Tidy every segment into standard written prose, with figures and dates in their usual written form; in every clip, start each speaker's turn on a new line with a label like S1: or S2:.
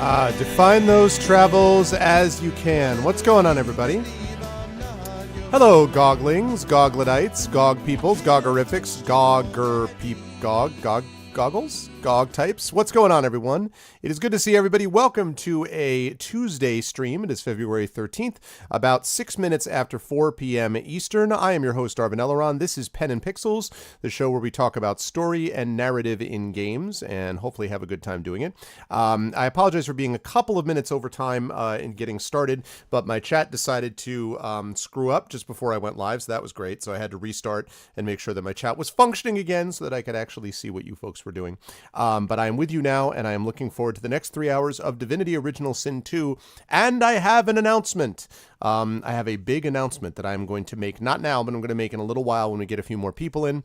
S1: Define those travels as you can. What's going on, everybody? Hello, goglings, gogletites, gog peoples, gogorifics, goggles, gog types. What's going on, everyone? It is good to see everybody. Welcome to a Tuesday stream. It is February 13th, about 6 minutes after 4 p.m. Eastern. I am your host, Arvin. This is Pen and Pixels, the show where we talk about story and narrative in games and hopefully have a good time doing it. I apologize for being a couple of minutes over time in getting started, but my chat decided to screw up just before I went live, so that was great. So I had to restart and make sure that my chat was functioning again so that I could actually see what you folks were doing. But I am with you now, and I am looking forward to the next 3 hours of Divinity Original Sin 2, and I have an announcement. I have a big announcement that I'm going to make, not now, but I'm going to make in a little while when we get a few more people in.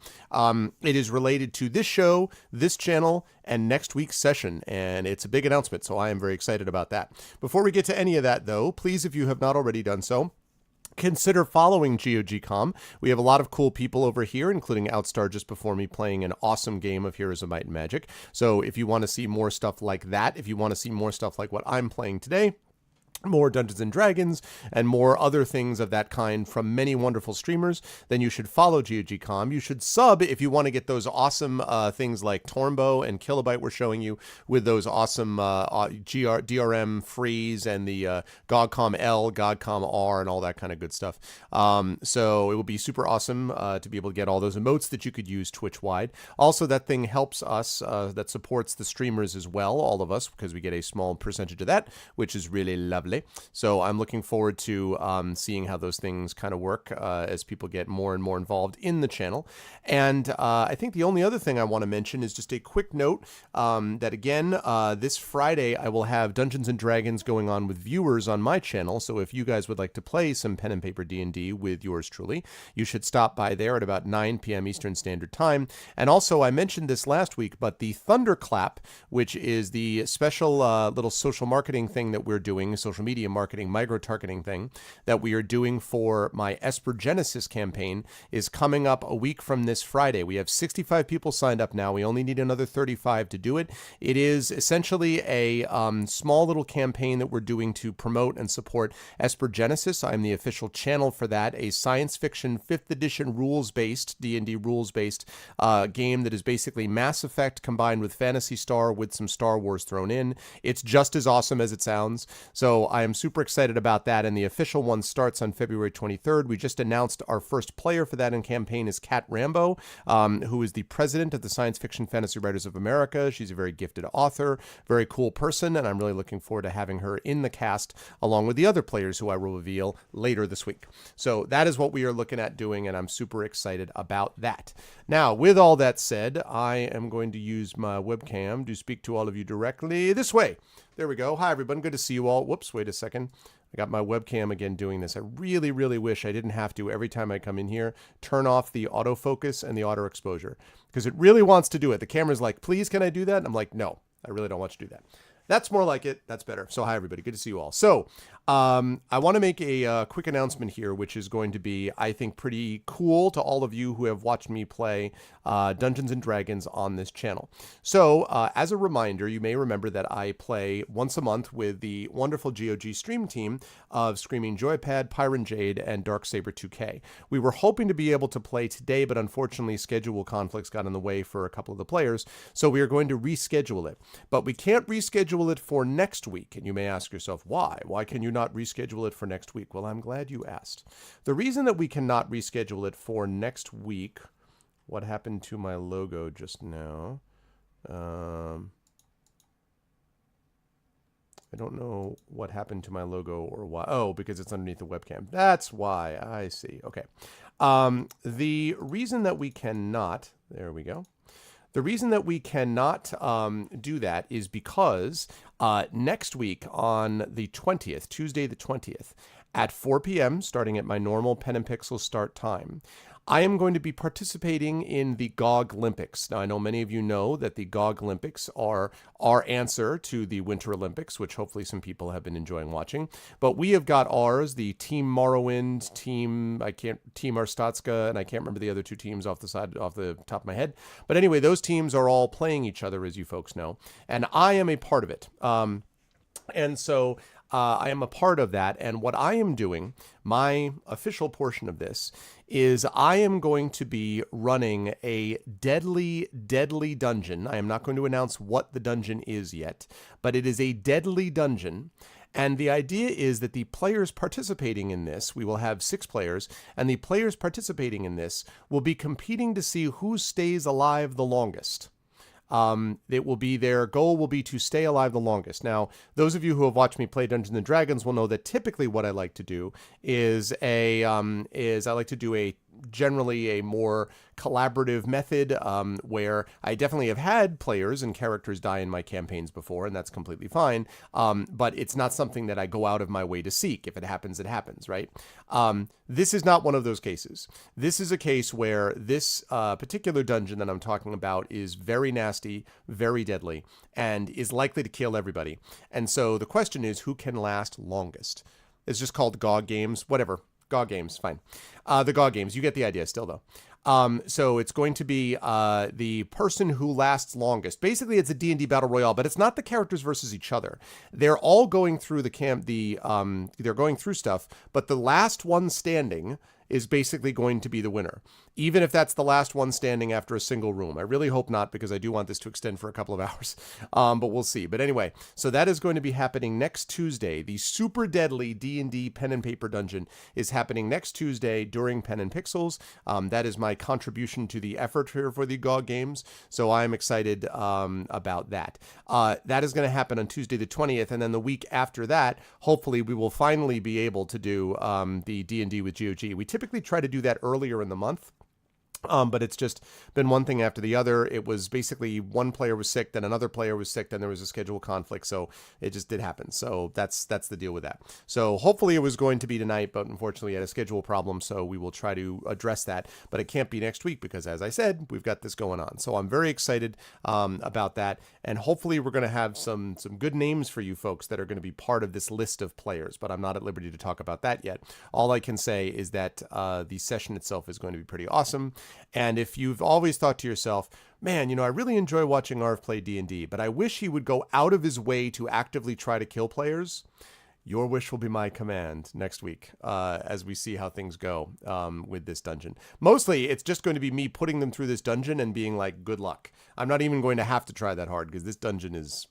S1: It is related to this show, this channel, and next week's session, and it's a big announcement, so I am very excited about that. Before we get to any of that, though, please, if you have not already done so, consider following GOG.com. We have a lot of cool people over here, including Outstar just before me playing an awesome game of Heroes of Might and Magic. So if you want to see more stuff like that, if you want to see more stuff like what I'm playing today, more Dungeons and Dragons, and more other things of that kind from many wonderful streamers, then you should follow GOG.com. You should sub if you want to get those awesome things like Tormbo and Kilobyte we're showing you, with those awesome DRM freeze and the GOGCOM L, GOGCOM R, and all that kind of good stuff. So it will be super awesome to be able to get all those emotes that you could use Twitch-wide. Also, that thing helps us, that supports the streamers as well, all of us, because we get a small percentage of that, which is really lovely. So I'm looking forward to seeing how those things kind of work as people get more and more involved in the channel. And I think the only other thing I want to mention is just a quick note that, again, this Friday I will have Dungeons and Dragons going on with viewers on my channel. So if you guys would like to play some pen and paper D&D with yours truly, you should stop by there at about 9 p.m. Eastern Standard Time. And also, I mentioned this last week, but the Thunderclap, which is the special little social marketing thing that we're doing, social media marketing, micro-targeting thing that we are doing for my Esper Genesis campaign, is coming up a week from this Friday. We have 65 people signed up now. We only need another 35 to do it. It is essentially a small little campaign that we're doing to promote and support Esper Genesis. I'm the official channel for that, a science fiction 5th edition rules-based, D&D rules-based game that is basically Mass Effect combined with Phantasy Star with some Star Wars thrown in. It's just as awesome as it sounds. So I am super excited about that, and the official one starts on February 23rd. We just announced our first player for that in campaign is Kat Rambo, who is the president of the Science Fiction Fantasy Writers of America. She's a very gifted author, very cool person, and I'm really looking forward to having her in the cast along with the other players who I will reveal later this week. So that is what we are looking at doing, and I'm super excited about that. Now, with all that said, I am going to use my webcam to speak to all of you directly this way. There we go. Hi, everyone. Good to see you all. Whoops, wait a second. I got my webcam again doing this. I really, really wish I didn't have to, every time I come in here, turn off the autofocus and the auto exposure, because it really wants to do it. The camera's like, please, can I do that? And I'm like, no, I really don't want you to do that. That's more like it. That's better. So hi, everybody. Good to see you all. So I want to make a quick announcement here, which is going to be, I think, pretty cool to all of you who have watched me play Dungeons and Dragons on this channel. So as a reminder, you may remember that I play once a month with the wonderful GOG stream team of Screaming Joypad, Pyron Jade, and Darksaber 2K. We were hoping to be able to play today, but unfortunately schedule conflicts got in the way for a couple of the players, so we are going to reschedule it. But we can't reschedule it for next week, and you may ask yourself, why? Why can you not reschedule it for next week? Well, I'm glad you asked. The reason that we cannot reschedule it for next week, what happened to my logo just now? I don't know what happened to my logo or why. Oh, because it's underneath the webcam. That's why. I see. Okay. The reason that we cannot, there we go. The reason that we cannot do that is because next week on the 20th, Tuesday the 20th, at 4 p.m., starting at my normal Pen and Pixel start time, I am going to be participating in the GOG Olympics. Now, I know many of you know that the GOG Olympics are our answer to the Winter Olympics, which hopefully some people have been enjoying watching. But we have got ours, the Team Morrowind, Team Arstatska, and I can't remember the other two teams off the top of my head. But anyway, those teams are all playing each other, as you folks know, and I am a part of it. And so I am a part of that. And what I am doing, my official portion of this, is I am going to be running a deadly, deadly dungeon. I am not going to announce what the dungeon is yet, but it is a deadly dungeon. And the idea is that the players participating in this, we will have 6 players, and the players participating in this will be competing to see who stays alive the longest. It will be their goal will be to stay alive the longest. Now, those of you who have watched me play Dungeons and Dragons will know that typically what I like to do is I like to do a generally a more collaborative method where I definitely have had players and characters die in my campaigns before, and that's completely fine. But it's not something that I go out of my way to seek. If it happens, it happens, right? This is not one of those cases. This is a case where this particular dungeon that I'm talking about is very nasty, very deadly, and is likely to kill everybody. And so the question is, who can last longest? It's just called GOG games, whatever. GOG games, fine. The GOG games, you get the idea still, though. So it's going to be the person who lasts longest. Basically, it's a D&D battle royale, but it's not the characters versus each other. They're all going through they're going through stuff, but the last one standing is basically going to be the winner, even if that's the last one standing after a single room. I really hope not, because I do want this to extend for a couple of hours, but we'll see. But anyway, so that is going to be happening next Tuesday. The super deadly D&D pen and paper dungeon is happening next Tuesday during Pen and Pixels. That is my contribution to the effort here for the GOG games, so I'm excited about that. That is going to happen on Tuesday the 20th, and then the week after that, hopefully we will finally be able to do the D&D with GOG. We typically try to do that earlier in the month. But it's just been one thing after the other. It was basically one player was sick, then another player was sick, then there was a schedule conflict. So it just did happen. So that's the deal with that. So hopefully it was going to be tonight, but unfortunately I had a schedule problem. So we will try to address that. But it can't be next week because, as I said, we've got this going on. So I'm very excited about that. And hopefully we're going to have some good names for you folks that are going to be part of this list of players. But I'm not at liberty to talk about that yet. All I can say is that the session itself is going to be pretty awesome. And if you've always thought to yourself, man, I really enjoy watching Arv play D&D, but I wish he would go out of his way to actively try to kill players, your wish will be my command next week as we see how things go with this dungeon. Mostly, it's just going to be me putting them through this dungeon and being like, good luck. I'm not even going to have to try that hard because this dungeon is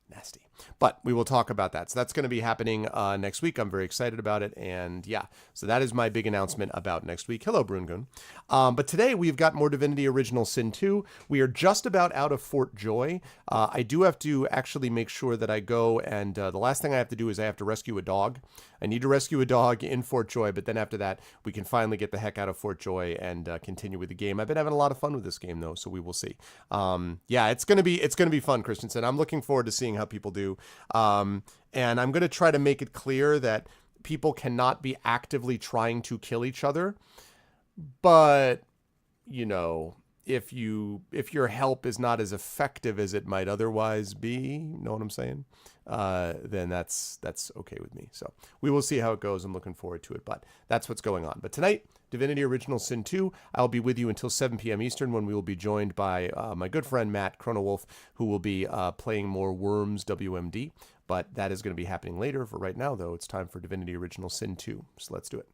S1: nasty. But we will talk about that. So that's going to be happening next week. I'm very excited about it. And yeah, so that is my big announcement about next week. Hello, Brungun. But today we've got more Divinity Original Sin 2. We are just about out of Fort Joy. I do have to actually make sure that I go and the last thing I have to do is I have to rescue a dog. I need to rescue a dog in Fort Joy, but then after that, we can finally get the heck out of Fort Joy and continue with the game. I've been having a lot of fun with this game, though, so we will see. Yeah, it's gonna be fun, Christensen. I'm looking forward to seeing how people do. And I'm going to try to make it clear that people cannot be actively trying to kill each other. But, if your help is not as effective as it might otherwise be, you know what I'm saying? Then that's okay with me. So we will see how it goes. I'm looking forward to it, but that's what's going on. But tonight, Divinity Original Sin 2, I'll be with you until 7 p.m. Eastern when we will be joined by my good friend Matt Chronowolf, who will be playing more Worms WMD. But that is going to be happening later. For right now, though, it's time for Divinity Original Sin 2. So let's do it.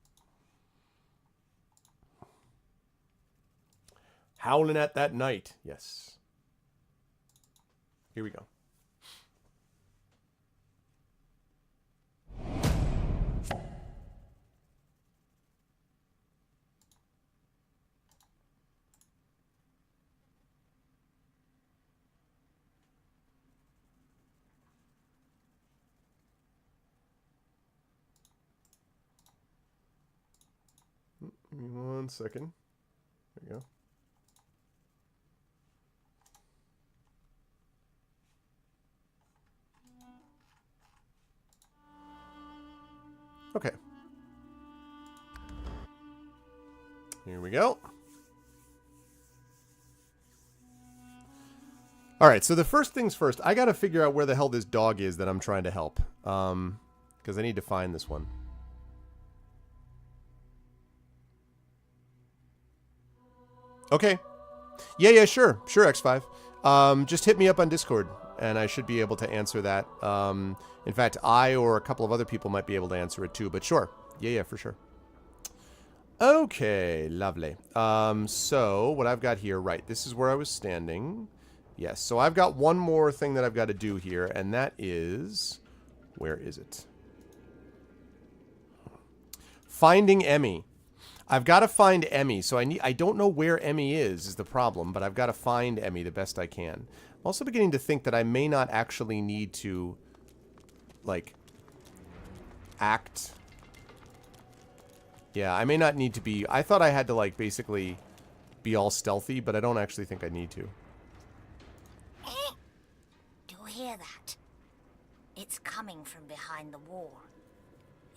S1: Howling at that night. Yes. Here we go. Give me 1 second. There you go. Okay. Here we go. All right, so the first things first, I got to figure out where the hell this dog is that I'm trying to help. Because I need to find this one. Okay. Yeah, sure. Sure, X5. Just hit me up on Discord. and I should be able to answer that. In fact, I or a couple of other people might be able to answer it too, but sure. Yeah, for sure. Okay, lovely. So what I've got here, right, this is where I was standing. Yes, so I've got one more thing that I've got to do here, and that is... Where is it? Finding Emmy. I've got to find Emmy, so I don't know where Emmy is the problem, but I've got to find Emmy the best I can. I'm also beginning to think that I may not actually need to, like, act. Yeah, I may not need to be... I thought I had to, like, basically be all stealthy, but I don't actually think I need to.
S2: Do you hear that? It's coming from behind the wall.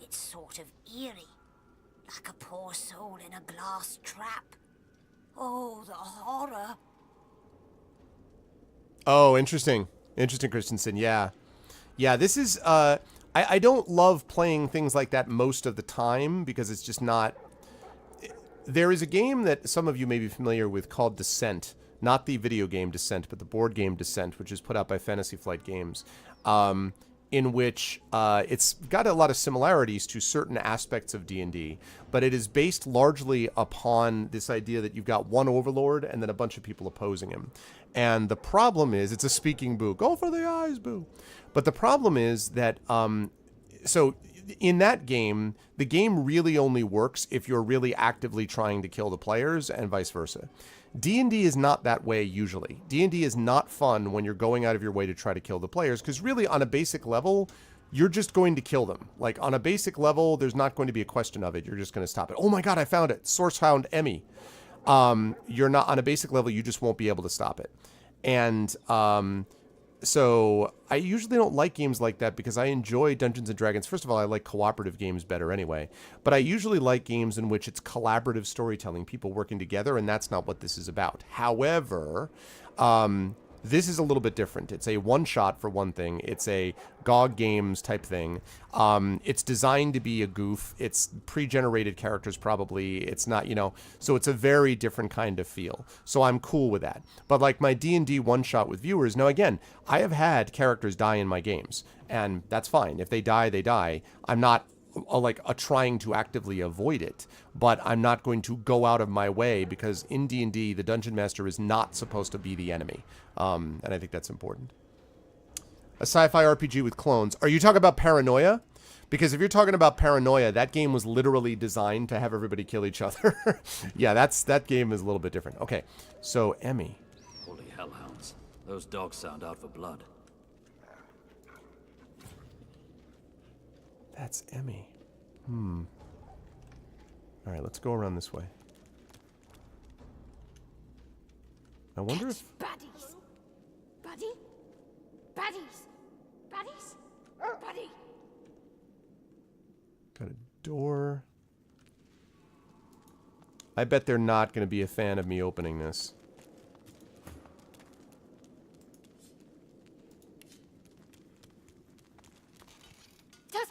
S2: It's sort of eerie. Like a poor soul in a glass trap. Oh, the horror.
S1: Oh, interesting. Interesting, Christensen. Yeah. Yeah, this is... I don't love playing things like that most of the time because it's just not... There is a game that some of you may be familiar with called Descent. Not the video game Descent, but the board game Descent, which is put out by Fantasy Flight Games. In which it's got a lot of similarities to certain aspects of D&D, but it is based largely upon this idea that you've got one overlord and then a bunch of people opposing him. And the problem is, it's a speaking boo. Go for the eyes, boo. But the problem is that, so in that game, the game really only works if you're really actively trying to kill the players and vice versa. D&D is not that way usually. D&D is not fun when you're going out of your way to try to kill the players, because really on a basic level, you're just going to kill them. Like on a basic level, there's not going to be a question of it. You're just going to stop it. Oh my god, I found it. Source found Emmy. You're not on a basic level, you just won't be able to stop it. And so I usually don't like games like that because I enjoy Dungeons & Dragons. First of all, I like cooperative games better anyway. But I usually like games in which it's collaborative storytelling, people working together, and that's not what this is about. However, this is a little bit different. It's a one-shot for one thing. It's a GOG Games type thing. It's designed to be a goof. It's pre-generated characters probably. It's not, you know, so it's a very different kind of feel. So I'm cool with that. But like my D&D one-shot with viewers, now again, I have had characters die in my games, and that's fine. If they die, they die. I'm not trying to actively avoid it, but I'm not going to go out of my way because in D&D, the Dungeon Master is not supposed to be the enemy. And I think that's important. A sci-fi RPG with clones. Are you talking about Paranoia? Because if you're talking about Paranoia, that game was literally designed to have everybody kill each other. Yeah, that game is a little bit different. Okay, so Emmy.
S3: Holy hellhounds. Those dogs sound out for blood.
S1: That's Emmy. All right, let's go around this way. I wonder if...
S2: Baddies! Buddy? Baddies! Baddies? Buddy!
S1: Got a door. I bet they're not going to be a fan of me opening this.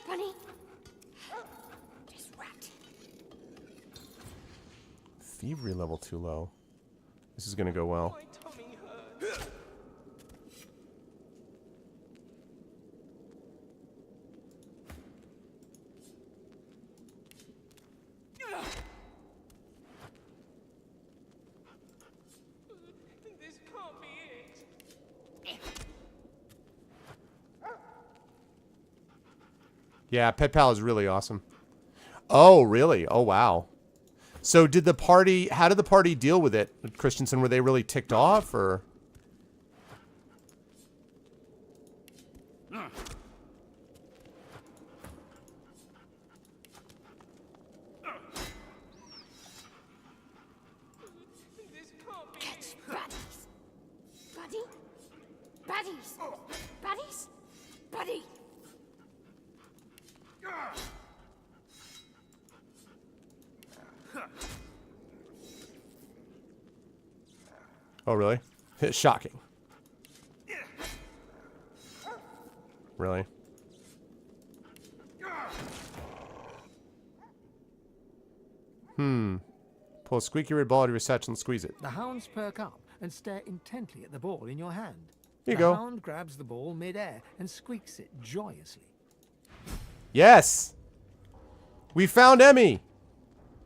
S2: Bunny. This rat.
S1: Thievery level too low. This is gonna go well.
S4: My tummy hurts. This can't be it.
S1: Yeah, Pet Pal is really awesome. Oh, really? Oh, wow. So did the party, how did the party deal with it, Christensen? Were they really ticked off, or?
S4: This can't be
S2: Catch baddies. Buddy? Baddies. Baddies? Buddy.
S1: Oh, really? Shocking. Really? Pull a squeaky red ball out of your satchel and squeeze it.
S5: The hounds perk up and stare intently at the ball in your hand.
S1: Here you
S5: The
S1: go.
S5: hound grabs the ball mid-air and squeaks it joyously.
S1: Yes! We found Emmy!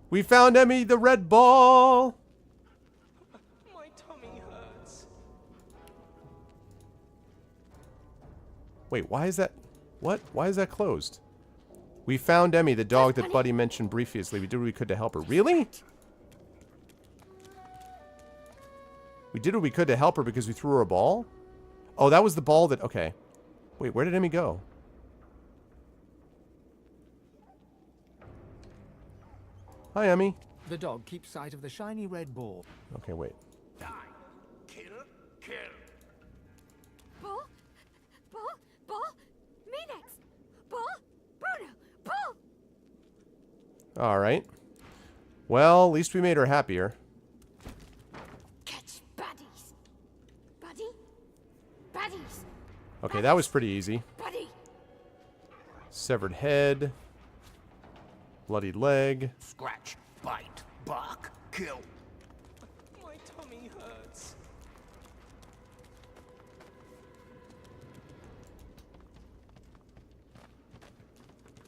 S1: We found Emmy the red ball!
S4: My tummy hurts.
S1: Wait, why is that... What? Why is that closed? We found Emmy, the dog that Buddy mentioned previously. We did what we could to help her. Really? We did what we could to help her because we threw her a ball? Oh, that was the ball that... Okay. Wait, where did Emmy go? Hi, Emmy.
S5: The dog keeps sight of the shiny red ball.
S1: Okay, wait.
S6: Die. Kill. Kill.
S2: Ball? Ball? Ball? Me next! Ball? Bruno! Ball!
S1: Alright. Well, at least we made her happier.
S2: Catch baddies! Buddy? Baddies!
S1: Okay, that was pretty easy.
S2: Buddy!
S1: Severed head. Bloodied leg.
S6: Scratch. Bite. Bark. Kill.
S4: My tummy hurts.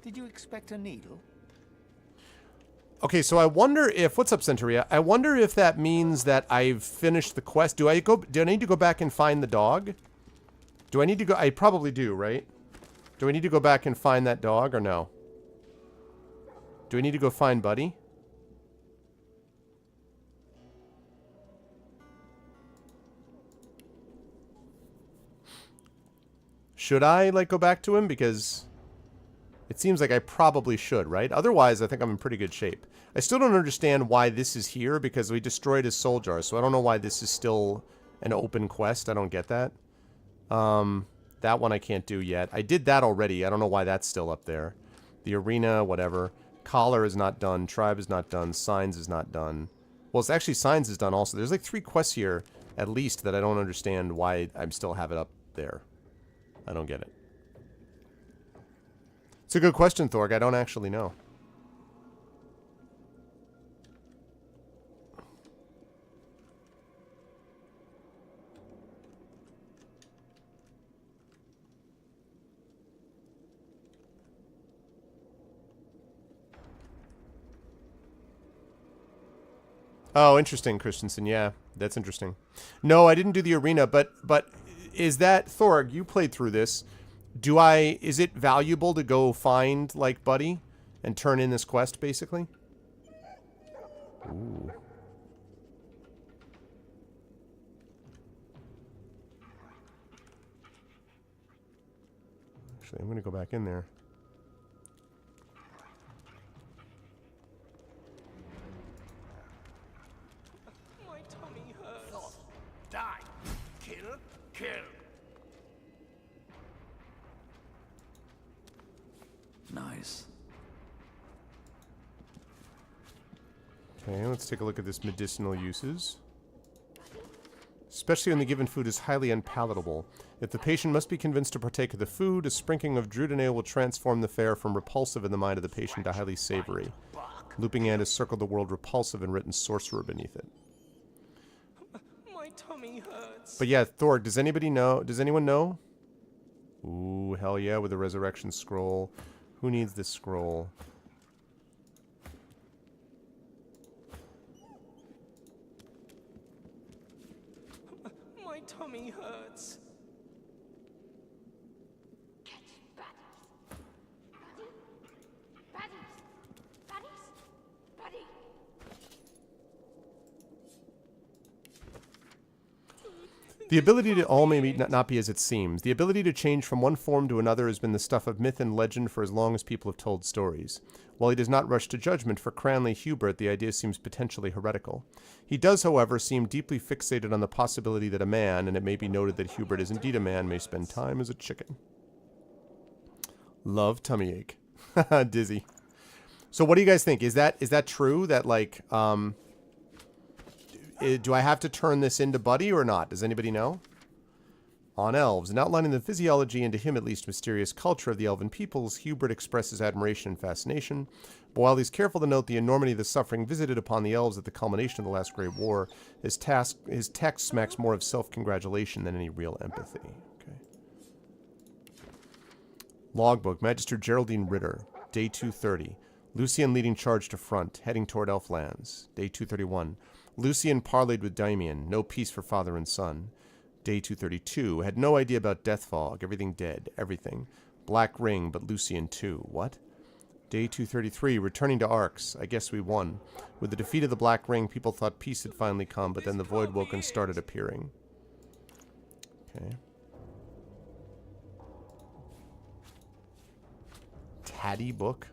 S5: Did you expect a needle?
S1: Okay, so I wonder if... What's up, Centuria? I wonder if that means that I've finished the quest. Do I need to go back and find the dog? Do I need to go... I probably do, right? Do I need to go back and find that dog or no? Do I need to go find Buddy? Should I, like, go back to him? Because it seems like I probably should, right? Otherwise, I think I'm in pretty good shape. I still don't understand why this is here, because we destroyed his soul jar, so I don't know why this is still an open quest. I don't get that. That one I can't do yet. I did that already. I don't know why that's still up there. The arena, whatever. Collar is not done. Tribe is not done. Signs is not done. Well, it's actually Signs is done also. There's like 3 quests here, at least, that I don't understand why I still have it up there. I don't get it. It's a good question, Thorg. I don't actually know. Oh, interesting, Christensen. Yeah, that's interesting. No, I didn't do the arena, but is that... Thorg, you played through this. Is it valuable to go find, like, Buddy and turn in this quest, basically? Ooh. Actually, I'm going to go back in there.
S4: My tummy hurts.
S6: Die. Kill. Kill.
S3: Nice.
S1: Okay, let's take a look at this medicinal uses. Especially when the given food is highly unpalatable. If the patient must be convinced to partake of the food, a sprinkling of Druidinail will transform the fare from repulsive in the mind of the patient to highly savory. Looping Ant has circled the word repulsive and written sorcerer beneath it.
S4: My tummy hurts.
S1: But yeah, Thor, does anybody know? Does anyone know? Ooh, hell yeah, with the resurrection scroll. Who needs this scroll?
S4: My tummy hurts.
S2: Catch baddies! Buddy? Baddies! Baddies! Buddy!
S1: The ability to all may not be as it seems. The ability to change from one form to another has been the stuff of myth and legend for as long as people have told stories. While he does not rush to judgment for Cranley Hubert, the idea seems potentially heretical. He does, however, seem deeply fixated on the possibility that a man, and it may be noted that Hubert is indeed a man, may spend time as a chicken. Love tummy ache. Dizzy. So what do you guys think? Is that true? That, like, do I have to turn this into Buddy or not? Does anybody know? on elves, and outlining the physiology and to him at least mysterious culture of the elven peoples, Hubert expresses admiration and fascination. But while he's careful to note the enormity of the suffering visited upon the elves at the culmination of the last Great War, his text smacks more of self-congratulation than any real empathy. Okay. Logbook, Magister Geraldine Ritter, Day 230. Lucian leading charge to front, heading toward elf lands. Day 231. Lucian parleyed with Daimian, no peace for father and son. Day 232. Had no idea about death fog, everything dead, everything. Black ring, but Lucian too. What? Day 233. Returning to Arx. I guess we won. With the defeat of the Black Ring, people thought peace had finally come, but then the Voidwoken started appearing. Okay. Tatty book.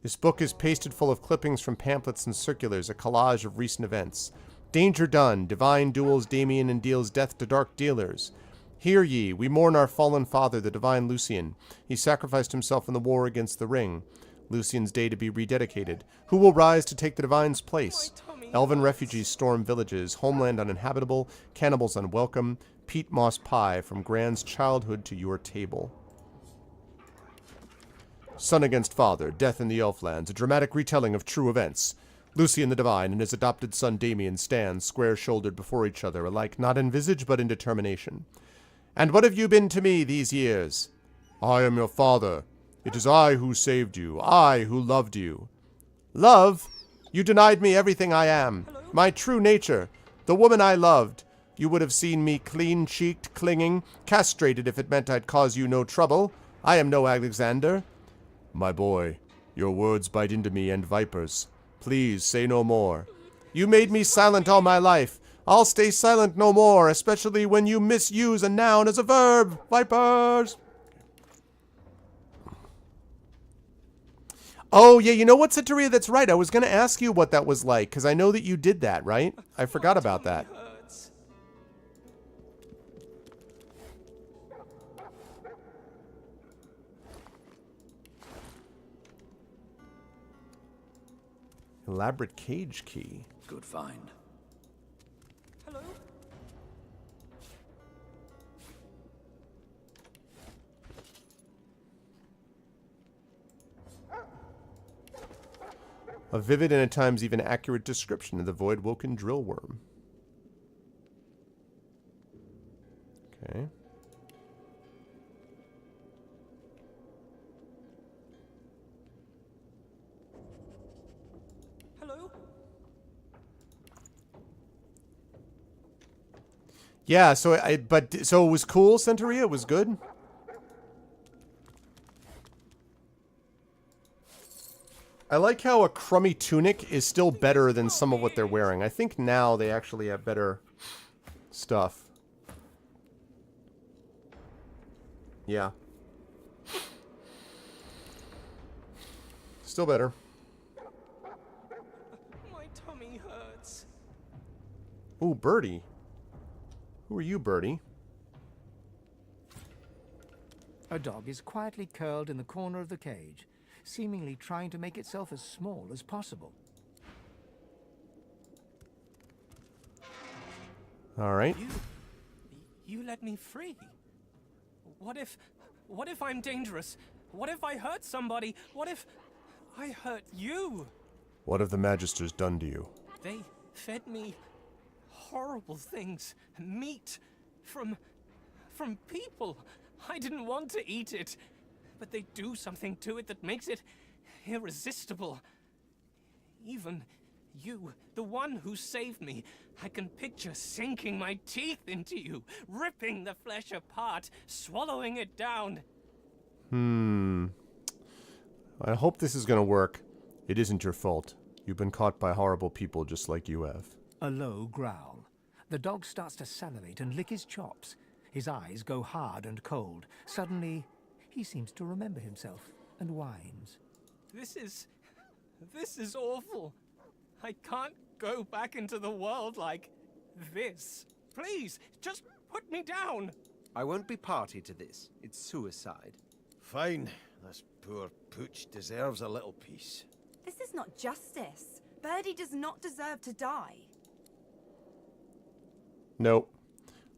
S1: This book is pasted full of clippings from pamphlets and circulars, a collage of recent events. Danger done, divine duels Damien and deals death to dark dealers. Hear ye, we mourn our fallen father, the divine Lucian. He sacrificed himself in the war against the ring. Lucian's day to be rededicated. Who will rise to take the divine's place? Elven refugees storm villages, homeland uninhabitable, cannibals unwelcome, peat moss pie from Grand's childhood to your table. Son against father, death in the Elflands, a dramatic retelling of true events. Lucian the Divine and his adopted son Damien stand square-shouldered before each other, alike not in visage but in determination. And what have you been to me these years? I am your father. It is I who saved you, I who loved you. Love? You denied me everything I am, my true nature, the woman I loved. You would have seen me clean-cheeked, clinging, castrated if it meant I'd cause you no trouble. I am no Alexander. My boy, your words bite into me and vipers. Please say no more. You made me silent all my life. I'll stay silent no more, especially when you misuse a noun as a verb. Vipers! Oh, yeah, you know what, Centaria? That's right. I was going to ask you what that was like, because I know that you did that, right? I forgot about that. Elaborate cage key.
S3: Good find.
S4: Hello?
S1: A vivid and at times even accurate description of the Voidwoken drill worm. Okay.
S4: Hello?
S1: Yeah, so it was cool, Centaria? It was good? I like how a crummy tunic is still better than some of what they're wearing. I think now they actually have better stuff. Yeah. Still better.
S4: My tummy hurts.
S1: Ooh, Birdie. Who are you, Birdie?
S5: A dog is quietly curled in the corner of the cage, seemingly trying to make itself as small as possible.
S1: All right.
S4: You let me free. What if I'm dangerous? What if I hurt somebody? What if I hurt you?
S1: What have the Magisters done to you?
S4: They fed me horrible things. Meat from people. I didn't want to eat it, but they do something to it that makes it irresistible. Even you, the one who saved me, I can picture sinking my teeth into you, ripping the flesh apart, swallowing it down.
S1: I hope this is gonna work. It isn't your fault. You've been caught by horrible people just like you have.
S5: A low growl. The dog starts to salivate and lick his chops. His eyes go hard and cold. Suddenly, he seems to remember himself and whines.
S4: This is awful. I can't go back into the world like this. Please, just put me down.
S7: I won't be party to this. It's suicide.
S6: Fine. This poor pooch deserves a little peace.
S8: This is not justice. Birdie does not deserve to die.
S1: Nope.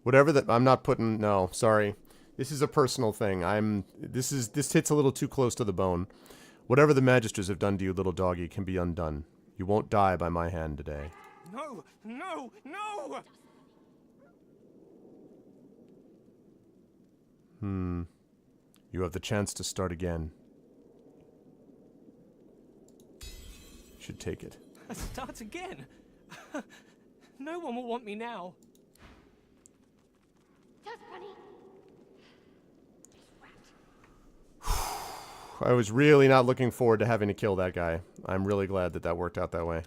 S1: Whatever that... I'm not putting... No, sorry. This is a personal thing. This hits a little too close to the bone. Whatever the Magisters have done to you, little doggy, can be undone. You won't die by my hand today.
S4: No, no, no!
S1: You have the chance to start again. You should take it.
S4: Start again? No one will want me now.
S1: I was really not looking forward to having to kill that guy. I'm really glad that that worked out that way.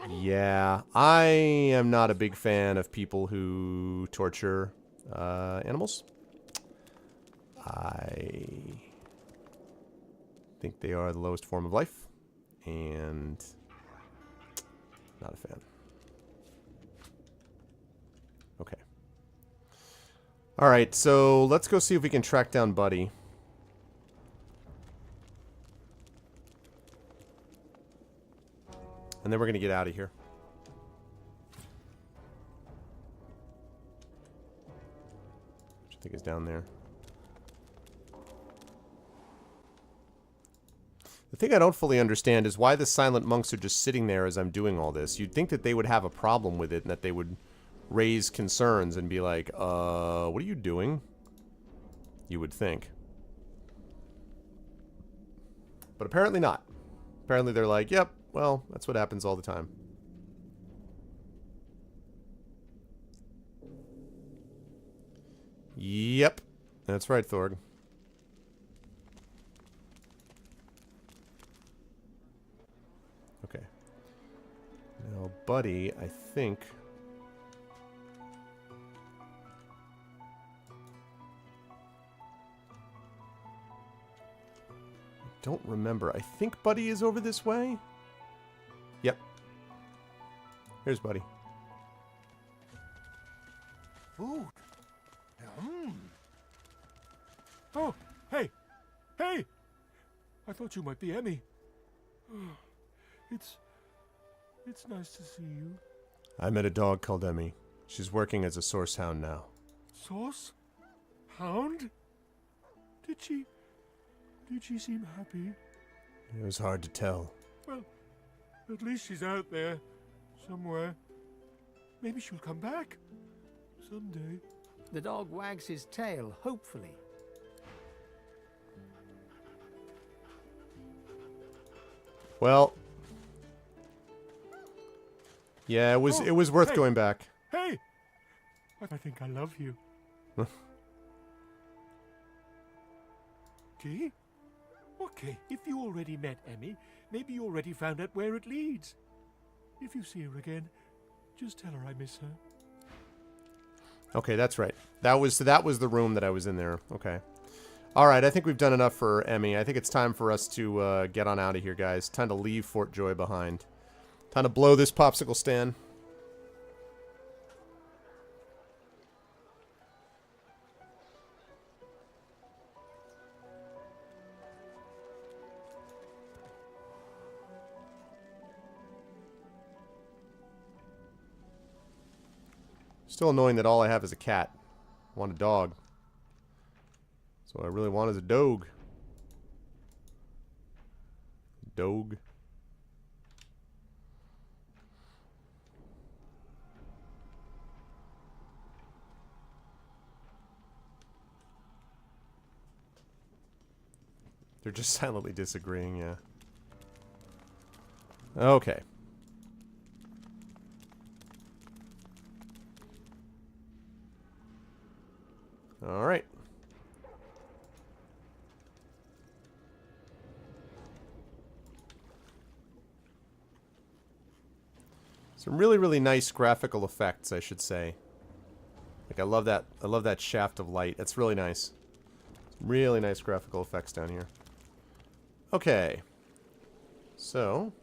S1: Yeah, I am not a big fan of people who torture animals. I think they are the lowest form of life, and not a fan. Okay. Alright, so let's go see if we can track down Buddy. And then we're going to get out of here. Which I think is down there. The thing I don't fully understand is why the silent monks are just sitting there as I'm doing all this. You'd think that they would have a problem with it and that they would raise concerns and be like, what are you doing? You would think. But apparently not. Apparently they're like, yep, well, that's what happens all the time. Yep. That's right, Thorg. Okay. Now, Buddy, I think... don't remember. I think Buddy is over this way? Yep. Here's Buddy.
S9: Food. Oh, hey! Hey! I thought you might be Emmy. It's nice to see you.
S1: I met a dog called Emmy. She's working as a source hound now.
S9: Sauce? Hound? Did she seem happy?
S1: It was hard to tell.
S9: Well, at least she's out there. Somewhere. Maybe she'll come back. Someday.
S5: The dog wags his tail, hopefully.
S1: Well... yeah, it was worth going back.
S9: Hey! I think I love you. Okay? Okay, if you already met Emmy, maybe you already found out where it leads. If you see her again, just tell her I miss her.
S1: Okay, that's right. That was the room that I was in there. Okay. Alright, I think we've done enough for Emmy. I think it's time for us to get on out of here, guys. Time to leave Fort Joy behind. Time to blow this popsicle stand. Still annoying that all I have is a cat. I want a dog. So what I really want is a Doge. Doge. They're just silently disagreeing, yeah. Okay. All right. Some really, really nice graphical effects, I should say. Like I love that shaft of light. That's really nice. Really nice graphical effects down here. Okay. So,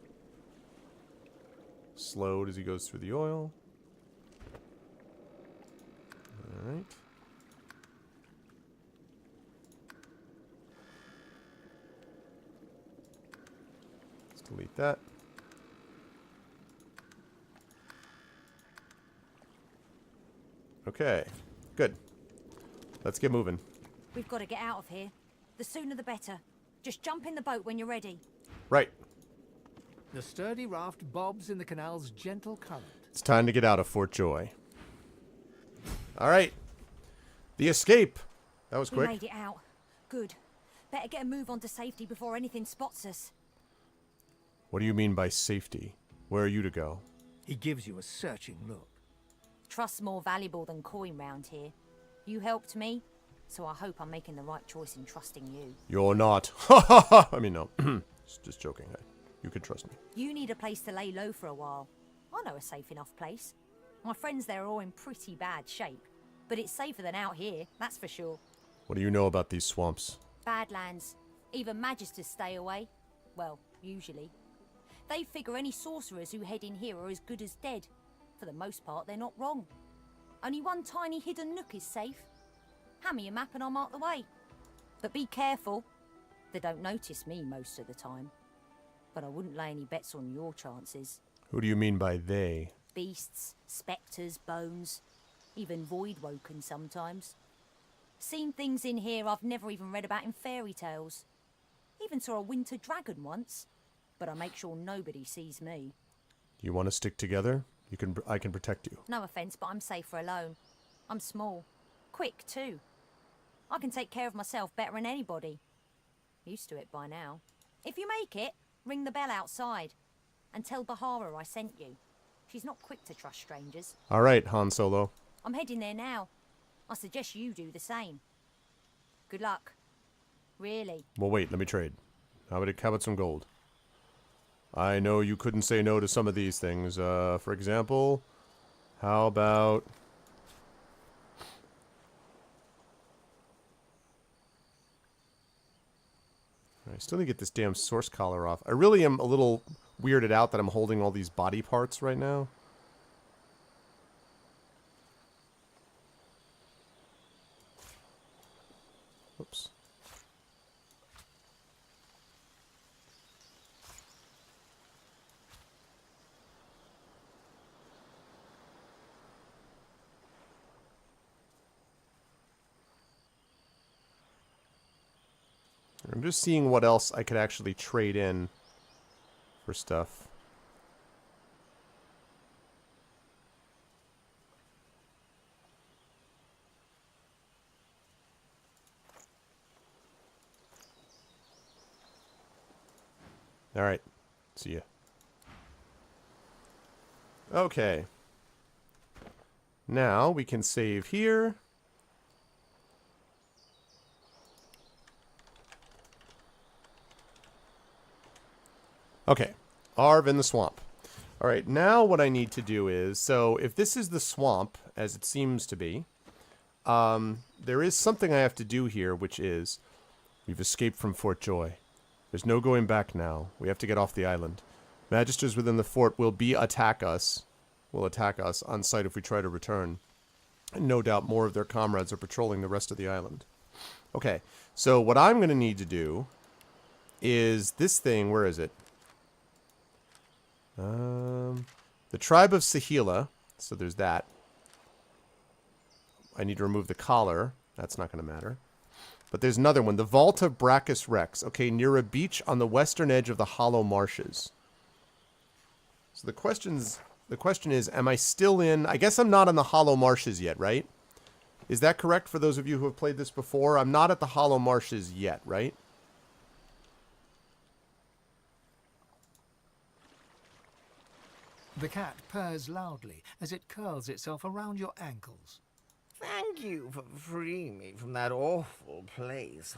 S1: slowed as he goes through the oil. All right. that. Okay, good. Let's get moving.
S2: We've got to get out of here. The sooner the better. Just jump in the boat when you're ready.
S1: Right.
S5: The sturdy raft bobs in the canal's gentle current.
S1: It's time to get out of Fort Joy. All right. The escape. That was
S2: We
S1: quick.
S2: made it out. Good. Better get a move on to safety before anything spots us.
S1: What do you mean by safety? Where are you to go?
S5: He gives you a searching look.
S2: Trust's more valuable than coin round here. You helped me, so I hope I'm making the right choice in trusting you.
S1: You're not. Ha ha ha! I mean, no. Just joking. You can trust me.
S2: You need a place to lay low for a while. I know a safe enough place. My friends there are all in pretty bad shape. But it's safer than out here, that's for sure.
S1: What do you know about these swamps?
S2: Badlands. Even magisters stay away. Well, usually. They figure any sorcerers who head in here are as good as dead. For the most part, they're not wrong. Only one tiny hidden nook is safe. Hand me a map and I'll mark the way. But be careful. They don't notice me most of the time. But I wouldn't lay any bets on your chances.
S1: Who do you mean by they?
S2: Beasts, spectres, bones. Even void-woken sometimes. Seen things in here I've never even read about in fairy tales. Even saw a winter dragon once. But I make sure nobody sees me.
S1: You want to stick together? I can protect you.
S2: No offence, but I'm safer alone. I'm small. Quick, too. I can take care of myself better than anybody. Used to it by now. If you make it, ring the bell outside. And tell Bahara I sent you. She's not quick to trust strangers.
S1: All right, Han Solo.
S2: I'm heading there now. I suggest you do the same. Good luck. Really.
S1: Well, wait, let me trade. How about some gold? I know you couldn't say no to some of these things. For example, how about... I still need to get this damn source collar off. I really am a little weirded out that I'm holding all these body parts right now. Oops. I'm just seeing what else I could actually trade in for stuff. All right. See ya. Okay. Now we can save here. Okay, Arvin the swamp. All right, now what I need to do is, so if this is the swamp, as it seems to be, there is something I have to do here, which is, we've escaped from Fort Joy. There's no going back now. We have to get off the island. Magisters within the fort will attack us on sight if we try to return. And no doubt more of their comrades are patrolling the rest of the island. Okay, so what I'm going to need to do is this thing, where is it? The tribe of Sahila, so there's that. I need to remove the collar. That's not going to matter. But there's another one, the Vault of Brachus Rex. Okay, near a beach on the western edge of the Hollow Marshes. So the question is, am I still in... I guess I'm not on the Hollow Marshes yet, right? Is that correct for those of you who have played this before? I'm not at the Hollow Marshes yet, right?
S5: The cat purrs loudly as it curls itself around your ankles.
S6: Thank you for freeing me from that awful place.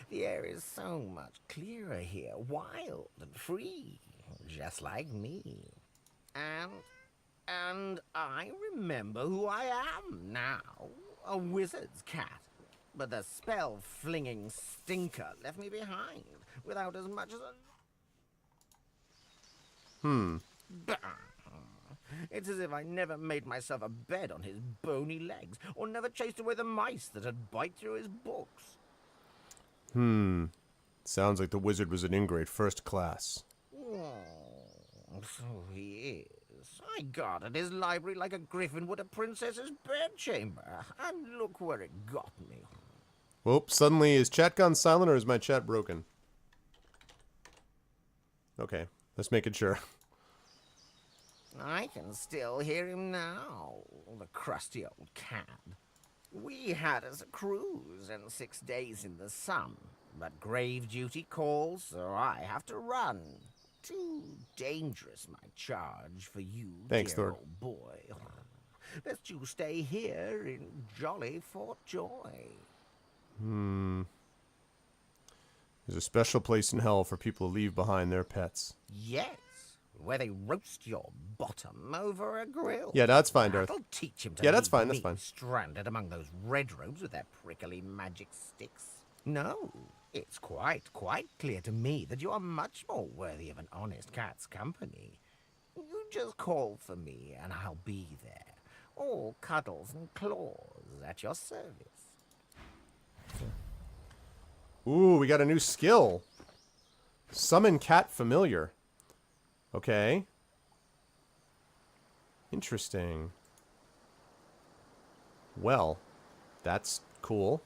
S6: The air is so much clearer here, wild and free, just like me. And I remember who I am now, a wizard's cat. But the spell-flinging stinker left me behind, without as much as a... Bah. It's as if I never made myself a bed on his bony legs, or never chased away the mice that'd bite through his books.
S1: Sounds like the wizard was an ingrate first class.
S6: Oh, so he is. I guarded his library like a griffin would a princess's bedchamber, and look where it got me.
S1: Whoop, suddenly is chat gone silent or is my chat broken? Okay, let's make it sure.
S6: I can still hear him now, the crusty old cad. We had us a cruise and 6 days in the sun, but grave duty calls, so I have to run. Too dangerous, my charge, for you,
S1: Thanks,
S6: dear
S1: Lord.
S6: old boy. Best you stay here in jolly Fort Joy.
S1: There's a special place in hell for people to leave behind their pets.
S6: Yes, where they roast your bottom over a grill.
S1: Yeah, that's fine, Darth.
S6: That'll teach him to
S1: Yeah, that's
S6: leave
S1: fine,
S6: me
S1: that's fine.
S6: stranded among those red robes with their prickly magic sticks. No, it's quite clear to me that you are much more worthy of an honest cat's company. You just call for me and I'll be there, all cuddles and claws at your service.
S1: Ooh, we got a new skill. Summon cat familiar. Okay. Interesting. Well, that's cool.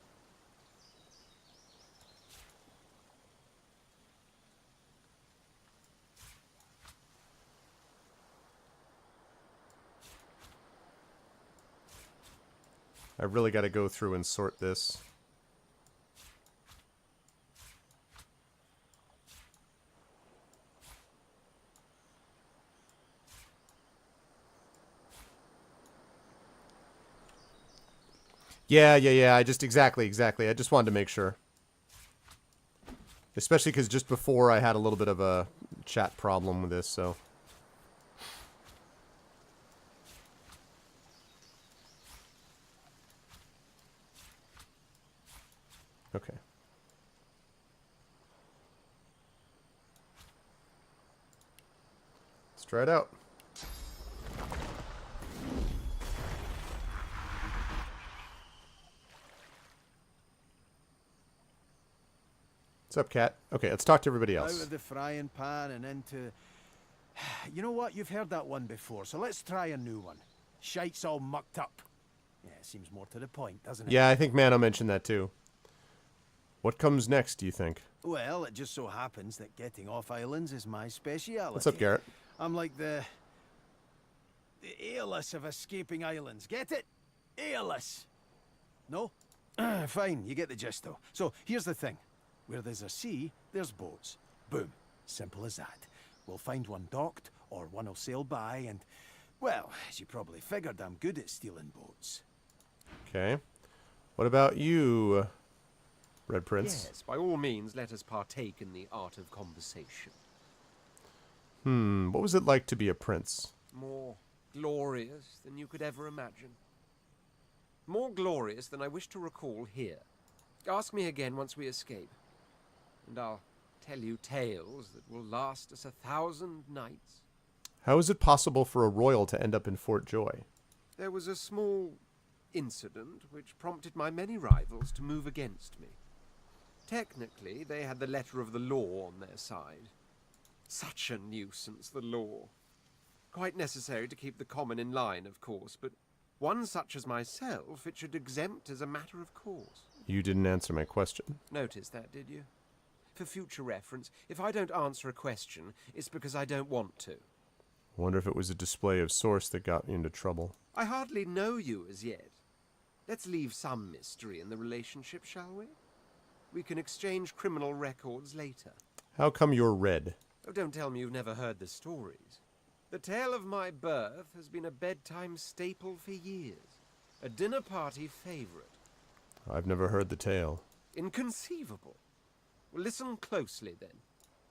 S1: I really got to go through and sort this. Yeah. I just exactly. I just wanted to make sure. Especially because just before I had a little bit of a chat problem with this, so. Okay. Let's try it out. What's up, Cat? Okay, let's talk to everybody
S10: Out
S1: else.
S10: of the frying pan and into... You know what? You've heard that one before, so let's try a new one. Shite's all mucked up. Yeah, seems more to the point, doesn't it?
S1: Yeah, I think Mano mentioned that too. What comes next, do you think?
S10: Well, it just so happens that getting off islands is my speciality.
S1: What's up, Garrett?
S10: I'm like the Aeolus of escaping islands. Get it? Aeolus. No? Fine, you get the gist though. So, here's the thing. Where there's a sea, there's boats. Boom. Simple as that. We'll find one docked, or one will sail by, and... Well, as you probably figured, I'm good at stealing boats.
S1: Okay. What about you, Red Prince?
S7: Yes, by all means, let us partake in the art of conversation.
S1: What was it like to be a prince?
S7: More glorious than you could ever imagine. More glorious than I wish to recall here. Ask me again once we escape, and I'll tell you tales that will last us 1,000 nights.
S1: How is it possible for a royal to end up in Fort Joy?
S7: There was a small incident which prompted my many rivals to move against me. Technically, they had the letter of the law on their side. Such a nuisance, the law. Quite necessary to keep the common in line, of course, but one such as myself it should exempt as a matter of course.
S1: You didn't answer my question.
S7: Notice that, did you? For future reference, if I don't answer a question, it's because I don't want to.
S1: I wonder if it was a display of source that got you into trouble.
S7: I hardly know you as yet. Let's leave some mystery in the relationship, shall we? We can exchange criminal records later.
S1: How come you're red?
S7: Oh, don't tell me you've never heard the stories. The tale of my birth has been a bedtime staple for years. A dinner party favorite.
S1: I've never heard the tale.
S7: Inconceivable. Well, listen closely, then.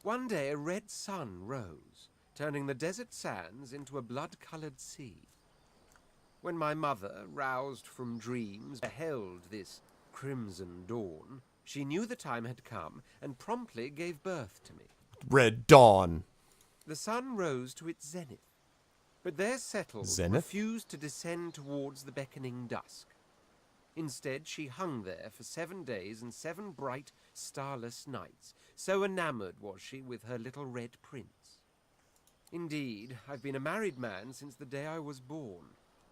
S7: One day a red sun rose, turning the desert sands into a blood-colored sea. When my mother, roused from dreams, beheld this crimson dawn, she knew the time had come and promptly gave birth to me.
S1: Red Dawn.
S7: The sun rose to its zenith, but there settled refused to descend towards the beckoning dusk. Instead, she hung there for 7 days and 7 bright, starless nights. So enamored was she with her little red prince. Indeed, I've been a married man since the day I was born,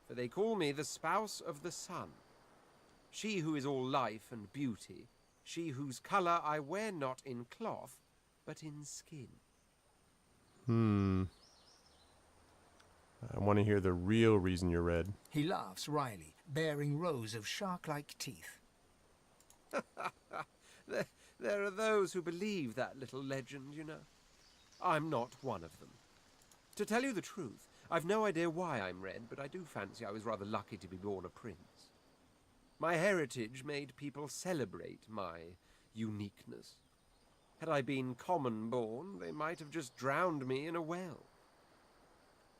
S7: for they call me the spouse of the sun. She who is all life and beauty, she whose colour I wear not in cloth, but in skin.
S1: I want to hear the real reason you're red.
S5: He laughs wryly, baring rows of shark-like teeth.
S7: There are those who believe that little legend, you know. I'm not one of them. To tell you the truth, I've no idea why I'm red, but I do fancy I was rather lucky to be born a prince. My heritage made people celebrate my uniqueness. Had I been common born, they might have just drowned me in a well.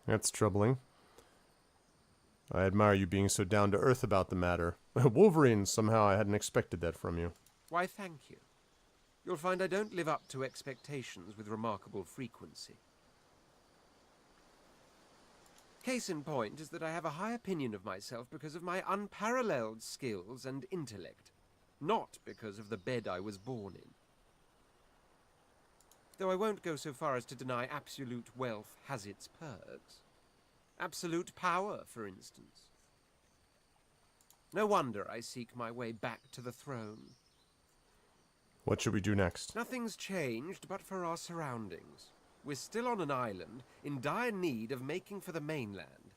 S1: That's troubling. I admire you being so down to earth about the matter. Wolverine, somehow I hadn't expected that from you.
S7: Why, thank you. You'll find I don't live up to expectations with remarkable frequency. Case in point is that I have a high opinion of myself because of my unparalleled skills and intellect, not because of the bed I was born in. Though I won't go so far as to deny absolute wealth has its perks. Absolute power, for instance. No wonder I seek my way back to the throne.
S1: What should we do next?
S7: Nothing's changed but for our surroundings. We're still on an island, in dire need of making for the mainland.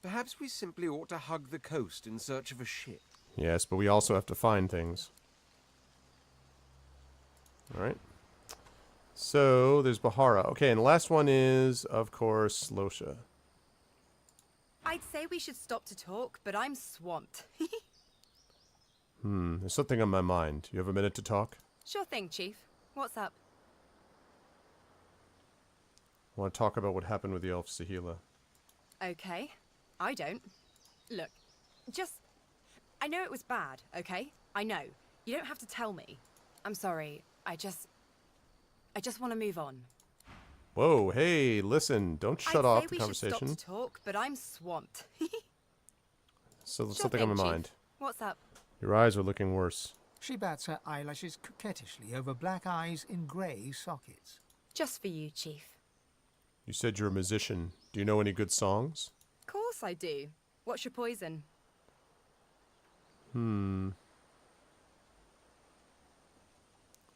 S7: Perhaps we simply ought to hug the coast in search of a ship.
S1: Yes, but we also have to find things. Alright. So, there's Bahara. Okay, and the last one is, of course, Lucia.
S8: I'd say we should stop to talk, but I'm swamped.
S1: There's something on my mind. You have a minute to talk?
S8: Sure thing, Chief. What's up?
S1: I want to talk about what happened with the elf Sahila.
S8: Okay. I don't. Look, I know it was bad, okay? I know. You don't have to tell me. I'm sorry. I just want to move on.
S1: Whoa, hey, listen. Don't shut off the
S8: I'd say we should
S1: conversation.
S8: stop to talk, but I'm swamped.
S1: So,
S8: Sure
S1: something
S8: thing,
S1: on my
S8: Chief.
S1: mind.
S8: What's up?
S1: Your eyes are looking worse.
S5: She bats her eyelashes coquettishly over black eyes in grey sockets.
S8: Just for you, Chief.
S1: You said you're a musician. Do you know any good songs?
S8: Of course I do. What's your poison?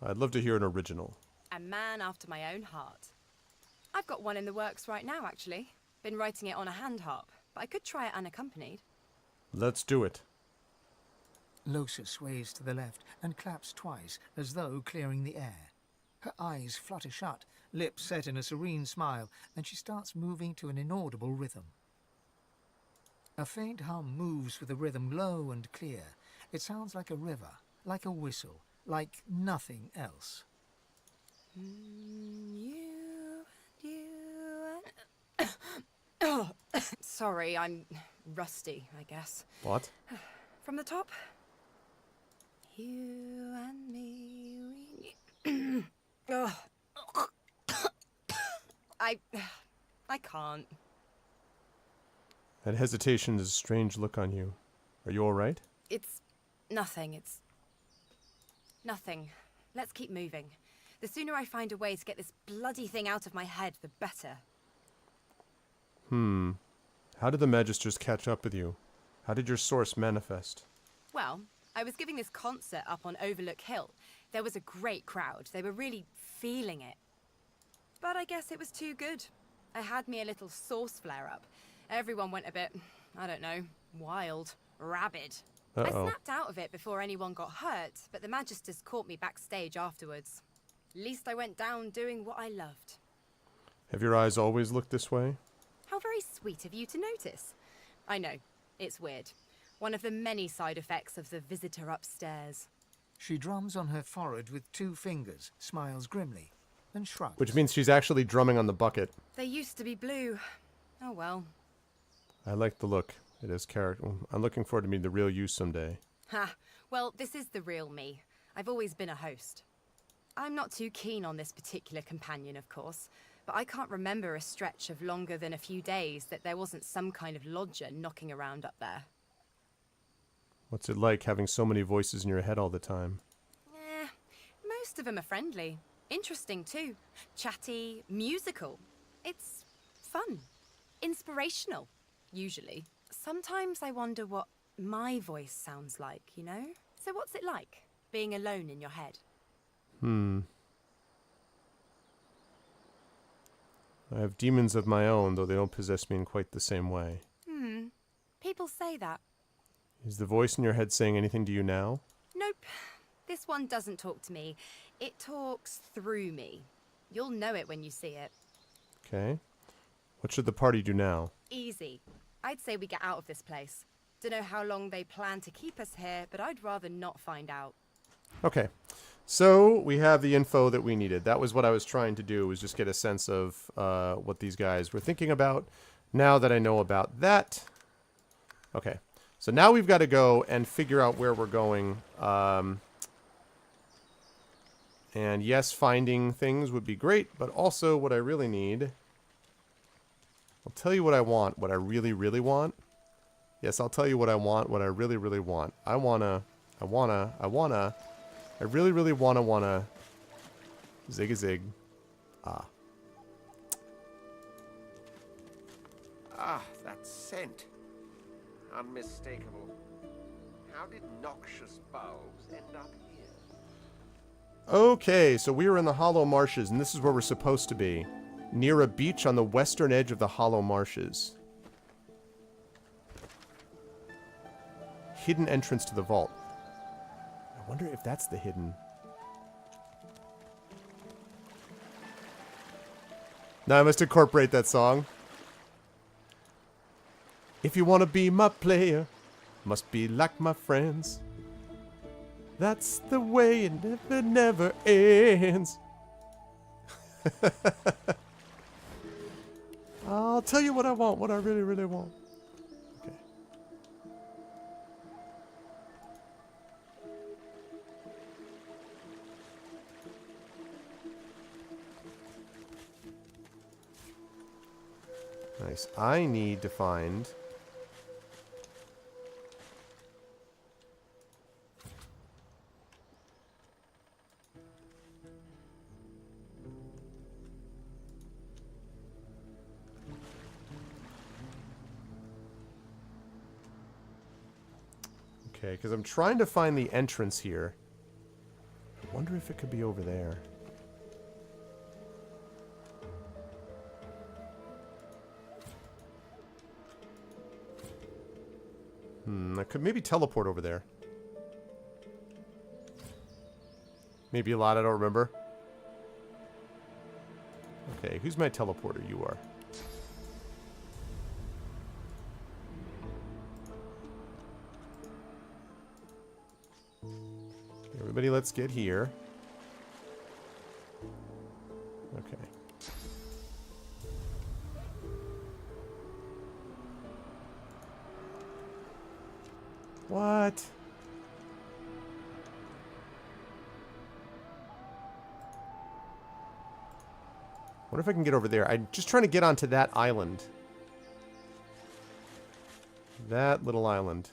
S1: I'd love to hear an original.
S8: A man after my own heart. I've got one in the works right now, actually. Been writing it on a hand harp, but I could try it unaccompanied.
S1: Let's do it.
S5: Lucia sways to the left and claps twice, as though clearing the air. Her eyes flutter shut, lips set in a serene smile, and she starts moving to an inaudible rhythm. A faint hum moves with the rhythm low and clear. It sounds like a river, like a whistle, like nothing else.
S8: Oh, sorry, I'm rusty, I guess.
S1: What?
S8: From the top? You and me. Oh. I can't.
S1: That hesitation is a strange look on you. Are you all right?
S8: It's nothing. It's nothing. Let's keep moving. The sooner I find a way to get this bloody thing out of my head, the better.
S1: How did the Magisters catch up with you? How did your source manifest?
S8: Well, I was giving this concert up on Overlook Hill. There was a great crowd. They were really feeling it. But I guess it was too good. I had me a little source flare-up. Everyone went a bit, I don't know, wild, rabid. I snapped out of it before anyone got hurt, but the Magisters caught me backstage afterwards. At least I went down doing what I loved.
S1: Have your eyes always looked this way?
S8: How very sweet of you to notice. I know, it's weird. One of the many side effects of the visitor upstairs.
S5: She drums on her forehead with 2 fingers, smiles grimly, and shrugs.
S1: Which means she's actually drumming on the bucket.
S8: They used to be blue. Oh well.
S1: I like the look. It is character. I'm looking forward to meeting the real you someday.
S8: Ha! Well, this is the real me. I've always been a host. I'm not too keen on this particular companion, of course, but I can't remember a stretch of longer than a few days that there wasn't some kind of lodger knocking around up there.
S1: What's it like having so many voices in your head all the time?
S8: Most of them are friendly. Interesting, too. Chatty, musical. It's fun. Inspirational, usually. Sometimes I wonder what my voice sounds like, you know? So what's it like, being alone in your head?
S1: I have demons of my own, though they don't possess me in quite the same way.
S8: People say that.
S1: Is the voice in your head saying anything to you now?
S8: Nope. This one doesn't talk to me. It talks through me. You'll know it when you see it.
S1: Okay. What should the party do now?
S8: Easy. I'd say we get out of this place. Dunno how long they plan to keep us here, but I'd rather not find out.
S1: Okay. So, we have the info that we needed. That was what I was trying to do, was just get a sense of what these guys were thinking about. Now that I know about that... Okay. So now we've got to go and figure out where we're going. And yes, finding things would be great, but also what I really need... I'll tell you what I want, what I really, really want. Yes, I'll tell you what I want, what I really, really want. I really, really wanna zig-a-zig. Ah.
S7: Ah, that scent. Unmistakable. How did noxious bulbs end up here?
S1: Okay, so we are in the Hollow Marshes, and this is where we're supposed to be. Near a beach on the western edge of the Hollow Marshes. Hidden entrance to the vault. I wonder if that's the hidden... Now I must incorporate that song. If you want to be my player, must be like my friends. That's the way it never, never ends. I'll tell you what I want, what I really, really want. Okay. Nice. I need to find... Okay, because I'm trying to find the entrance here. I wonder if it could be over there. I could maybe teleport over there. Maybe a lot, I don't remember. Okay, who's my teleporter? You are. Everybody, let's get here. Okay. What? What if I can get over there? I'm just trying to get onto that island. That little island.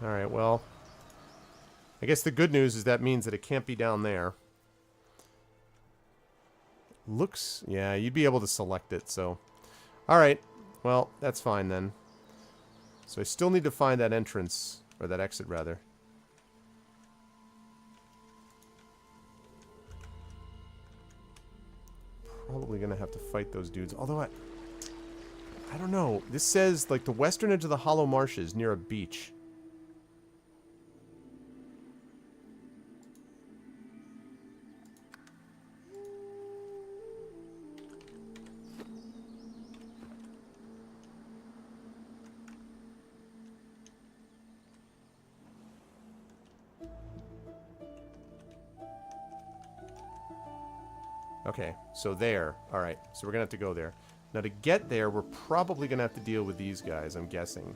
S1: Alright, well. I guess the good news is that means that it can't be down there. Looks... Yeah, you'd be able to select it, so... Alright, well, that's fine then. So I still need to find that entrance, or that exit, rather. Probably gonna have to fight those dudes, although I don't know. This says, like, the western edge of the Hollow Marshes, near a beach. Okay, so there. Alright, so we're gonna have to go there. Now to get there, we're probably gonna have to deal with these guys, I'm guessing.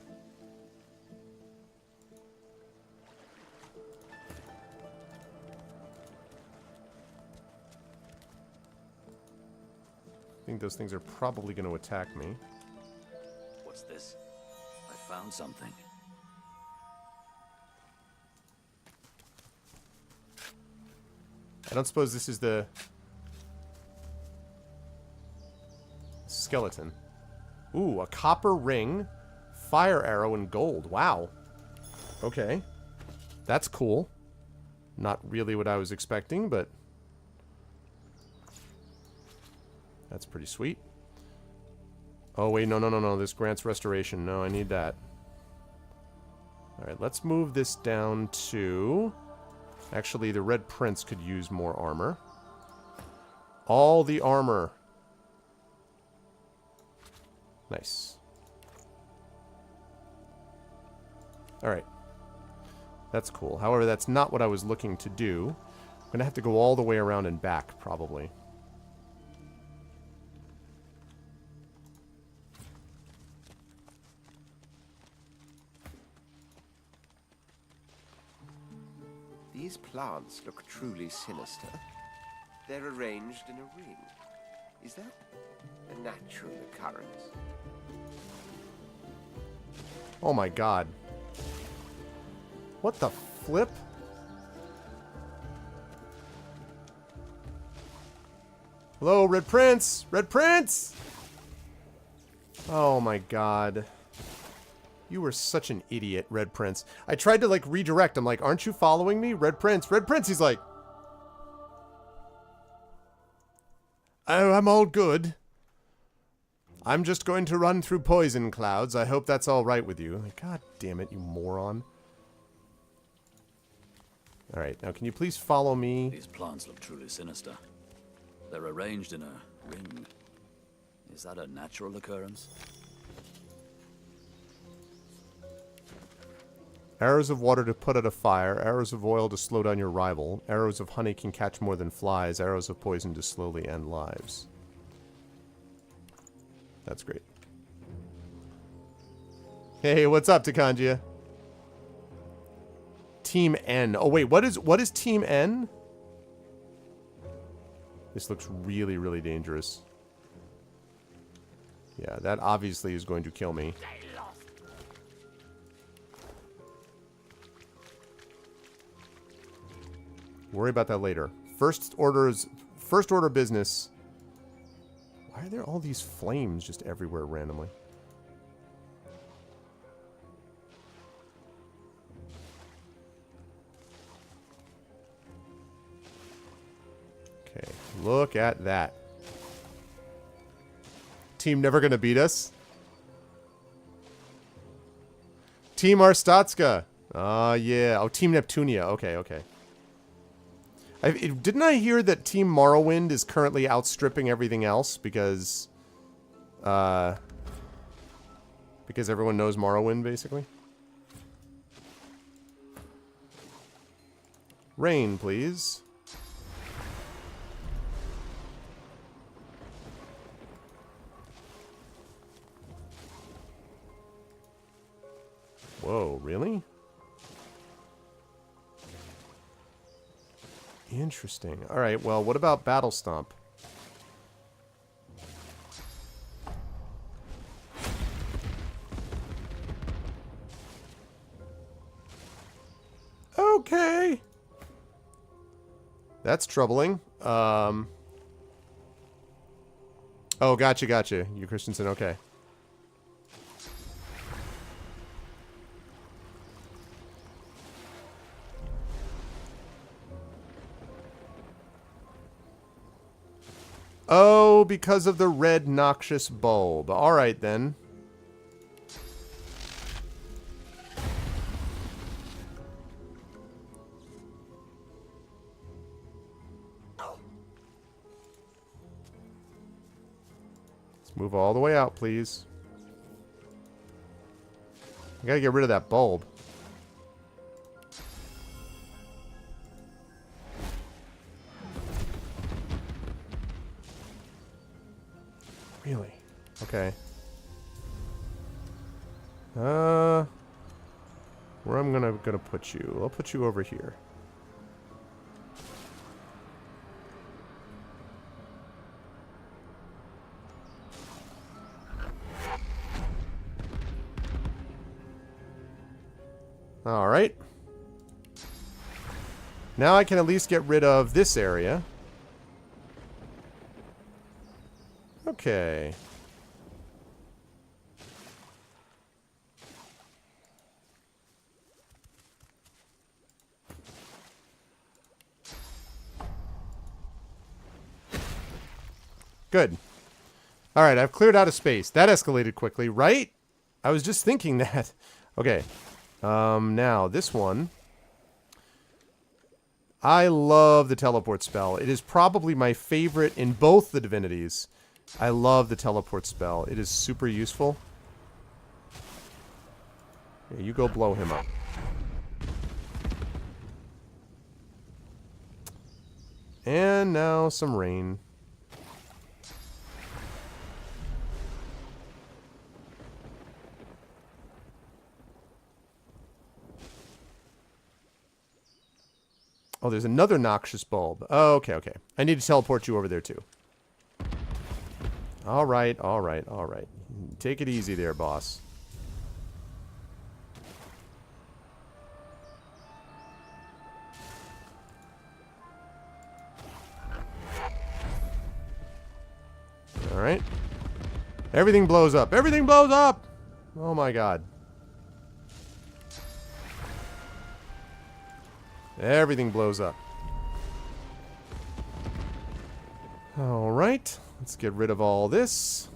S1: I think those things are probably gonna attack me.
S3: What's this? I found something.
S1: I don't suppose this is the skeleton. Ooh, a copper ring, fire arrow, and gold. Wow. Okay. That's cool. Not really what I was expecting, but that's pretty sweet. Oh, wait, no. This grants restoration. No, I need that. Alright, let's move this down to... Actually, the Red Prince could use more armor. All the armor. Nice. Alright. That's cool. However, that's not what I was looking to do. I'm going to have to go all the way around and back, probably.
S7: These plants look truly sinister. They're arranged in a ring. Is that a natural occurrence?
S1: Oh my god. What the flip? Hello, Red Prince! Red Prince! Oh my god. You were such an idiot, Red Prince. I tried to, like, redirect. I'm like, aren't you following me? Red Prince! Red Prince! He's like... Oh, I'm all good. I'm just going to run through poison clouds. I hope that's all right with you. Like, god damn it, you moron. Alright, now can you please follow me?
S3: These plants look truly sinister. They're arranged in a ring. Is that a natural occurrence?
S1: Arrows of water to put out a fire. Arrows of oil to slow down your rival. Arrows of honey can catch more than flies. Arrows of poison to slowly end lives. That's great. Hey, what's up, Takanjia? Team N. Oh, wait, what is Team N? This looks really, really dangerous. Yeah, that obviously is going to kill me. Worry about that later. First order business. Why are there all these flames just everywhere randomly? Okay, look at that. Team never gonna beat us. Team Arstatska. Yeah. Oh, Team Neptunia. Okay, okay. Didn't I hear that Team Morrowind is currently outstripping everything else because everyone knows Morrowind, basically? Rain, please. Whoa, really? Interesting. Alright, well, what about Battle Stomp? Okay. That's troubling. Oh, gotcha. You Christensen, okay. Oh, because of the red noxious bulb. Alright, then. Let's move all the way out, please. I gotta get rid of that bulb. Really? Okay. Where I'm gonna put you? I'll put you over here. All right. Now I can at least get rid of this area. Okay. Good. All right, I've cleared out a space. That escalated quickly, right? I was just thinking that. Okay. Now, this one. I love the teleport spell. It is probably my favorite in both the divinities. I love the teleport spell. It is super useful. Yeah, you go blow him up. And now some rain. Oh, there's another noxious bulb. Oh, okay, okay. I need to teleport you over there, too. All right, all right, all right. Take it easy there, boss. All right. Everything blows up. Everything blows up! Oh, my God. Everything blows up. Alright, let's get rid of all this.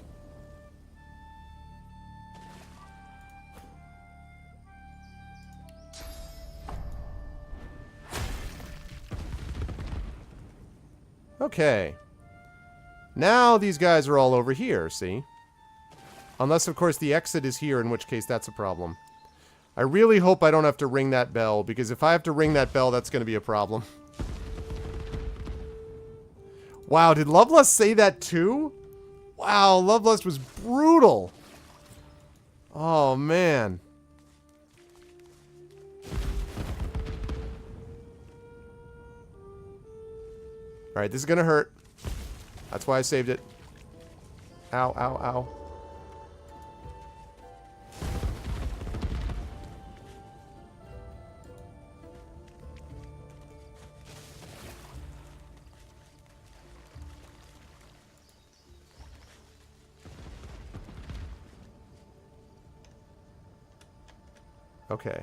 S1: Okay. Now these guys are all over here, see? Unless, of course, the exit is here, in which case that's a problem. I really hope I don't have to ring that bell, because if I have to ring that bell, that's going to be a problem. Wow, did Lovelust say that too? Wow, Lovelust was brutal. Oh, man. Alright, this is going to hurt. That's why I saved it. Ow, ow, ow. Okay.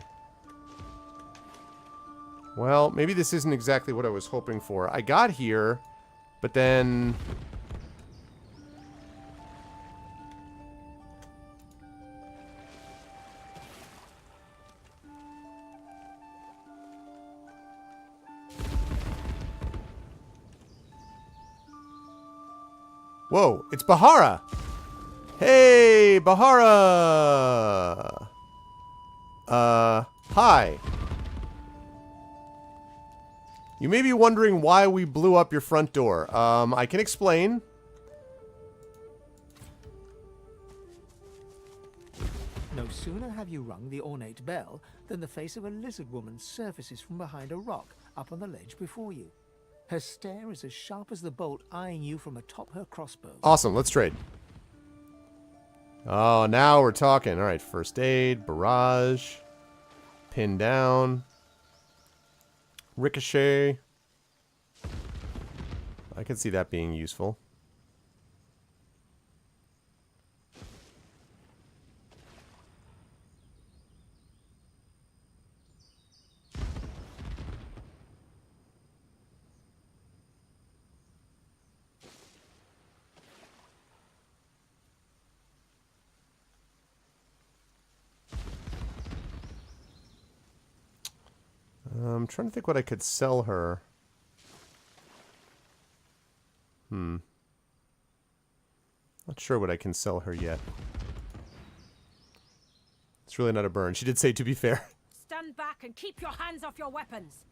S1: Well, maybe this isn't exactly what I was hoping for. I got here, but then... Whoa, it's Bahara! Hey, Bahara! Hi. You may be wondering why we blew up your front door. I can explain.
S5: No sooner have you rung the ornate bell than the face of a lizard woman surfaces from behind a rock up on the ledge before you. Her stare is as sharp as the bolt eyeing you from atop her crossbow.
S1: Awesome, let's trade. Oh, now we're talking. Alright, first aid, barrage, pin down, ricochet. I can see that being useful. I'm trying to think what I could sell her. Not sure what I can sell her yet. It's really not a burn. She did say, to be fair.
S11: Stand back and keep your hands off your weapons.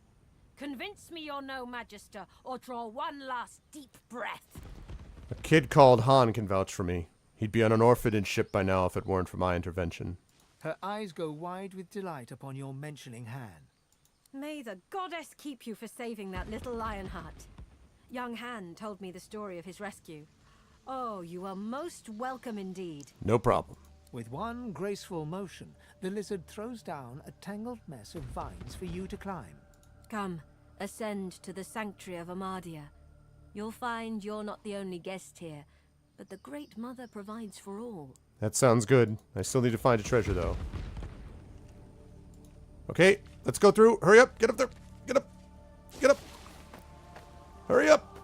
S11: Convince me you're no magister, or draw one last deep breath.
S1: A kid called Han can vouch for me. He'd be on an orphanage ship by now if it weren't for my intervention.
S5: Her eyes go wide with delight upon your mentioning Han.
S11: May the goddess keep you for saving that little lionheart. Young Han told me the story of his rescue. Oh, you are most welcome indeed.
S1: No problem.
S5: With one graceful motion, the lizard throws down a tangled mess of vines for you to climb.
S11: Come, Ascend to the sanctuary of Amadia. You'll find you're not the only guest here, but the Great Mother provides for all.
S1: That sounds good. I still need to find a treasure, though. Okay, let's go through. Hurry up. Get up there. Get up. Get up. Hurry up.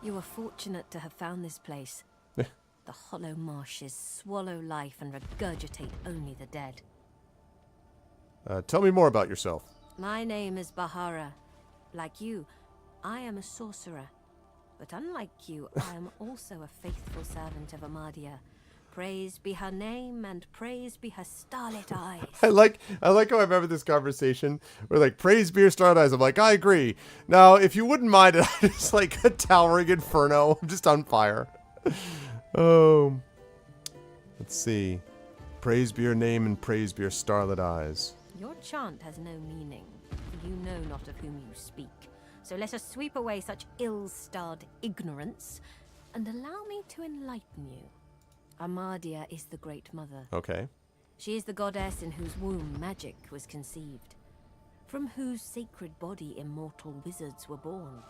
S11: You are fortunate to have found this place. The Hollow Marshes swallow life and regurgitate only the dead.
S1: Tell me more about yourself.
S11: My name is Bahara. Like you, I am a sorcerer. But unlike you, I am also a faithful servant of Amadia. Praise be her name and praise be her starlit eyes.
S1: I like how I'm having this conversation where like praise be her starlit eyes. I'm like, I agree. Now, if you wouldn't mind it, I just like a towering inferno. I'm just on fire. Oh, let's see. Praise be her name and praise be her starlit eyes.
S11: Your chant has no meaning, for you know not of whom you speak. So let us sweep away such ill-starred ignorance, and allow me to enlighten you. Amadia is the Great Mother.
S1: Okay.
S11: She is the goddess in whose womb magic was conceived, from whose sacred body immortal wizards were born.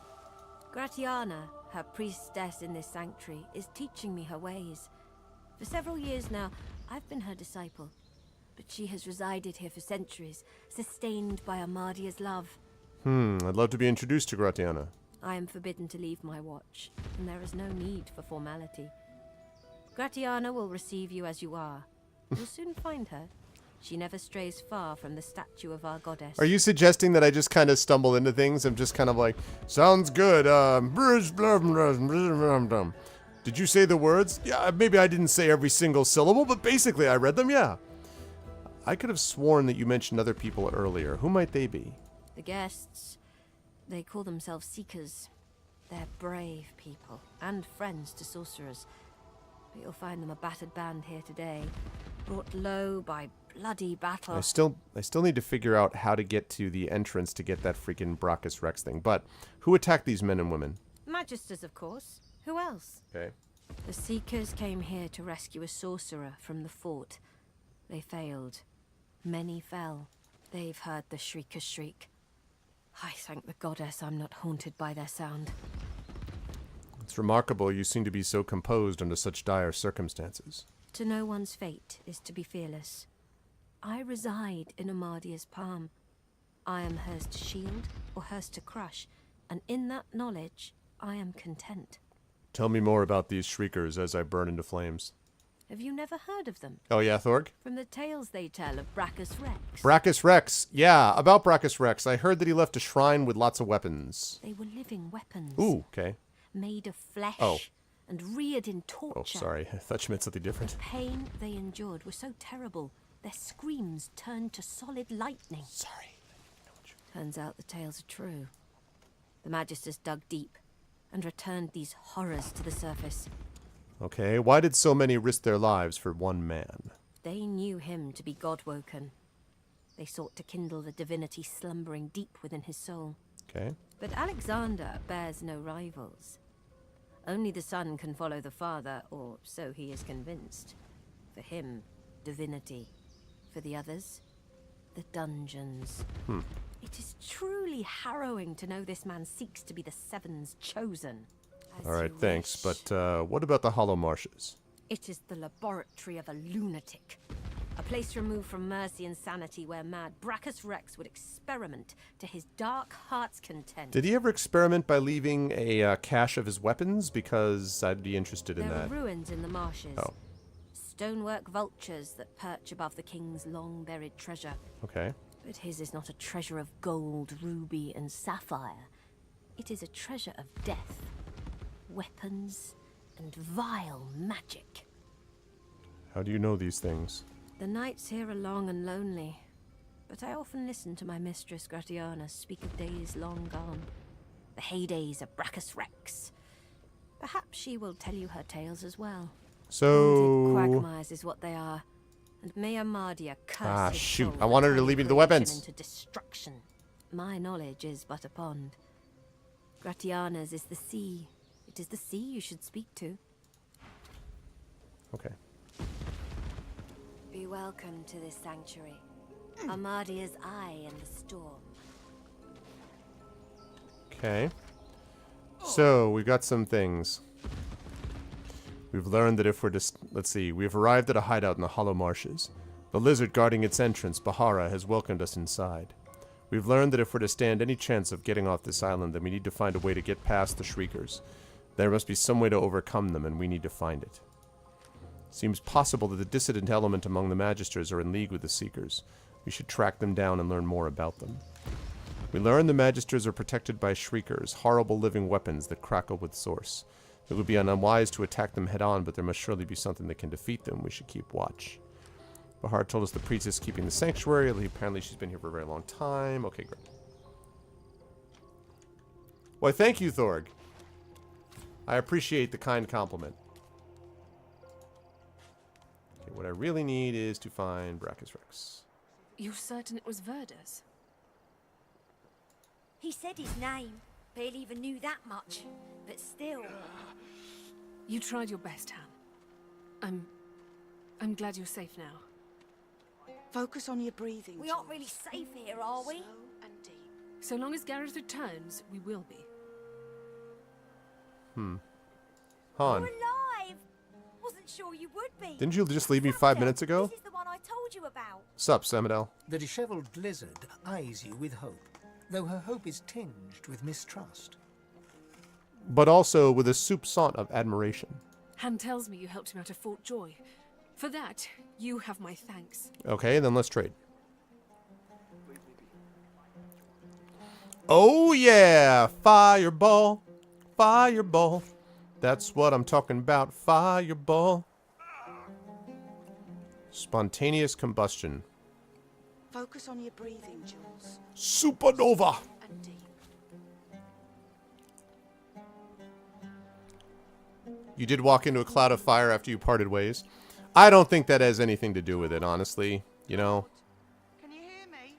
S11: Gratiana, her priestess in this sanctuary, is teaching me her ways. For several years now, I've been her disciple, but she has resided here for centuries, sustained by Amadia's love.
S1: I'd love to be introduced to Gratiana.
S11: I am forbidden to leave my watch, and there is no need for formality. Gratiana will receive you as you are. You'll soon find her. She never strays far from the statue of our goddess.
S1: Are you suggesting that I just kind of stumble into things? I'm just kind of like, sounds good. Did you say the words? Yeah, maybe I didn't say every single syllable, but basically I read them, yeah. I could have sworn that you mentioned other people earlier. Who might they be?
S11: The guests, they call themselves Seekers. They're brave people, and friends to sorcerers. But you'll find them a battered band here today, brought low by bloody battle.
S1: I still need to figure out how to get to the entrance to get that freaking Brachus Rex thing. But who attacked these men and women?
S11: Magisters, of course. Who else?
S1: Okay.
S11: The Seekers came here to rescue a sorcerer from the fort. They failed. Many fell. They've heard the Shrieker's shriek. I thank the goddess I'm not haunted by their sound.
S1: It's remarkable you seem to be so composed under such dire circumstances.
S11: To know one's fate is to be fearless. I reside in Amadia's palm. I am hers to shield or hers to crush, and in that knowledge, I am content.
S1: Tell me more about these shriekers as I burn into flames.
S11: Have you never heard of them?
S1: Oh yeah, Thorg?
S11: From the tales they tell of Brachus Rex.
S1: Brachus Rex. Yeah, about Brachus Rex. I heard that he left a shrine with lots of weapons.
S11: They were living weapons.
S1: Ooh, okay.
S11: Made of flesh and reared in torture.
S1: Oh, sorry. I thought you meant something different.
S11: The pain they endured was so terrible, their screams turned to solid lightning.
S1: Sorry.
S11: Turns out the tales are true. The Magisters dug deep and returned these horrors to the surface.
S1: Okay, why did so many risk their lives for one man?
S11: They knew him to be God-woken. They sought to kindle the divinity slumbering deep within his soul.
S1: Okay.
S11: But Alexander bears no rivals. Only the son can follow the father, or so he is convinced. For him, divinity. For the others, the dungeons. It is truly harrowing to know this man seeks to be the Seven's chosen.
S1: All right, thanks. But what about the Hollow Marshes?
S11: It is the laboratory of a lunatic. A place removed from mercy and sanity where mad Brachus Rex would experiment to his dark heart's content.
S1: Did he ever experiment by leaving a cache of his weapons? Because I'd be interested in that.
S11: There are ruins in the marshes.
S1: Oh.
S11: Stonework vultures that perch above the king's long-buried treasure.
S1: Okay.
S11: But his is not a treasure of gold, ruby, and sapphire. It is a treasure of death. Weapons, and vile magic.
S1: How do you know these things?
S11: The nights here are long and lonely, but I often listen to my mistress Gratiana speak of days long gone, the heydays of Brachus Rex. Perhaps she will tell you her tales as well.
S1: So...
S11: Haunted quagmires is what they are, and may Amadia curse his
S1: shoot!
S11: soul
S1: I wanted her to
S11: for
S1: leave me the
S11: turning
S1: weapons.
S11: into destruction. My knowledge is but a pond. Gratiana's is the sea. It is the sea you should speak to.
S1: Okay.
S11: Be welcome to this sanctuary. Amadia's eye in the storm.
S1: Okay. So, we've got some things. We've learned that if we're let's see, we've arrived at a hideout in the Hollow Marshes. The lizard guarding its entrance, Bahara, has welcomed us inside. We've learned that if we're to stand any chance of getting off this island, then we need to find a way to get past the Shriekers. There must be some way to overcome them, and we need to find it. Seems possible that the dissident element among the Magisters are in league with the Seekers. We should track them down and learn more about them. We learn the Magisters are protected by Shriekers, horrible living weapons that crackle with source. It would be unwise to attack them head-on, but there must surely be something that can defeat them. We should keep watch. Bahar told us the priest is keeping the sanctuary. Apparently she's been here for a very long time. Okay, great. Why, thank you, Thorg. I appreciate the kind compliment. Okay, what I really need is to find Brachus Rex.
S12: You're certain it was Verda's?
S2: He said his name. Barely even knew that much. But still.
S12: You tried your best, Han. I'm glad you're safe now.
S13: Focus on your breathing.
S2: We aren't really safe here, are we?
S13: Slow and deep.
S12: So long as Gareth returns, we will be.
S1: Han.
S2: You're alive! Wasn't sure you would be.
S1: Didn't you just leave me 5 minutes ago?
S2: This is the one I told you about.
S1: Sup, Samadel?
S5: The dishevelled lizard eyes you with hope, though her hope is tinged with mistrust.
S1: But also with a soupçon of admiration.
S12: Han tells me you helped him out of Fort Joy. For that, you have my thanks.
S1: Okay, then let's trade. Oh yeah! Fireball! Fireball! That's what I'm talking about. Fireball! Spontaneous combustion.
S13: Focus on your breathing, Jules.
S1: Supernova!
S13: And deep.
S1: You did walk into a cloud of fire after you parted ways. I don't think that has anything to do with it, honestly. You know?
S13: Can you hear me?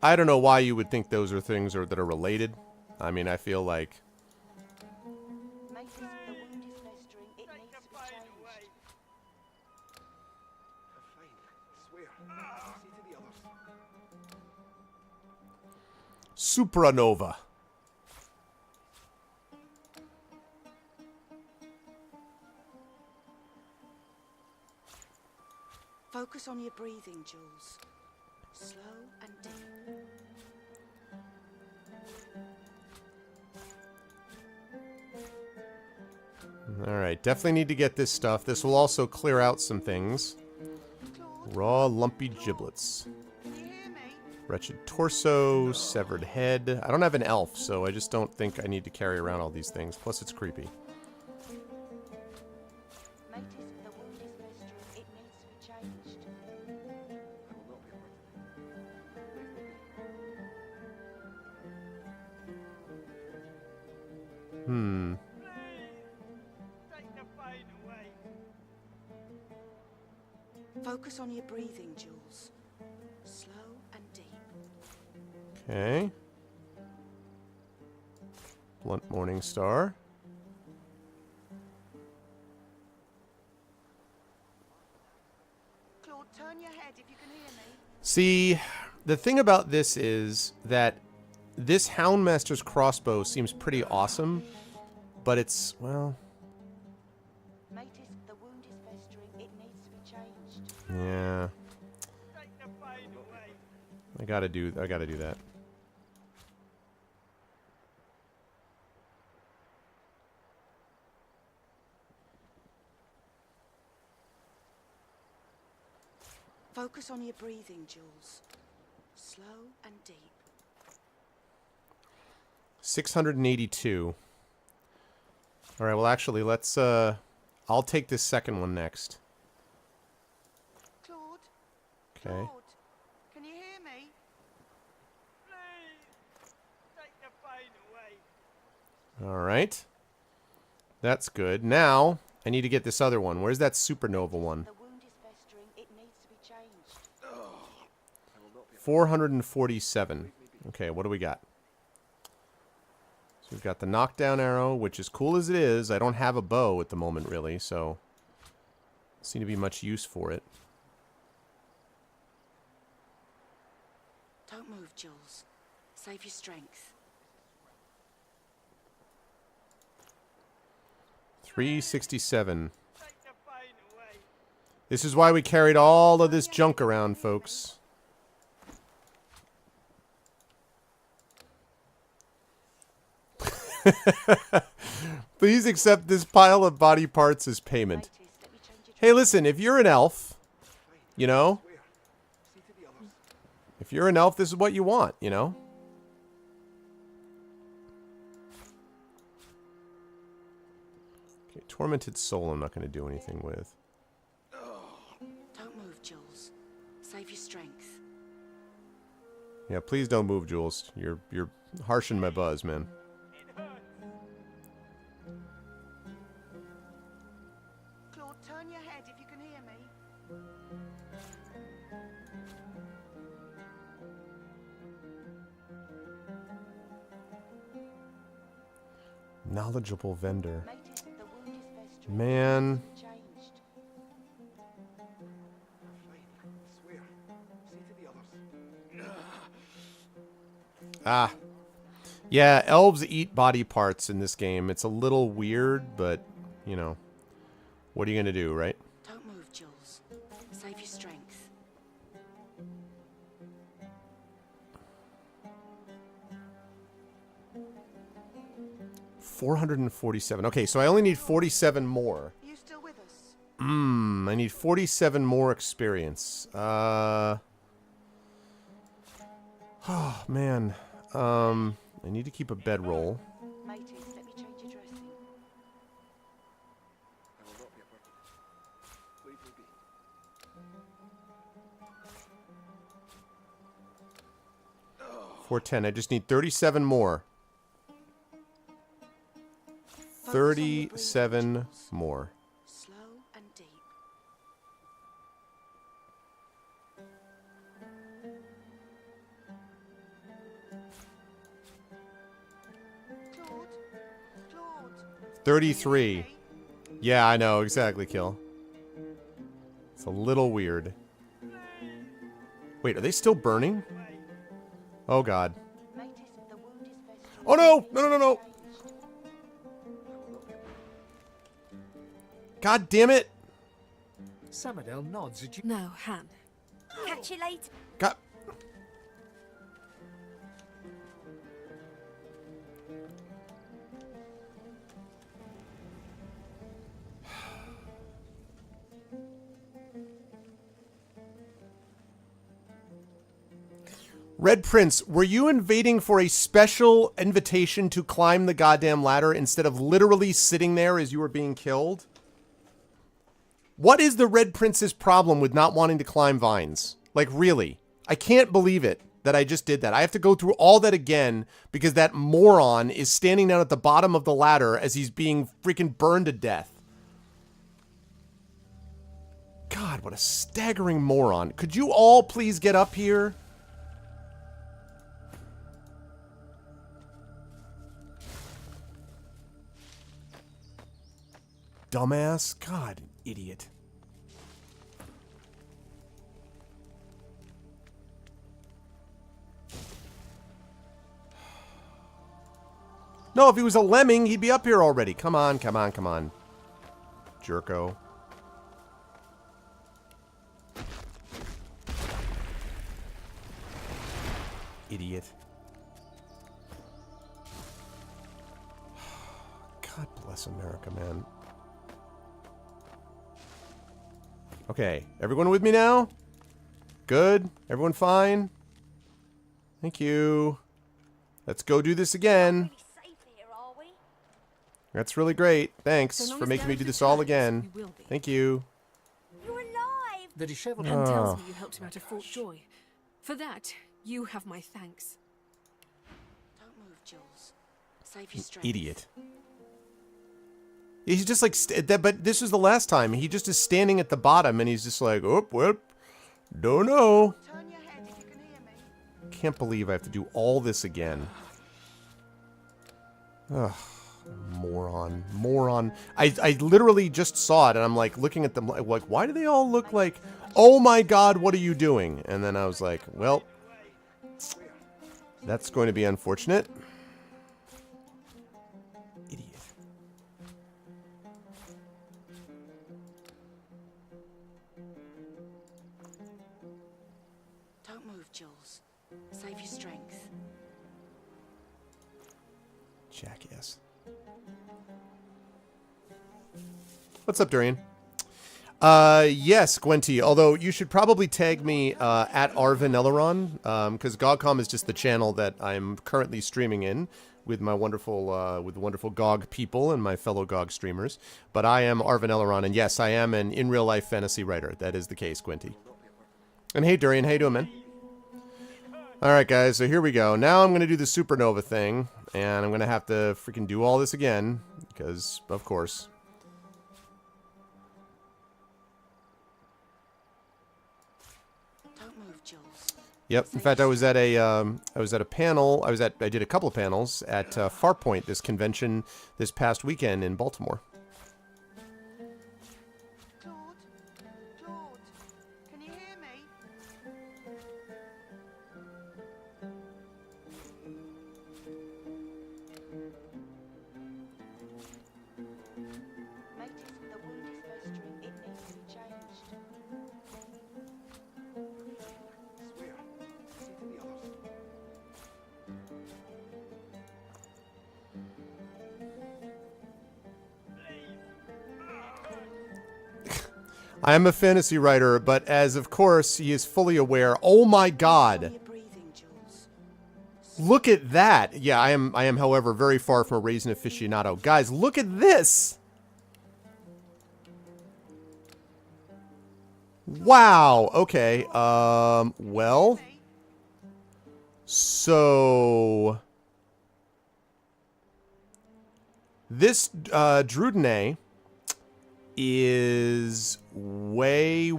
S1: I don't know why you would think those are things that are related. I mean, I feel like...
S13: Mason, the wound is festering. It needs to be changed.
S1: Supernova.
S13: Focus on your breathing, Jules. Slow and deep.
S1: Alright, definitely need to get this stuff. This will also clear out some things. Raw, lumpy giblets. Wretched torso, severed head. I don't have an elf, so I just don't think I need to carry around all these things. Plus, it's creepy.
S13: Focus on your breathing, Jules. Slow and deep.
S1: Okay. Blunt Morning Star.
S13: Claude, turn your head if you can hear me.
S1: See, the thing about this is that this Houndmaster's crossbow seems pretty awesome, but it's, well...
S13: Matis, the wound is festering. It needs to be changed.
S1: Yeah. I gotta do that.
S13: Focus on your breathing, Jules. Slow and deep.
S1: 682. Alright, well actually, let's, I'll take this second one next.
S13: Claude?
S1: Okay.
S13: Claude, can you hear me?
S1: Alright. That's good. Now, I need to get this other one. Where's that supernova one?
S13: The wound is festering. It needs to be changed.
S1: 447. Okay, what do we got? So we've got the knockdown arrow, which is cool as it is. I don't have a bow at the moment, really, so... seem to be much use for it.
S13: Jules. Save your strength.
S1: 367. This is why we carried all of this junk around, folks. Please accept this pile of body parts as payment. Hey, listen, if you're an elf, you know, if you're an elf, this is what you want, you know? Okay, Tormented Soul I'm not going to do anything with.
S13: Don't move, Jules. Save your strength.
S1: Yeah, please don't move, Jules. You're harshing my buzz, man.
S13: Claude, turn your head if you can hear me.
S1: Knowledgeable vendor.
S13: Matey, the wound is best
S1: Man.
S13: changed.
S1: Ah. Yeah, elves eat body parts in this game. It's a little weird, but, you know, what are you going to do, right?
S13: Don't move, Jules. Save your strength.
S1: $447. Okay, so I only need 47 more.
S13: You still with us?
S1: I need 47 more experience. Oh, man. I need to keep a bedroll.
S13: Matey, let me change your dressing.
S1: $410. I just need 37 more. 37 more.
S13: Slow and deep. Claude? Claude?
S1: 33. Yeah, I know. Exactly, Kill. It's a little weird. Wait, are they still burning? Oh, God. Oh, no! No, no, no, no! God damn it!
S5: Summerdale nods at you.
S12: No, Han.
S2: Catch you later.
S1: God. Red Prince, were you invading for a special invitation to climb the goddamn ladder instead of literally sitting there as you were being killed? What is the Red Prince's problem with not wanting to climb vines? Like, really? I can't believe it that I just did that. I have to go through all that again because that moron is standing down at the bottom of the ladder as he's being freaking burned to death. God, what a staggering moron. Could you all please get up here? Dumbass. God, idiot. No, if he was a lemming, he'd be up here already. Come on, come on, come on. Jerko. Idiot. God bless America, man. Okay, everyone with me now? Good? Everyone fine? Thank you. Let's go do this again. That's really great. Thanks for making me do this all again. Thank you.
S2: You're alive!
S5: The disheveled
S12: Han
S5: man
S12: tells me you helped him out of Fort Joy. For that, you have my thanks.
S13: Don't move, Jules. Save your strength.
S1: Idiot. He's just like, but this was the last time. He just is standing at the bottom and he's just like, oh, well, don't know.
S13: Turn your head if you can hear me.
S1: Can't believe I have to do all this again. Ugh. Moron. Moron. I literally just saw it and I'm like looking at them like, why do they all look like, oh my God, what are you doing? And then I was like, well, That's going to be unfortunate. Idiot.
S13: Don't move, Jules. Save your strength.
S1: Jackass. What's up, Durian? Yes, Gwenty. Although you should probably tag me at Arvin because GogCom is just the channel that I'm currently streaming in with my wonderful GOG people and my fellow GOG streamers. But I am Arvin Elleron, and yes, I am an in real life fantasy writer. That is the case, Gwenty. And hey, Durian, how you doing, man? All right, guys. So here we go. Now I'm gonna do the supernova thing, and I'm gonna have to freaking do all this again because, of course. Yep. In fact, I was at a panel. I did a couple of panels at Farpoint, this convention this past weekend in Baltimore.
S13: Claude, can you hear me? Notice the wound is festering. It needs to be changed.
S1: I am a fantasy writer, but as of course he is fully aware. Oh my God! Look at that! Yeah, I am. However, very far from a raisin aficionado. Guys, look at this! Wow. Okay. Well. So this Drudene is way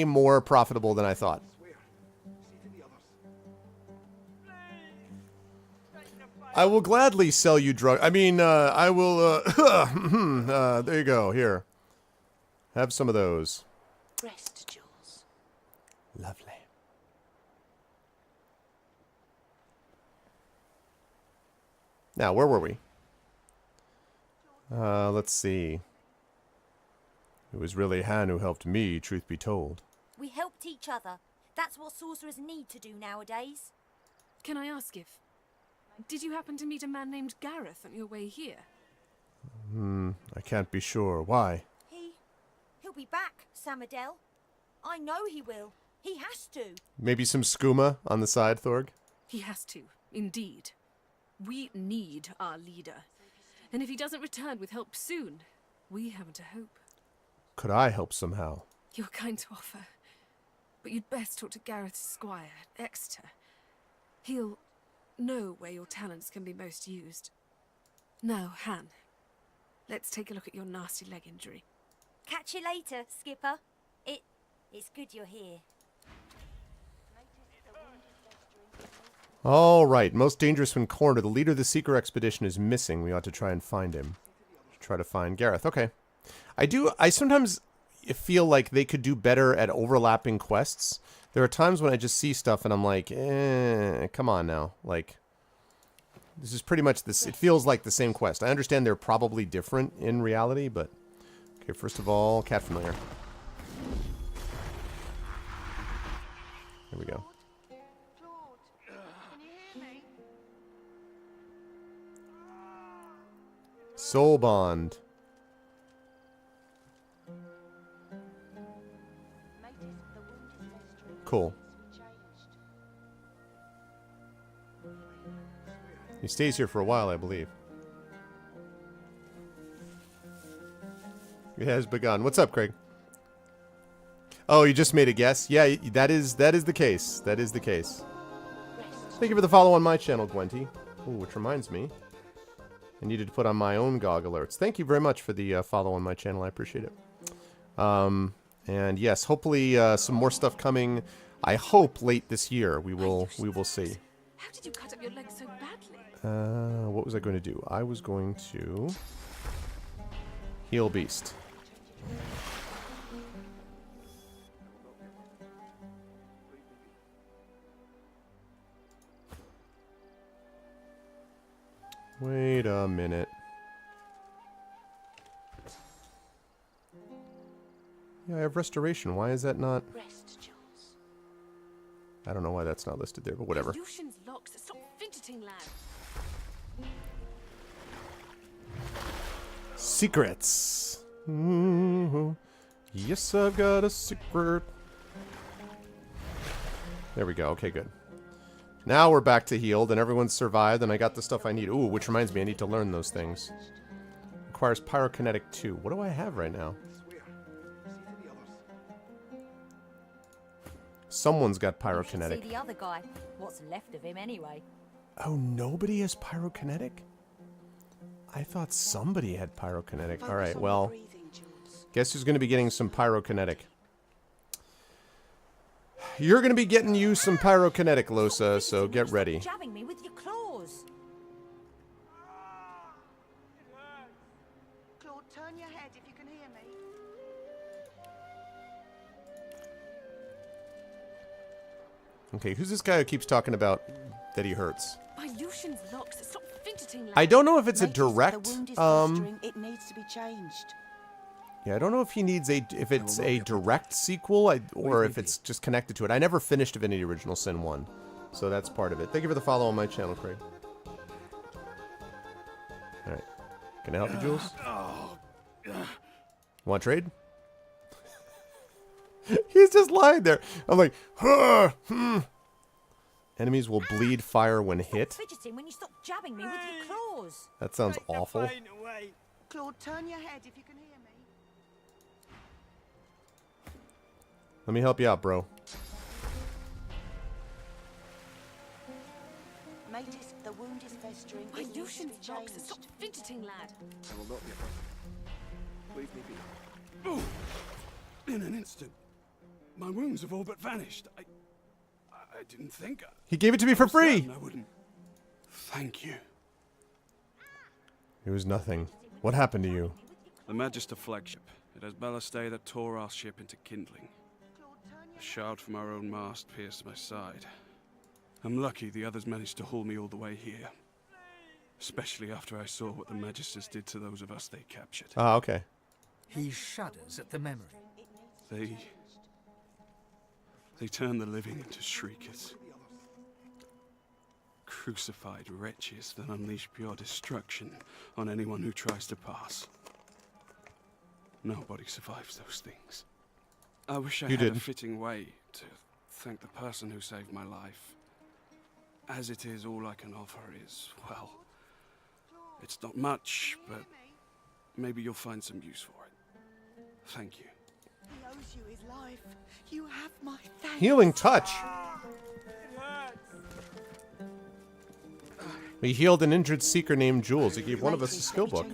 S1: more profitable than I thought. I will gladly sell you drug. I mean, I will. There you go. Here, have some of those.
S13: Rest, Jules.
S1: Lovely. Now, where were we? Let's see. It was really Han who helped me, truth be told.
S2: We helped each other. That's what sorcerers need to do nowadays.
S12: Can I ask if... Did you happen to meet a man named Gareth on your way here?
S1: I can't be sure. Why?
S2: He'll be back, Samadel. I know he will. He has to.
S1: Maybe some skooma on the side, Thorg?
S12: He has to, indeed. We need our leader. And if he doesn't return with help soon, we haven't a hope.
S1: Could I help somehow?
S12: You're kind to offer. But you'd best talk to Gareth's squire, Exeter. He'll know where your talents can be most used. Now, Han, let's take a look at your nasty leg injury.
S2: Catch you later, Skipper. It's good you're here.
S1: All right. Most dangerous when cornered. The leader of the Seeker expedition is missing. We ought to try and find him. Try to find Gareth. Okay. I sometimes feel like they could do better at overlapping quests. There are times when I just see stuff and I'm like, come on now. Like, this is pretty much this. It feels like the same quest. I understand they're probably different in reality, but... Okay, first of all, cat familiar. Here we go. Soul bond. Cool. He stays here for a while, I believe. It has begun. What's up, Craig? Oh, you just made a guess? Yeah, that is the case. That is the case. Thank you for the follow on my channel, Gwenty. Ooh, which reminds me, I needed to put on my own GOG alerts. Thank you very much for the follow on my channel. I appreciate it. And yes, hopefully some more stuff coming. I hope late this year. We will see.
S12: How did you cut up your leg so badly?
S1: What was I going to do? I was going to heal Beast. Wait a minute. Yeah, I have restoration. Why is that not...
S13: Rest, Jules.
S1: I don't know why that's not listed there, but whatever.
S12: Lucian's locks. Stop fidgeting, lad.
S1: Secrets. Yes, I've got a secret. There we go. Okay, good. Now we're back to healed, and everyone's survived, and I got the stuff I need. Ooh, which reminds me, I need to learn those things. Requires pyrokinetic 2. What do I have right now? Someone's got pyrokinetic.
S2: See the other guy. What's left of him anyway?
S1: Oh, nobody has pyrokinetic? I thought somebody had pyrokinetic. All right, well, guess who's going to be getting some pyrokinetic? You're going to be getting you some pyrokinetic, Losa, so get ready.
S2: Jabbing me with your claws.
S13: Claude, turn your head if you can hear me.
S1: Okay, who's this guy who keeps talking about that he hurts?
S12: By Lucian's locks. Stop fidgeting, lad.
S1: I don't know if it's a
S13: Notice the
S1: direct,
S13: wound is festering. It needs to be changed.
S1: yeah, I don't know if he needs if it's a direct sequel, or if it's just connected to it. I never finished Divinity Original Sin 1, so that's part of it. Thank you for the follow on my channel, Craig. Alright. Can I help you, Jules? Want to trade? He's just lying there. I'm like, Enemies will bleed fire when hit.
S2: Fidgeting when you stop jabbing me with your claws.
S1: That sounds awful.
S13: Claude, turn your head if you can hear me.
S1: Let me help you out, bro.
S13: Matis, the wound is festering.
S12: By
S13: It needs to be
S12: Lucian's locks.
S13: changed.
S12: Stop fidgeting, lad.
S7: I will not be a Leave me be.
S10: Oh! In an instant, my wounds have all but vanished. I didn't think.
S1: He gave it to me for free.
S10: I wouldn't. Thank you.
S1: It was nothing. What happened to you?
S10: The Magister flagship. It has ballastay that tore our ship into kindling. A shard from our own mast pierced my side. I'm lucky the others managed to haul me all the way here. Especially after I saw what the Magisters did to those of us they captured.
S1: Ah, okay.
S5: He shudders at the memory.
S10: They turn the living into shriekers. Crucified wretches that unleash pure destruction on anyone who tries to pass. Nobody survives those things. I wish I had a fitting way to thank the person who saved my life. As it is, all I can offer is, well, it's not much, but maybe you'll find some use for it. Thank you.
S13: He owes you his life. You have my thanks.
S1: Healing touch. We healed an injured seeker named Jules. He gave one of us a skill book.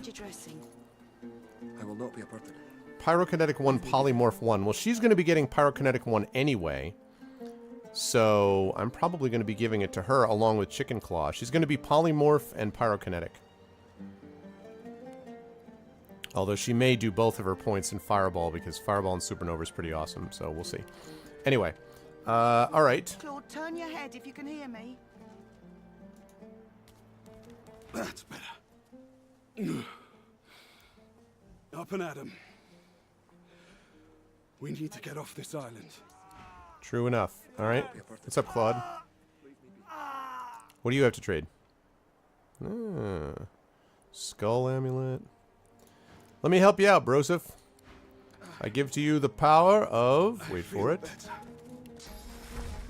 S7: I will not be a burden.
S1: Pyrokinetic 1, Polymorph 1. Well, she's going to be getting Pyrokinetic 1 anyway. So I'm probably going to be giving it to her along with Chicken Claw. She's going to be Polymorph and Pyrokinetic. Although she may do both of her points in Fireball, because Fireball and Supernova is pretty awesome, so we'll see. Anyway, alright.
S13: Claude, turn your head if you can hear me.
S10: That's better. Up and at 'em. We need to get off this island.
S1: True enough. Alright. What's up, Claude? What do you have to trade? Skull Amulet. Let me help you out, Broseph. I give to you the power of... Wait for it.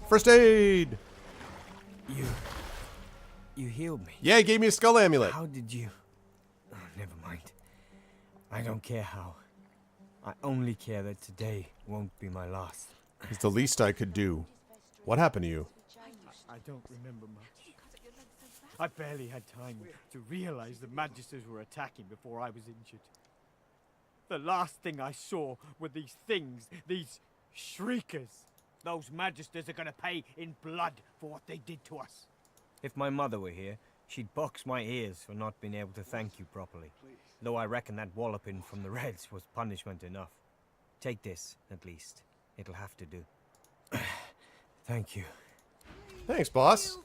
S1: First aid!
S14: You healed me.
S1: Yeah, he gave me a skull amulet.
S14: How did you... Oh, never mind. I don't care how. I only care that today won't be my last.
S1: It's the least I could do. What happened to you?
S14: I don't remember much. I barely had time to realize the Magisters were attacking before I was injured. The last thing I saw were these things, these shriekers. Those Magisters are gonna pay in blood for what they did to us. If my mother were here, she'd box my ears for not being able to thank you properly. Though I reckon that walloping from the Reds was punishment enough. Take this, at least. It'll have to do. Thank you.
S1: Thanks, boss.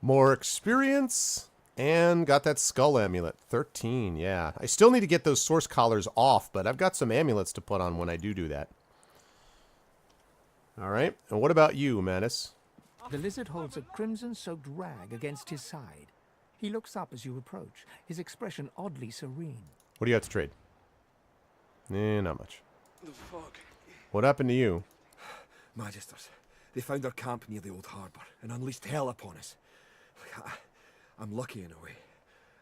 S1: More experience. And got that skull amulet. 13, yeah. I still need to get those source collars off, but I've got some amulets to put on when I do that. Alright, and what about you, Manus?
S5: The lizard holds a crimson-soaked rag against his side. He looks up as you approach, his expression oddly serene.
S1: What do you have to trade? Not much.
S15: The fuck?
S1: What happened to you?
S15: Magisters. They found our camp near the old harbour and unleashed hell upon us. I'm lucky in a way.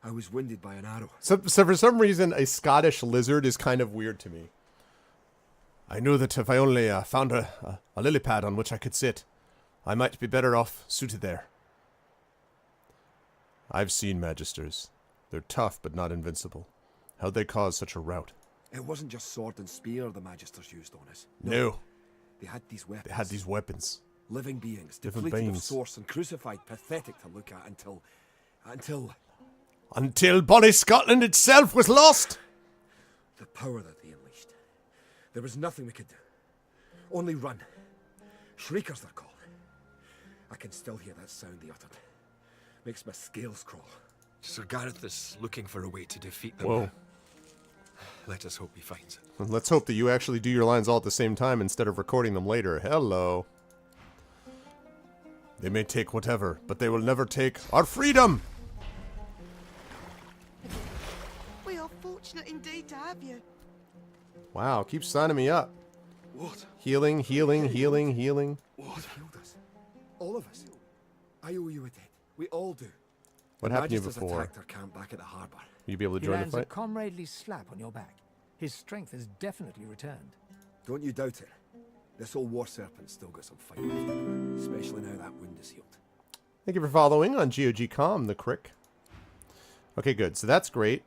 S15: I was wounded by an arrow.
S1: So for some reason, a Scottish lizard is kind of weird to me. I knew that if I only found a lily pad on which I could sit, I might be better off suited there. I've seen Magisters. They're tough, but not invincible. How'd they cause such a rout?
S15: It wasn't just sword and spear the Magisters used on us.
S1: No.
S15: They had these weapons.
S1: They had these weapons.
S15: Living beings,
S1: Different
S15: depleted
S1: beings.
S15: of source and crucified, pathetic to look at
S1: Until bonny Scotland itself was lost!
S15: The power that they unleashed. There was nothing we could do. Only run. Shriekers they're called. I can still hear that sound they uttered. Makes my scales crawl. Sir Gareth is looking for a way to defeat them.
S1: Whoa.
S15: Let us hope he finds it.
S1: Let's hope that you actually do your lines all at the same time instead of recording them later. Hello. They may take whatever, but they will never take our freedom!
S13: We are fortunate indeed to have you.
S1: Wow, keep signing me up.
S15: What?
S1: Healing, healing, healing, healing.
S15: What? Healed us. All of us. I owe you a debt. We all do.
S1: What
S15: The
S1: happened to you
S15: Magisters
S1: before?
S15: attacked our camp back at the harbour.
S1: Will you be able to
S5: He
S1: join the
S5: lands a
S1: fight?
S5: comradely slap on your back. His strength has definitely returned.
S15: Don't you doubt it. This old war serpent's still got some fight left in him, especially now that wound is healed.
S1: Thank you for following on GOG.com, the crick. Okay, good. So that's great.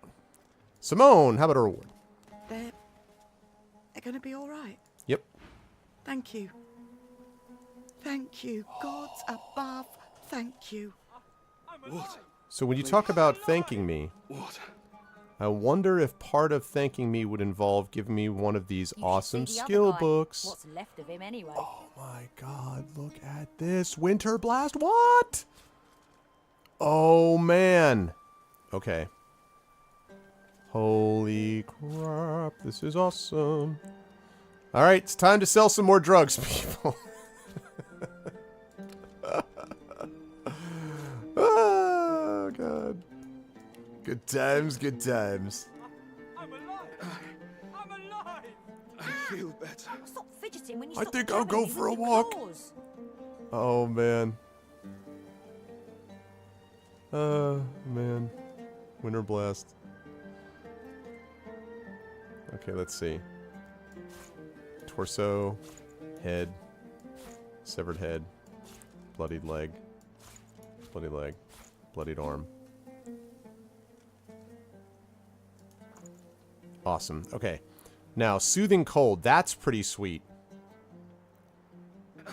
S1: Simone, how about a reward?
S13: They're going to be all right.
S1: Yep.
S13: Thank you. Thank you. Gods above, thank you.
S15: What?
S1: So when you talk about thanking me,
S15: What?
S1: I wonder if part of thanking me would involve giving me one of these awesome skill books.
S2: What's left of him anyway?
S1: Oh my god, look at this. Winter Blast, what? Oh man. Okay. Holy crap, this is awesome. Alright, it's time to sell some more drugs, people. Oh god. Good times, good times.
S14: I'm alive! I'm alive!
S15: I feel better.
S2: Stop fidgeting when you
S1: I
S2: stop
S1: think I'll
S2: jabbing
S1: go
S2: me
S1: for
S2: with
S1: a
S2: your
S1: walk.
S2: claws.
S1: Oh man. Man. Winter Blast. Okay, let's see. Torso, head, severed head, bloodied leg, bloodied arm. Awesome. Okay. Now, Soothing Cold. That's pretty sweet. Oh,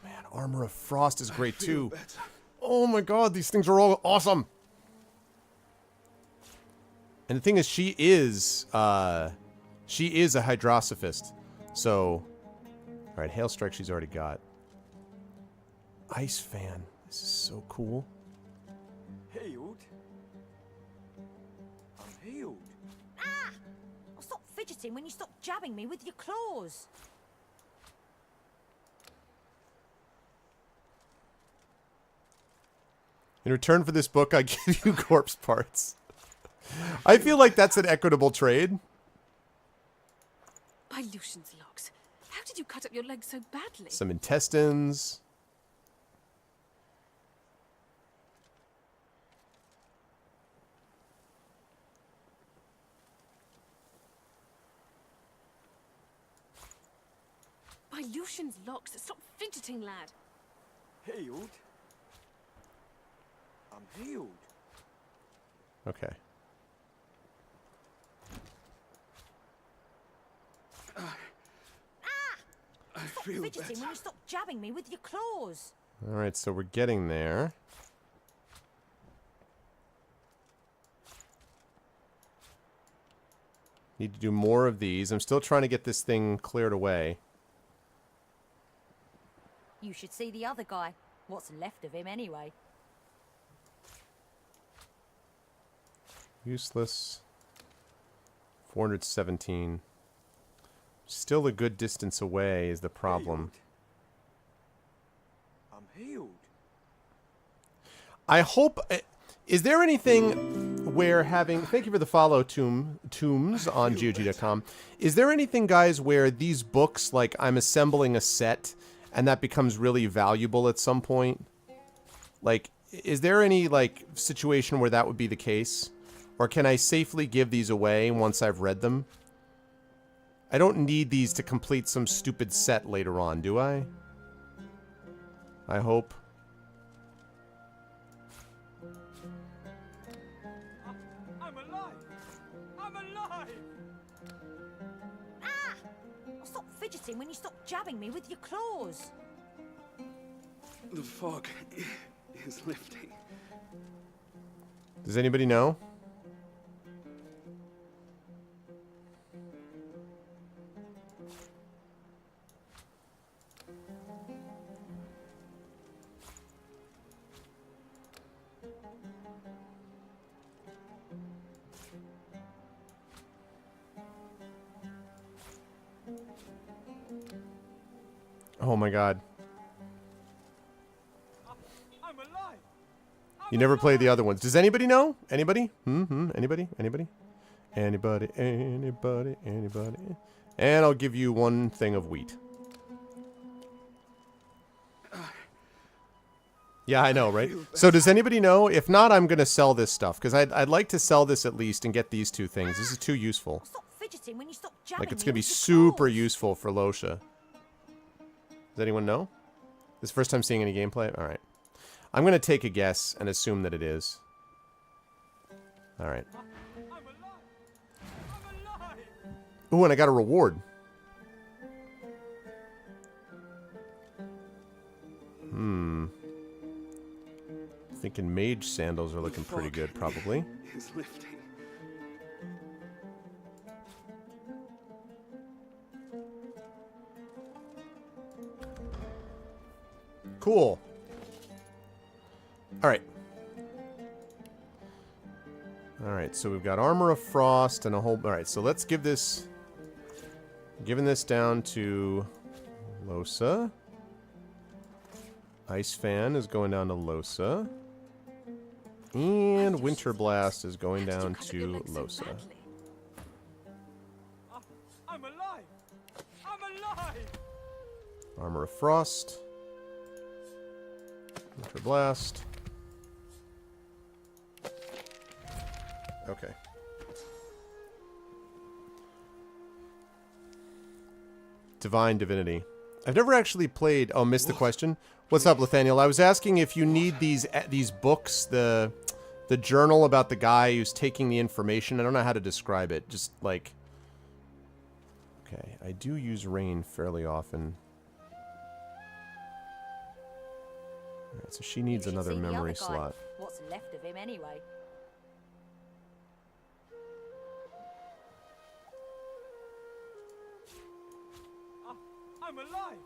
S1: man. Armor of Frost is great, too. Oh, my God. These things are all awesome. And the thing is, she is a Hydrosophist. So, all right. Hail Strike she's already got. Ice Fan. This is so cool.
S14: Healed? I'm healed.
S2: Ah! I'll stop fidgeting when you stop jabbing me with your claws.
S1: In return for this book, I give you corpse parts. I feel like that's an equitable trade.
S12: By Lucian's locks, how did you cut up your leg so badly?
S1: Some intestines.
S12: By Lucian's locks, stop fidgeting, lad.
S14: Healed? I'm healed.
S1: Okay.
S15: I
S2: Stop
S15: feel
S2: fidgeting
S15: better.
S2: when you stop jabbing me with your claws.
S1: All right, so we're getting there. Need to do more of these. I'm still trying to get this thing cleared away.
S2: You should see the other guy. What's left of him anyway?
S1: Useless. 417. Still a good distance away is the problem.
S9: I'm healed.
S1: I hope... Is there anything where having... Thank you for the follow, Tombs on GOG.com. Is there anything, guys, where these books, like, I'm assembling a set, and that becomes really valuable at some point? Like, is there any, like, situation where that would be the case? Or can I safely give these away once I've read them? I don't need these to complete some stupid set later on, do I? I hope.
S14: I'm alive! I'm alive!
S2: Ah! I'll stop fidgeting when you stop jabbing me with your claws.
S3: The fog is lifting.
S1: Does anybody know? Oh my god.
S14: I'm alive!
S1: You never played the other ones. Does anybody know? Anybody? Anybody? Anybody? Anybody? Anybody? Anybody? And I'll give you one thing of wheat. Yeah, I know, right? So does anybody know? If not, I'm going to sell this stuff. Because I'd like to sell this at least and get these two things. This is too useful.
S2: Stop fidgeting when you stop jabbing
S1: Like, it's
S2: me
S1: going to be
S2: with your
S1: super
S2: claws.
S1: useful for Lucia. Does anyone know? This is the first time seeing any gameplay? Alright. I'm going to take a guess and assume that it is. Alright. Ooh, and I got a reward. Thinking mage sandals are looking pretty good, probably.
S3: Is lifting.
S1: Cool. Alright. Alright, so we've got Armor of Frost and a whole... Alright, so let's give this... Giving this down to Lucia. Ice Fan is going down to Lucia. And Winter Blast is going down to Lucia.
S14: I'm alive! I'm alive!
S1: Armor of Frost. Winter Blast. Okay. Divine Divinity. I've never actually played... Oh, missed the question. What's up, Nathaniel? I was asking if you need these books, the journal about the guy who's taking the information. I don't know how to describe it. Just like... Okay, I do use rain fairly often. Alright, so she needs
S2: You should
S1: another
S2: see the
S1: memory
S2: other guy.
S1: slot.
S2: What's left of him anyway?
S14: I'm alive!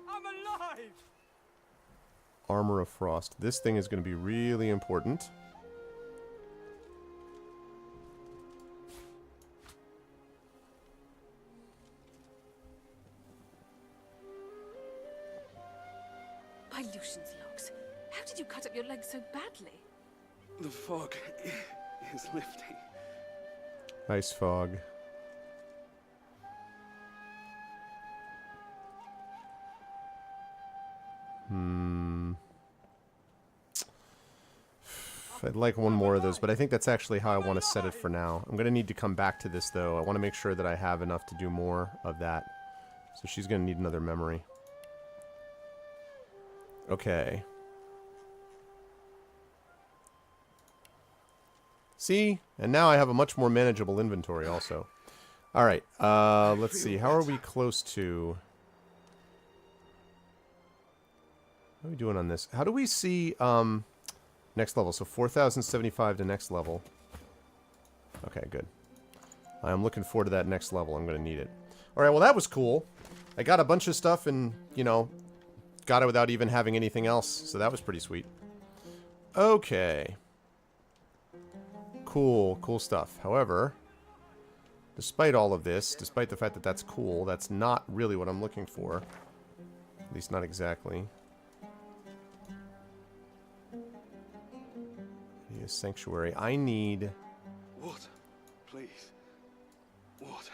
S14: I'm alive!
S1: Armor of Frost. This thing is going to be really important.
S12: By Lucian's logs, how did you cut up your leg so badly?
S3: The fog is lifting.
S1: Ice Fog. I'd like one more of those, but I think that's actually how I want to set it for now. I'm going to need to come back to this, though. I want to make sure that I have enough to do more of that. So she's going to need another memory. Okay. See? And now I have a much more manageable inventory also. Alright, let's see. How are we close to... How are we doing on this? How do we see, next level? So 4,075 to next level. Okay, good. I'm looking forward to that next level. I'm going to need it. Alright, well that was cool. I got a bunch of stuff and, you know, got it without even having anything else. So that was pretty sweet. Okay. cool stuff. However, despite all of this, despite the fact that that's cool, that's not really what I'm looking for. At least not exactly. A sanctuary. I need...
S16: Water, please. Water.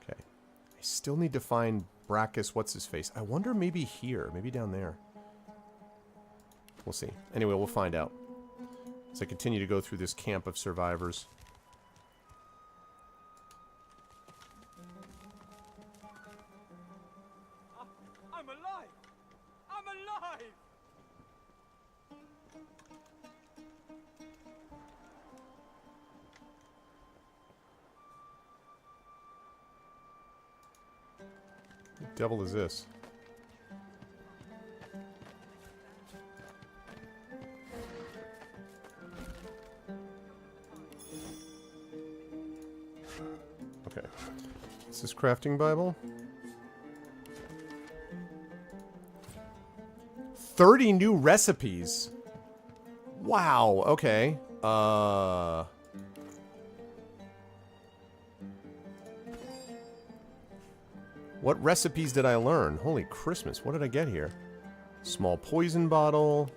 S1: Okay. I still need to find Brachus, what's-his-face. I wonder maybe here. Maybe down there. We'll see. Anyway, we'll find out. As I continue to go through this camp of survivors.
S14: I'm alive! I'm alive!
S1: What the devil is this? Okay. Is this crafting Bible? 30 new recipes. Wow, okay. What recipes did I learn? Holy Christmas, what did I get here? Small poison bottle.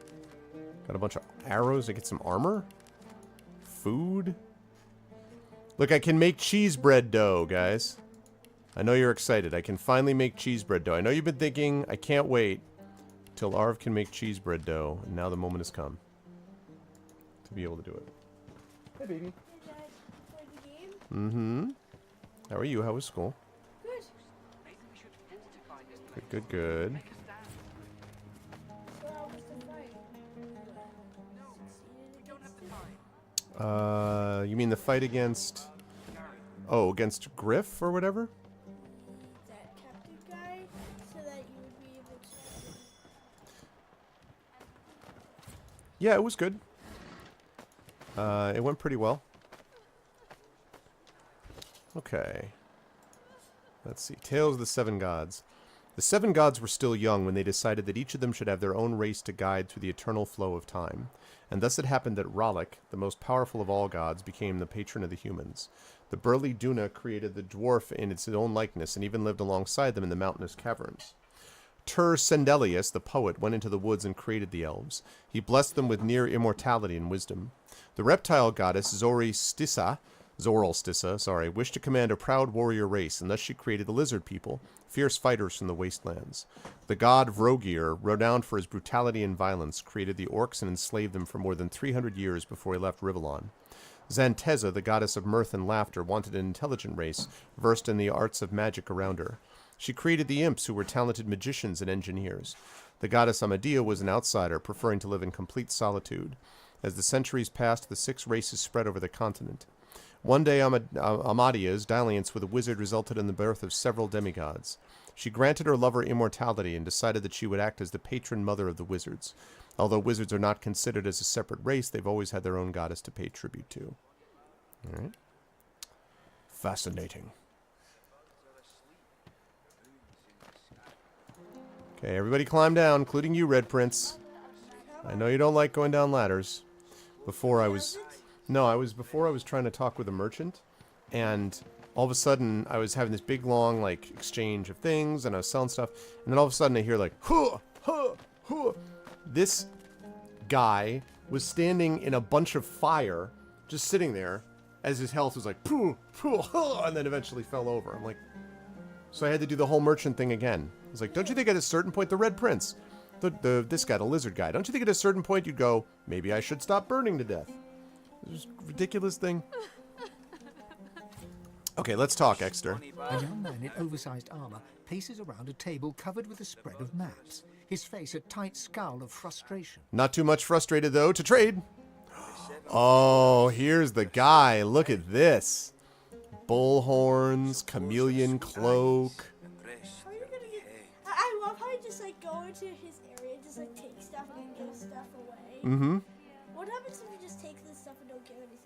S1: Got a bunch of arrows to get some armor. Food. Look, I can make cheese bread dough, guys. I know you're excited. I can finally make cheese bread dough. I know you've been thinking, I can't wait till Arv can make cheese bread dough. And now the moment has come to be able to do it. Hey, baby.
S17: Hey, Dad. Play the game?
S1: Mm-hmm. How are you? How was school?
S17: Good.
S1: Good, good.
S17: So how was the fight?
S1: You mean the fight against... Oh, against Griff or whatever?
S17: That captive guy, so that you would be able to...
S1: Yeah, it was good. It went pretty well. Okay. Let's see. Tales of the Seven Gods. The Seven Gods were still young when they decided that each of them should have their own race to guide through the eternal flow of time. And thus it happened that Rallick, the most powerful of all gods, became the patron of the humans. The burly Duna created the dwarf in its own likeness and even lived alongside them in the mountainous caverns. Tur Sendelius, the poet, went into the woods and created the elves. He blessed them with near immortality and wisdom. The reptile goddess Zoralstissa, wished to command a proud warrior race, and thus she created the lizard people, fierce fighters from the wastelands. The god Vrogir, renowned for his brutality and violence, created the orcs and enslaved them for more than 300 years before he left Rivellon. Zanteza, the goddess of mirth and laughter, wanted an intelligent race, versed in the arts of magic around her. She created the imps, who were talented magicians and engineers. The goddess Amadea was an outsider, preferring to live in complete solitude. As the centuries passed, the 6 races spread over the continent. One day, Amadea's dalliance with a wizard resulted in the birth of several demigods. She granted her lover immortality and decided that she would act as the patron mother of the wizards. Although wizards are not considered as a separate race, they've always had their own goddess to pay tribute to. All right. Fascinating. Okay, everybody climb down, including you, Red Prince. I know you don't like going down ladders. Before I was trying to talk with a merchant, and all of a sudden I was having this big long like exchange of things, and I was selling stuff, and then all of a sudden I hear like huh, huh, huh. This guy was standing in a bunch of fire, just sitting there, as his health was like pooh, pooh, huh, and then eventually fell over. I'm like, so I had to do the whole merchant thing again. I was like, don't you think at a certain point, the Red Prince, this guy, the lizard guy, don't you think at a certain point you'd go, maybe I should stop burning to death? This ridiculous thing. Okay, let's talk, Exeter.
S5: A young man in oversized armor paces around a table covered with a spread of maps, his face a tight scowl of frustration.
S1: Not too much frustrated, though, to trade. Oh, here's the guy. Look at this. Bull horns, chameleon cloak.
S17: I love how you just like go into his area and just like take stuff and then give stuff away.
S1: Mm-hmm.
S17: What happens if you just take this stuff and don't give anything?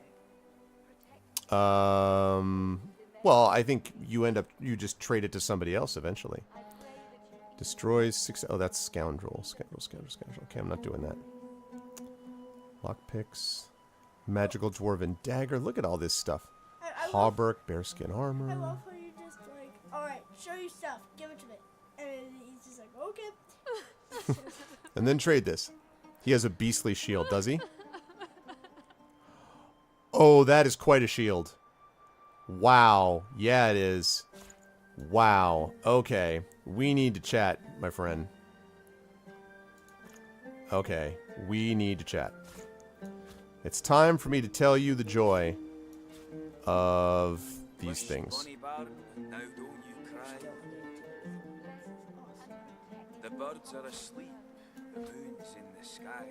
S1: Well, I think you just trade it to somebody else eventually. Destroys 6... Oh, that's scoundrel. Scoundrel. Okay, I'm not doing that. Lockpicks. Magical dwarven dagger. Look at all this stuff. Hauberk, bearskin armor.
S17: I love how you just like, alright, show your stuff, give it to me. And he's just like, okay.
S1: And then trade this. He has a beastly shield, does he? Oh, that is quite a shield. Wow. Yeah, it is. Wow. Okay. We need to chat, my friend. Okay. We need to chat. It's time for me to tell you the joy of these things.
S18: The birds are asleep, the moon's in the sky.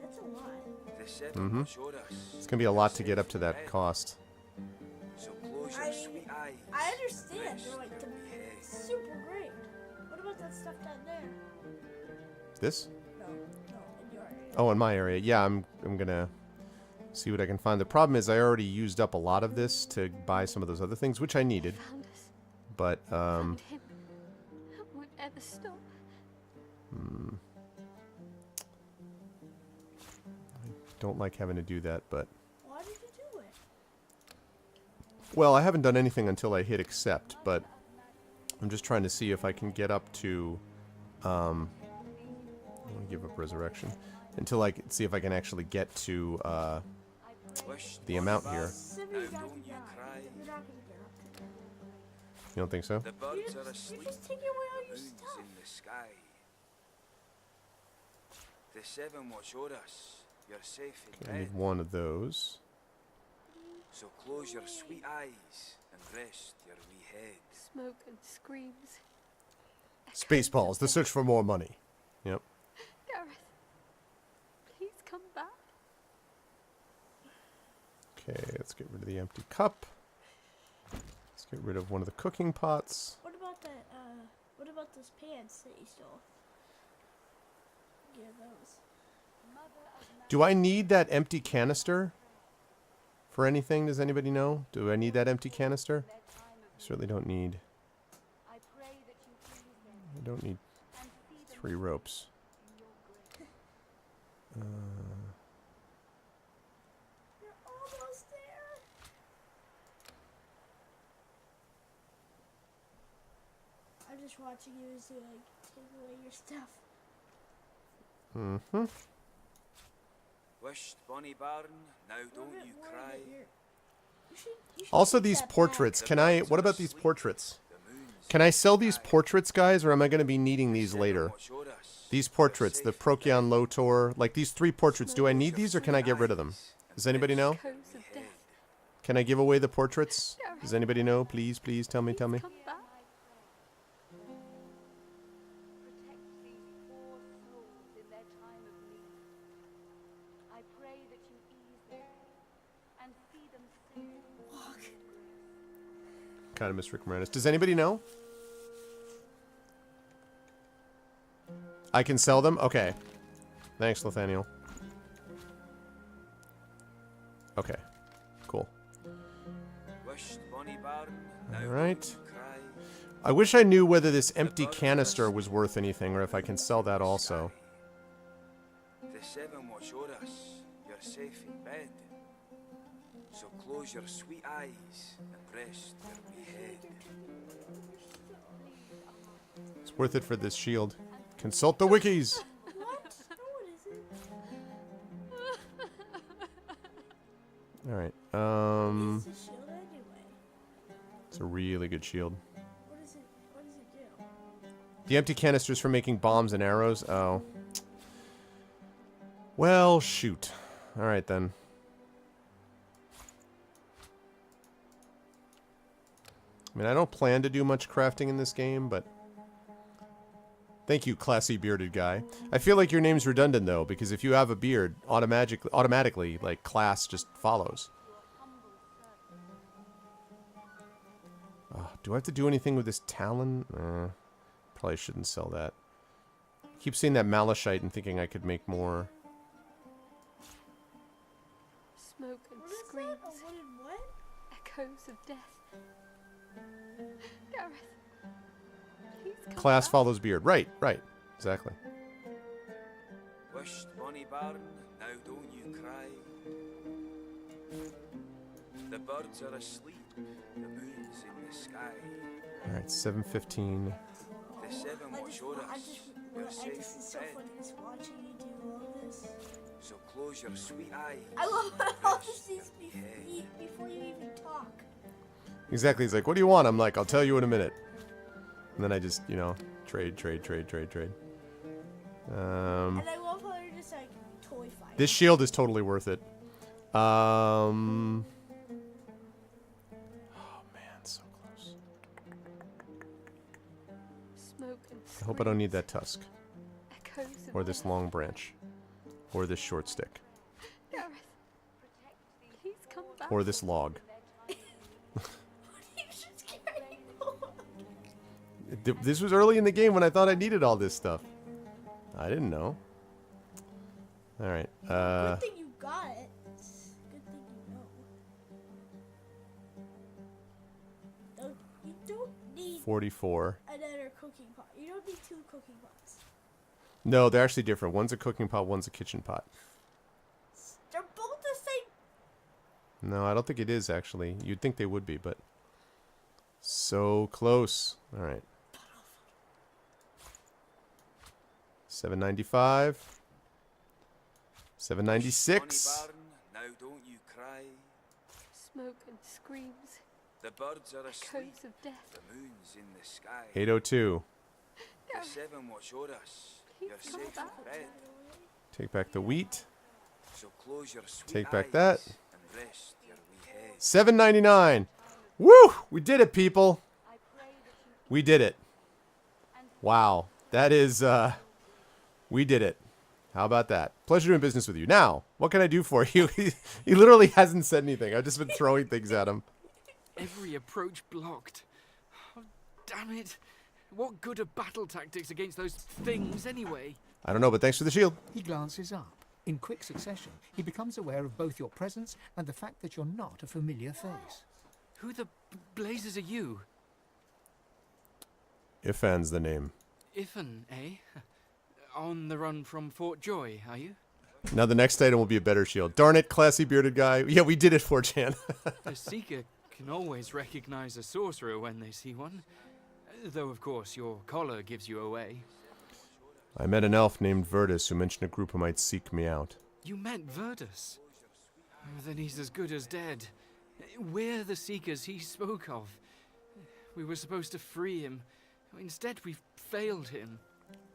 S17: That's a lot.
S18: The seven showed us.
S1: It's going to be a lot to get up to that cost.
S18: So close your sweet eyes.
S17: I understand. They're like super great. What about that stuff down there?
S1: This?
S17: No, in your area.
S1: Oh, in my area. Yeah, I'm going to see what I can find. The problem is I already used up a lot of this to buy some of those other things, which I needed. But,
S11: Found him. Won't ever stop.
S1: I don't like having to do that, but...
S17: Why did you do it?
S1: Well, I haven't done anything until I hit accept, but I'm just trying to see if I can get up to... I want to give up resurrection. Until I can see if I can actually get to the amount here. You don't think so?
S18: The birds are asleep.
S17: You're just taking away all your
S18: the moon's
S17: stuff.
S18: in the sky. The seven will show us you're safe in
S1: Okay, I
S18: bed.
S1: need one of those.
S18: So close your sweet eyes and rest your wee head.
S11: Smoke and screams.
S1: Spaceballs, the search for more money. Yep.
S11: Gareth, please come back.
S1: Okay, let's get rid of the empty cup. Let's get rid of one of the cooking pots.
S17: What about that, what about those pants that you stole? Yeah, those.
S1: Do I need that empty canister for anything? Does anybody know? Do I need that empty canister? I certainly don't need... I don't need 3 ropes.
S17: You're almost there. I'm just watching you as you like take away your stuff.
S1: Mm-hmm.
S18: Wished Bonnie Barn, now don't you cry.
S1: Also, these portraits. Can I... What about these portraits? Can I sell these portraits, guys, or am I going to be needing these later? These portraits, the Procyon Lotor, like these 3 portraits, do I need these or can I get rid of them? Does anybody know? Can I give away the portraits? Does anybody know? Please, please, tell me, tell me. Kind of miss Rick Moranis. Does anybody know? I can sell them? Okay. Thanks, Nathaniel. Okay. Cool. Alright. I wish I knew whether this empty canister was worth anything or if I can sell that also.
S18: The seven will show us you're safe in bed. So close your sweet eyes and rest your wee head.
S1: It's worth it for this shield. Consult the wikis!
S17: What? No, it isn't.
S1: Alright,
S17: What is this shield anyway?
S1: it's a really good shield.
S17: What does it do?
S1: The empty canisters for making bombs and arrows? Oh. Well, shoot. Alright then. I mean, I don't plan to do much crafting in this game, but... Thank you, classy bearded guy. I feel like your name's redundant, though, because if you have a beard, automatically, like, class just follows. Do I have to do anything with this talon? Probably shouldn't sell that. I keep seeing that malachite and thinking I could make more.
S11: Smoke and screams.
S17: What?
S11: Echoes of death. Gareth, please come
S1: Class
S11: back.
S1: follows beard. Right, right. Exactly.
S18: Wished Bonnie Barn, now don't you cry. The birds are asleep, the moon's in the sky.
S1: All right, 7:15.
S18: The seven watch over us. You're safe
S17: This is so
S18: in bed.
S17: funny just watching you do all this.
S18: So close your sweet eyes.
S17: I love all this things before you even talk.
S1: Exactly. He's like, "What do you want?" I'm like, "I'll tell you in a minute." And then I just, you know, trade.
S17: And I love how you're just like toy fighting.
S1: This shield is totally worth it. Oh man, so close.
S19: Smoke and
S1: I hope I don't need that tusk,
S19: echoes of
S1: or this long branch, or this short stick,
S19: Gareth, please come back.
S1: or this log. This was early in the game when I thought I needed all this stuff. I didn't know. All right.
S17: Good thing you got it. Good thing you know. You don't need
S1: 44.
S17: another cooking pot. You don't need 2 cooking pots.
S1: No, they're actually different. One's a cooking pot, one's a kitchen pot.
S17: They're both the same.
S1: No, I don't think it is, actually. You'd think they would be, but... So close. All right. 795. 796.
S18: Now don't you cry.
S19: Smoke and screams.
S18: The birds are asleep.
S19: Echoes of death.
S18: The moon's in the sky.
S1: 802.
S18: The seven watch over us. You're safe in bed.
S1: Take back the wheat.
S18: So close your sweet
S1: Take back
S18: eyes
S1: that.
S18: and rest your wee head.
S1: 799. Woo! We did it, people. We did it. Wow. That is, we did it. How about that? Pleasure doing business with you. Now, what can I do for you? He literally hasn't said anything. I've just been throwing things at him.
S4: Every approach blocked. Oh, damn it. What good are battle tactics against those things anyway?
S1: I don't know, but thanks for the shield.
S5: He glances up. In quick succession, he becomes aware of both your presence and the fact that you're not a familiar face.
S4: Who the blazes are you?
S1: Ifan's the name.
S4: Ifan, eh? On the run from Fort Joy, are you?
S1: Now the next item will be a better shield. Darn it, classy bearded guy. Yeah, we did it, 4chan.
S4: A seeker can always recognize a sorcerer when they see one. Though, of course, your collar gives you away.
S1: I met an elf named Virtus who mentioned a group who might seek me out.
S4: You met Virtus? Then he's as good as dead. We're the seekers he spoke of. We were supposed to free him. Instead, we failed him.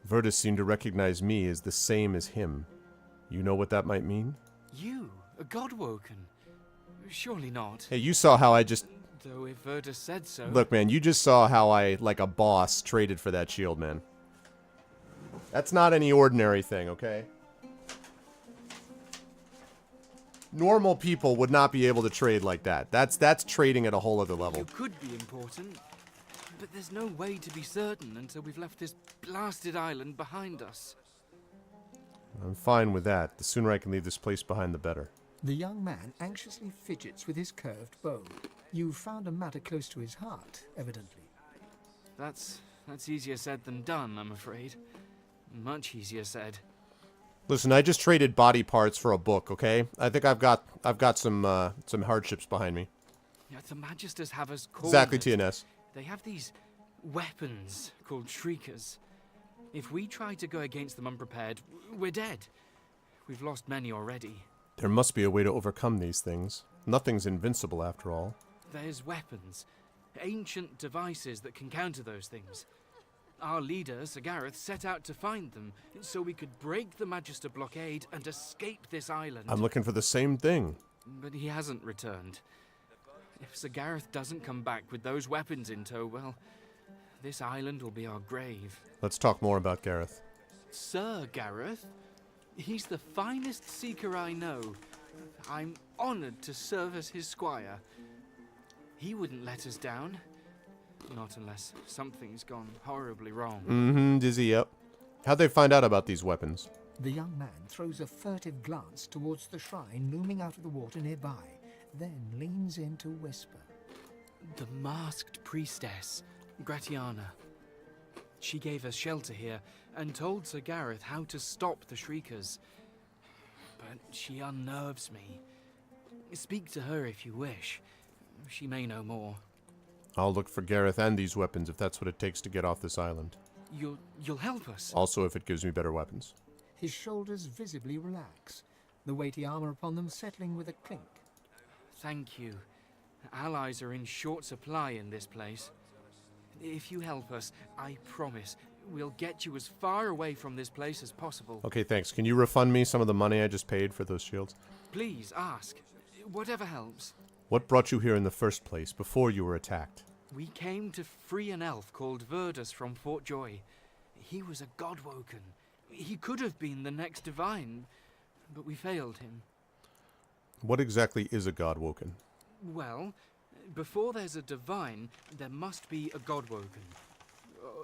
S1: Virtus seemed to recognize me as the same as him. You know what that might mean?
S4: You? A Godwoken? Surely not.
S1: Hey, you saw how I just...
S4: Though if Virtus said so...
S1: Look, man, you just saw how I, like a boss, traded for that shield, man. That's not any ordinary thing, okay? Normal people would not be able to trade like that. That's trading at a whole other level.
S4: You could be important, but there's no way to be certain until we've left this blasted island behind us.
S1: I'm fine with that. The sooner I can leave this place behind, the better.
S5: The young man anxiously fidgets with his curved bow. You've found a matter close to his heart, evidently.
S4: That's easier said than done, I'm afraid. Much easier said.
S1: Listen, I just traded body parts for a book, okay? I think I've got some hardships behind me.
S4: Yeah, the Magisters have us cornered.
S1: Exactly, TNS.
S4: They have these weapons called Shriekers. If we try to go against them unprepared, we're dead. We've lost many already.
S1: There must be a way to overcome these things. Nothing's invincible, after all.
S4: There's weapons. Ancient devices that can counter those things. Our leader, Sir Gareth, set out to find them, so we could break the Magister blockade and escape this island.
S1: I'm looking for the same thing.
S4: But he hasn't returned. If Sir Gareth doesn't come back with those weapons in tow, well, this island will be our grave.
S1: Let's talk more about Gareth.
S4: Sir Gareth? He's the finest seeker I know. I'm honored to serve as his squire. He wouldn't let us down. Not unless something's gone horribly wrong.
S1: Mm-hmm, Dizzy, yep. How'd they find out about these weapons?
S5: The young man throws a furtive glance towards the shrine looming out of the water nearby, then leans in to whisper.
S4: The masked priestess, Gratiana. She gave us shelter here and told Sir Gareth how to stop the Shriekers. But she unnerves me. Speak to her if you wish. She may know more.
S1: I'll look for Gareth and these weapons if that's what it takes to get off this island.
S4: You'll help us?
S1: Also, if it gives me better weapons.
S5: His shoulders visibly relax, the weighty armor upon them settling with a clink.
S4: Thank you. Allies are in short supply in this place. If you help us, I promise, we'll get you as far away from this place as possible.
S1: Okay, thanks. Can you refund me some of the money I just paid for those shields?
S4: Please, ask. Whatever helps.
S1: What brought you here in the first place, before you were attacked?
S4: We came to free an elf called Verdus from Fort Joy. He was a godwoken. He could have been the next divine, but we failed him.
S1: What exactly is a godwoken?
S4: Well, before there's a divine, there must be a godwoken.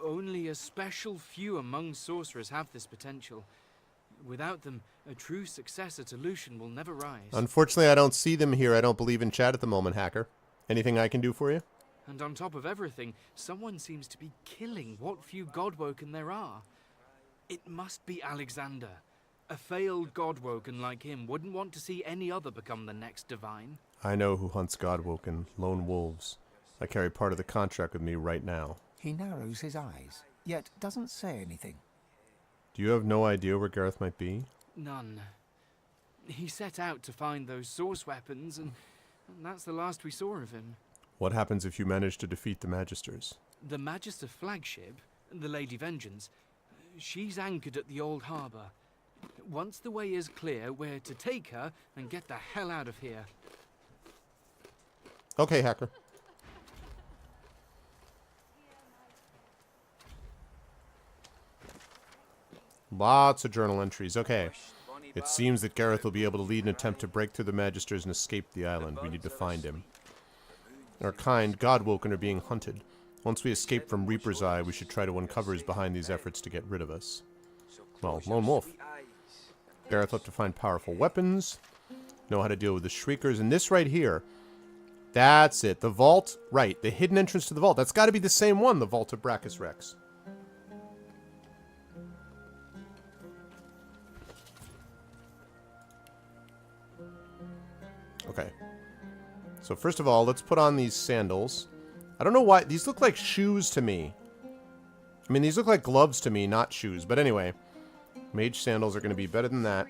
S4: Only a special few among sorcerers have this potential. Without them, a true successor to Lucian will never rise.
S1: Unfortunately, I don't see them here. I don't believe in chat at the moment, Hacker. Anything I can do for you?
S4: And on top of everything, someone seems to be killing what few godwoken there are. It must be Alexander. A failed godwoken like him wouldn't want to see any other become the next divine.
S1: I know who hunts godwoken, lone wolves. I carry part of the contract with me right now.
S5: He narrows his eyes, yet doesn't say anything.
S1: Do you have no idea where Gareth might be?
S4: None. He set out to find those source weapons, and that's the last we saw of him.
S1: What happens if you manage to defeat the Magisters?
S4: The Magister flagship, the Lady Vengeance, she's anchored at the old harbour. Once the way is clear, we're to take her and get the hell out of here.
S1: Okay, Hacker. Lots of journal entries. Okay. It seems that Gareth will be able to lead an attempt to break through the Magisters and escape the island. We need to find him. Our kind, Godwoken, are being hunted. Once we escape from Reaper's Eye, we should try to uncover his behind these efforts to get rid of us. Well, Lone Wolf. Gareth left to find powerful weapons, know how to deal with the Shriekers, and this right here, that's it. The vault, right, the hidden entrance to the vault. That's got to be the same one, the Vault of Brachus Rex. Okay. So first of all, let's put on these sandals. I don't know why. These look like shoes to me. I mean, these look like gloves to me, not shoes. But anyway, mage sandals are going to be better than that.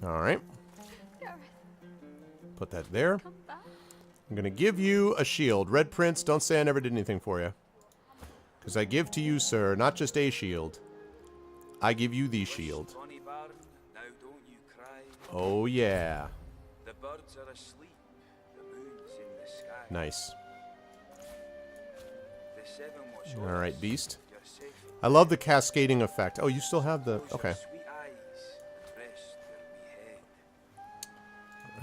S1: Alright. Put that there. I'm going to give you a shield. Red Prince, don't say I never did anything for you. Because I give to you, sir, not just a shield. I give you the shield. Oh, yeah.
S18: The birds are asleep. The moon's in the sky.
S1: Nice.
S18: The seven watch
S1: Alright, Beast. I love the cascading effect. Oh, you still have the... Okay.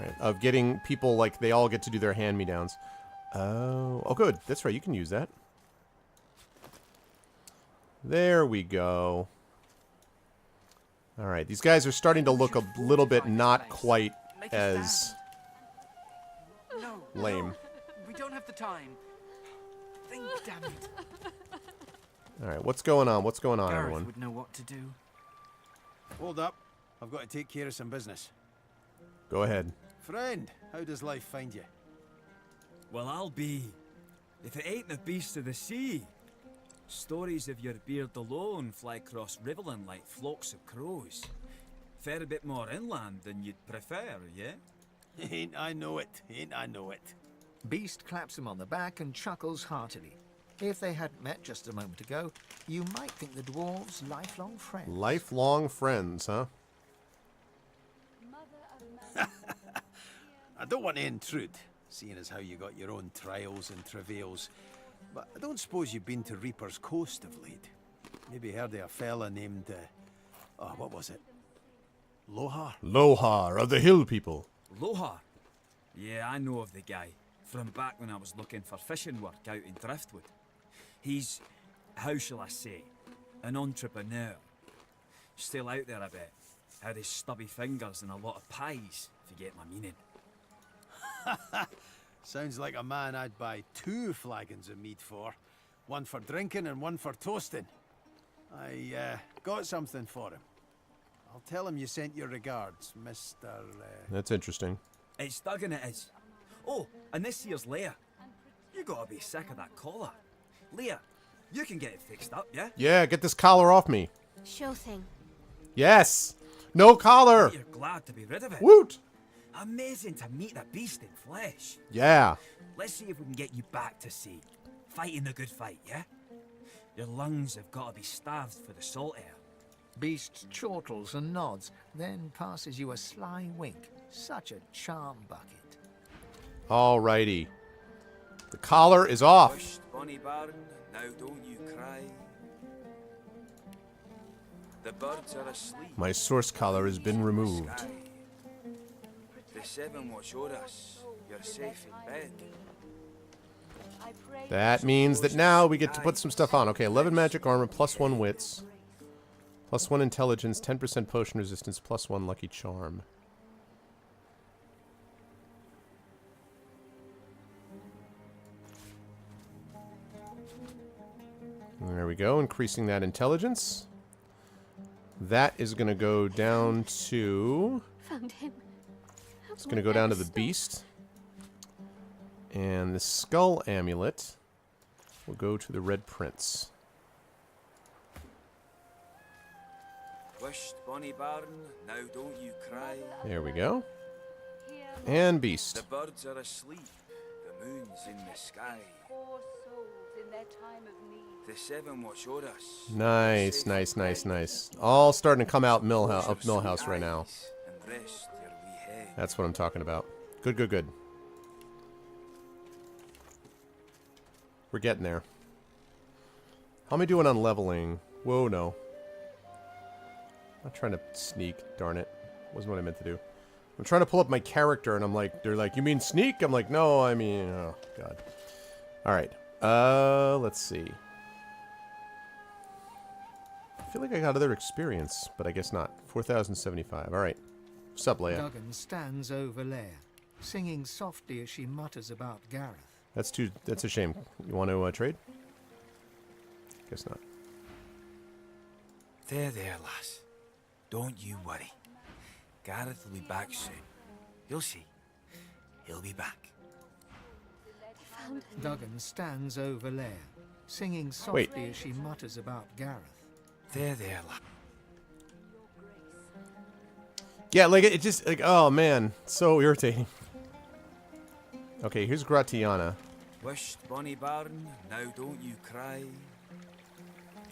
S1: Alright, of getting people, like, they all get to do their hand-me-downs. Oh, good. That's right, you can use that. There we go. Alright, these guys are starting to look a little bit not quite as lame.
S4: No, we don't have the time. Think, damn it.
S1: Alright, what's going on? What's going on,
S4: Gareth
S1: everyone?
S4: would know what to do.
S10: Hold up. I've got to take care of some business.
S1: Go ahead.
S10: Friend, how does life find you?
S20: Well, I'll be. If it ain't the beast of the sea. Stories of your beard alone fly across Riverland like flocks of crows. Fair bit more inland than you'd prefer, yeah?
S10: Ain't I know it, ain't I know it.
S5: Beast claps him on the back and chuckles heartily. If they hadn't met just a moment ago, you might think the dwarves lifelong friends.
S1: Lifelong friends, huh?
S10: I don't want to intrude, seeing as how you got your own trials and travails. But I don't suppose you've been to Reaper's Coast of late. Maybe heard of a fella named, what was it? Lohar?
S1: Lohar of the Hill People.
S20: Lohar? Yeah, I know of the guy. From back when I was looking for fishing work out in Driftwood. He's, how shall I say, an entrepreneur. Still out there a bit. Had his stubby fingers and a lot of pies, if you get my meaning.
S10: Sounds like a man I'd buy 2 flagons of mead for. One for drinking and one for toasting. I got something for him. I'll tell him you sent your regards, Mr.
S1: That's interesting.
S20: It's Duggan it is. Oh, and this here's Leia. You gotta be sick of that collar. Leia, you can get it fixed up, yeah?
S1: Yeah, get this collar off me.
S19: Sure thing.
S1: Yes! No collar!
S20: You're glad to be rid of it.
S1: Woot!
S20: Amazing to meet the beast in flesh.
S1: Yeah.
S20: Let's see if we can get you back to sea. Fighting the good fight, yeah? Your lungs have got to be starved for the salt air.
S5: Beast chortles and nods, then passes you a sly wink. Such a charm bucket.
S1: Alrighty. The collar is off.
S18: Hushed, Bonnie Baron, now don't you cry. The birds are asleep.
S1: My source collar has been removed.
S18: The seven watch o'er us. You're safe in bed.
S1: That means that now we get to put some stuff on. Okay, 11 magic armor, +1 wits, +1 intelligence, 10% potion resistance, +1 lucky charm. There we go, increasing that intelligence. That is going to go down to...
S19: Found him.
S1: It's going to go down to the beast. And the skull amulet will go to the Red Prince.
S18: Wished, Bonnie Baron, now don't you cry.
S1: There we go. And beast.
S18: The birds are asleep. The moon's in the sky. The seven watch o'er us.
S1: Nice, nice, nice, nice. All starting to come out Millhouse right now. That's what I'm talking about. Good, good, good. We're getting there. How am I doing on leveling? Whoa, no. I'm not trying to sneak, darn it. Wasn't what I meant to do. I'm trying to pull up my character, and I'm like, they're like, you mean sneak? I'm like, no, I mean, oh, God. Alright. Let's see. I feel like I got other experience, but I guess not. 4,075. Alright. Sup, Leia?
S5: Duggan stands over Leia, singing softly as she mutters about Gareth.
S1: That's a shame. You want to trade? Guess not.
S18: There, lass. Don't you worry. Gareth will be back soon. You'll see. He'll be back.
S5: Duggan stands over Leia, singing softly as she mutters about Gareth.
S18: There, lass.
S1: Yeah, like, it just, like, oh, man. So irritating. Okay, here's Gratiana.
S18: Wished, Bonnie Baron, now don't you cry.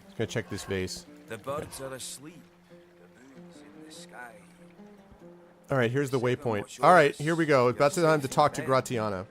S1: Just gonna check this vase.
S18: The birds are asleep. The moon's in the sky.
S1: Alright, here's the waypoint. Alright, here we go. It's about the time to talk to Gratiana.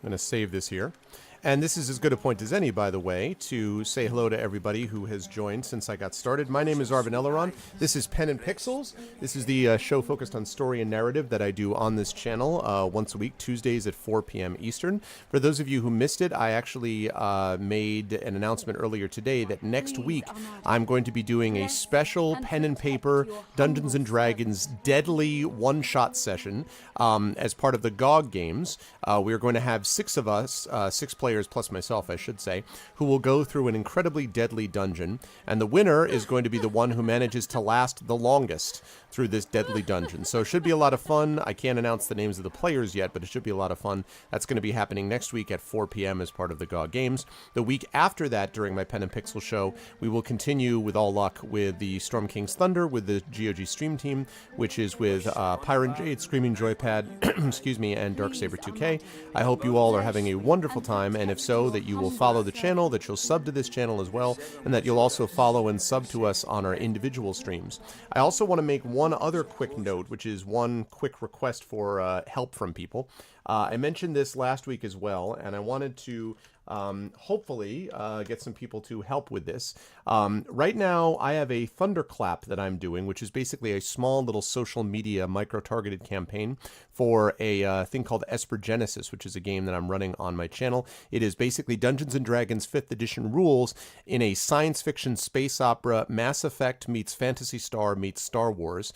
S1: I'm gonna save this here. And this is as good a point as any, by the way, to say hello to everybody who has joined since I got started. My name is Arvin. This is Pen and Pixels. This is the show focused on story and narrative that I do on this channel once a week, Tuesdays at 4 p.m. Eastern. For those of you who missed it, I actually made an announcement earlier today that next week I'm going to be doing a special pen and paper Dungeons & Dragons deadly one-shot session as part of the GOG games. We're going to have 6 of us, 6 players plus myself, I should say, who will go through an incredibly deadly dungeon, and the winner is going to be the one who manages to last the longest through this deadly dungeon. So it should be a lot of fun. I can't announce the names of the players yet, but it should be a lot of fun. That's going to be happening next week at 4 p.m. as part of the GOG Games. The week after that, during my Pen and Pixel show, we will continue with all luck with the Storm King's Thunder with the GOG stream team, which is with Pyron Jade, Screaming Joypad, excuse me, and Darksaber 2K. I hope you all are having a wonderful time, and if so, that you will follow the channel, that you'll sub to this channel as well, and that you'll also follow and sub to us on our individual streams. I also want to make one other quick note, which is one quick request for help from people. I mentioned this last week as well, and I wanted to hopefully get some people to help with this. Right now, I have a thunderclap that I'm doing, which is basically a small little social media micro-targeted campaign for a thing called Esper Genesis, which is a game that I'm running on my channel. It is basically Dungeons & Dragons 5th edition rules in a science fiction space opera, Mass Effect meets Phantasy Star meets Star Wars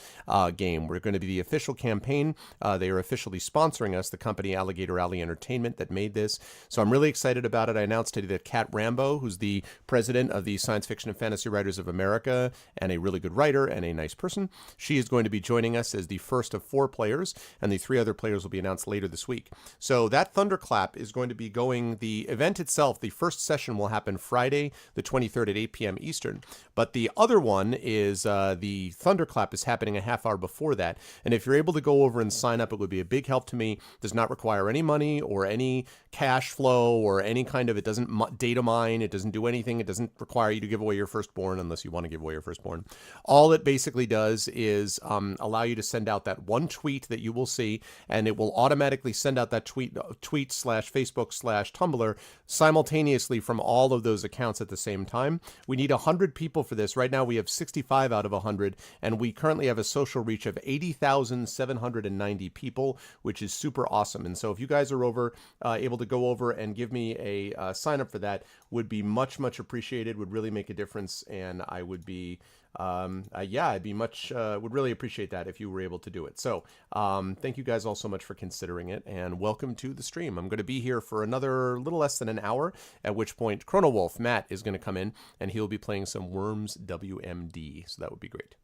S1: game. We're going to be the official campaign. They are officially sponsoring us, the company Alligator Alley Entertainment that made this. So I'm really excited about about it. I announced today that Kat Rambo, who's the president of the Science Fiction and Fantasy Writers of America and a really good writer and a nice person, she is going to be joining us as the first of 4 players, and the 3 other players will be announced later this week. So that Thunderclap is going to be going, the event itself, the first session will happen Friday, the 23rd at 8 p.m. Eastern. But the other one is the Thunderclap is happening a half hour before that. And if you're able to go over and sign up, it would be a big help to me. Does not require any money or any cash flow or any kind of, it doesn't data mine, it doesn't do anything, it doesn't require you to give away your firstborn unless you want to give away your firstborn. All it basically does is allow you to send out that one tweet that you will see, and it will automatically send out that tweet / Facebook / Tumblr simultaneously from all of those accounts at the same time. We need 100 people for this. Right now we have 65 out of 100, and we currently have a social reach of 80,790 people, which is super awesome. And so if you guys are able to go over and give me a sign up for that, would be much appreciated, would really make a difference, and I would be I'd be would really appreciate that if you were able to do it. So thank you guys all so much for considering it, and welcome to the stream. I'm going to be here for another little less than an hour, at which point Chrono Wolf Matt is going to come in, and he'll be playing some Worms WMD, so that would be great.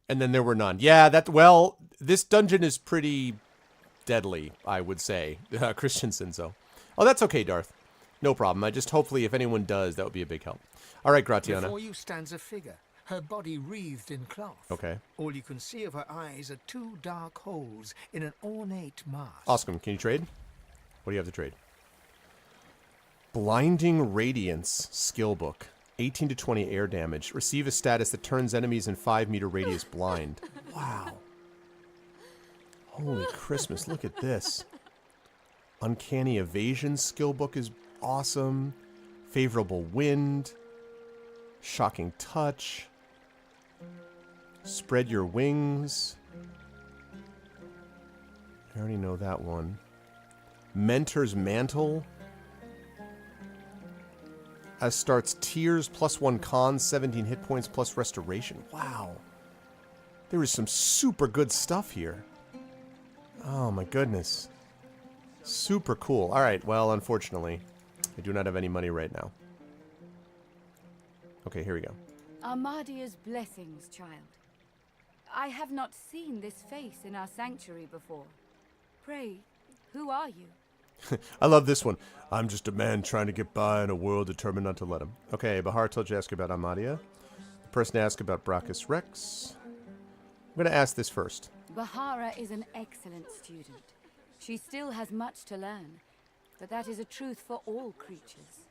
S1: And then there were none. Yeah, this dungeon is pretty deadly, I would say. Christensen, so. Oh, that's okay, Darth. No problem. I just, hopefully, if anyone does, that would be a big help. All right, Gratiana.
S5: Before you stands a figure, her body wreathed in cloth.
S1: Okay.
S5: All you can see of her eyes are 2 dark holes in an ornate mask.
S1: Oscar, can you trade? What do you have to trade? Blinding Radiance skill book. 18 to 20 air damage. Receive a status that turns enemies in 5-meter radius blind. Wow. Holy Christmas, look at this. Uncanny Evasion skill book is awesome. Favorable Wind. Shocking Touch. Spread Your Wings. I already know that one. Mentor's Mantle. As starts Tears, +1 con, 17 hit points, plus Restoration. Wow. There is some super good stuff here. Oh my goodness. Super cool. Alright, well, unfortunately, I do not have any money right now. Okay, here we go.
S21: Armadia's blessings, child. I have not seen this face in our sanctuary before. Pray, who are you?
S1: I love this one. I'm just a man trying to get by in a world determined not to let him. Okay, Bahar told you to ask about Armadia. The person asked about Brachus Rex. I'm going to ask this first.
S21: Bahara is an excellent student. She still has much to learn, but that is a truth for all creatures.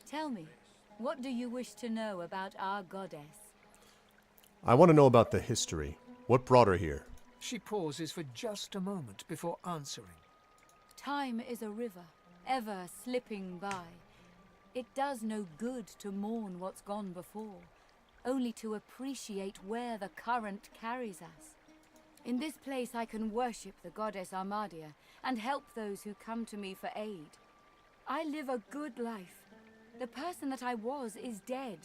S21: Tell me, what do you wish to know about our goddess?
S1: I want to know about the history. What brought her here?
S5: She pauses for just a moment before answering.
S21: Time is a river, ever slipping by. It does no good to mourn what's gone before, only to appreciate where the current carries us. In this place I can worship the goddess Armadia and help those who come to me for aid. I live a good life. The person that I was is dead.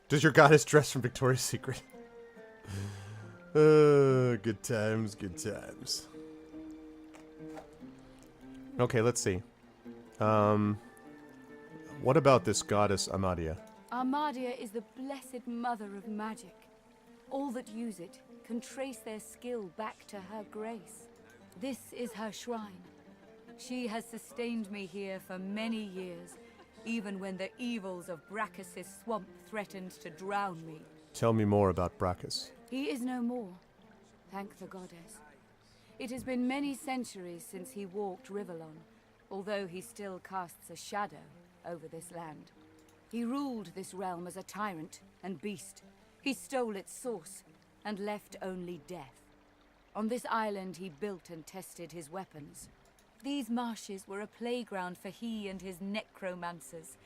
S1: Does your goddess dress from Victoria's Secret? Good times, good times. Okay, let's see. What about this goddess Armadia?
S21: Armadia is the blessed mother of magic. All that use it can trace their skill back to her grace. This is her shrine. She has sustained me here for many years, even when the evils of Brachus' swamp threatened to drown me.
S1: Tell me more about Brachus.
S21: He is no more, thank the goddess. It has been many centuries since he walked Rivellon, although he still casts a shadow over this land. He ruled this realm as a tyrant and beast. He stole its source and left only death. On this island he built and tested his weapons. These marshes were a playground for he and his necromancers.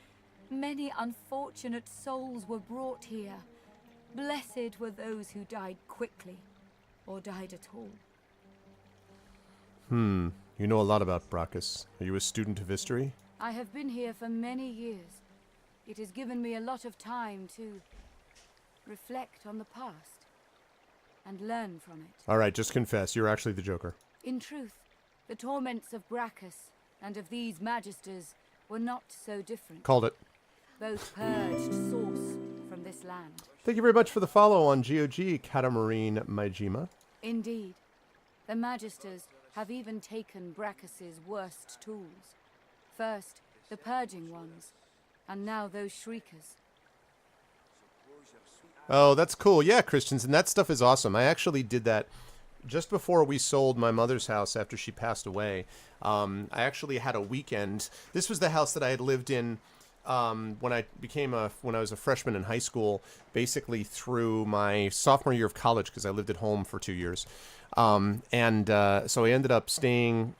S21: Many unfortunate souls were brought here. Blessed were those who died quickly, or died at all.
S1: You know a lot about Brachus. Are you a student of history?
S21: I have been here for many years. It has given me a lot of time to reflect on the past and learn from it.
S1: Alright, just confess. You're actually the Joker.
S21: In truth, the torments of Brachus and of these magisters were not so different.
S1: Called it.
S21: Both purged source from this land.
S1: Thank you very much for the follow on GOG, Katamarine Maijima.
S21: Indeed. The magisters have even taken Brachus's worst tools. First, the purging ones, and now those shriekers.
S1: Oh, that's cool. Yeah, Christians, and that stuff is awesome. I actually did that just before we sold my mother's house after she passed away. I actually had a weekend. This was the house that I had lived in when I was a freshman in high school, basically through my sophomore year of college, because I lived at home for 2 years. So I ended up staying.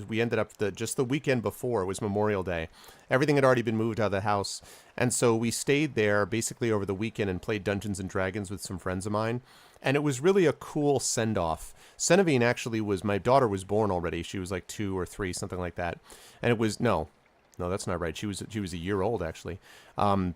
S1: We ended up just the weekend before, it was Memorial Day. Everything had already been moved out of the house, and so we stayed there basically over the weekend and played Dungeons and Dragons with some friends of mine. And it was really a cool send-off. Senevine actually my daughter was born already. She was like 2 or 3, something like that. And it was, no, that's not right. She was a year old, actually.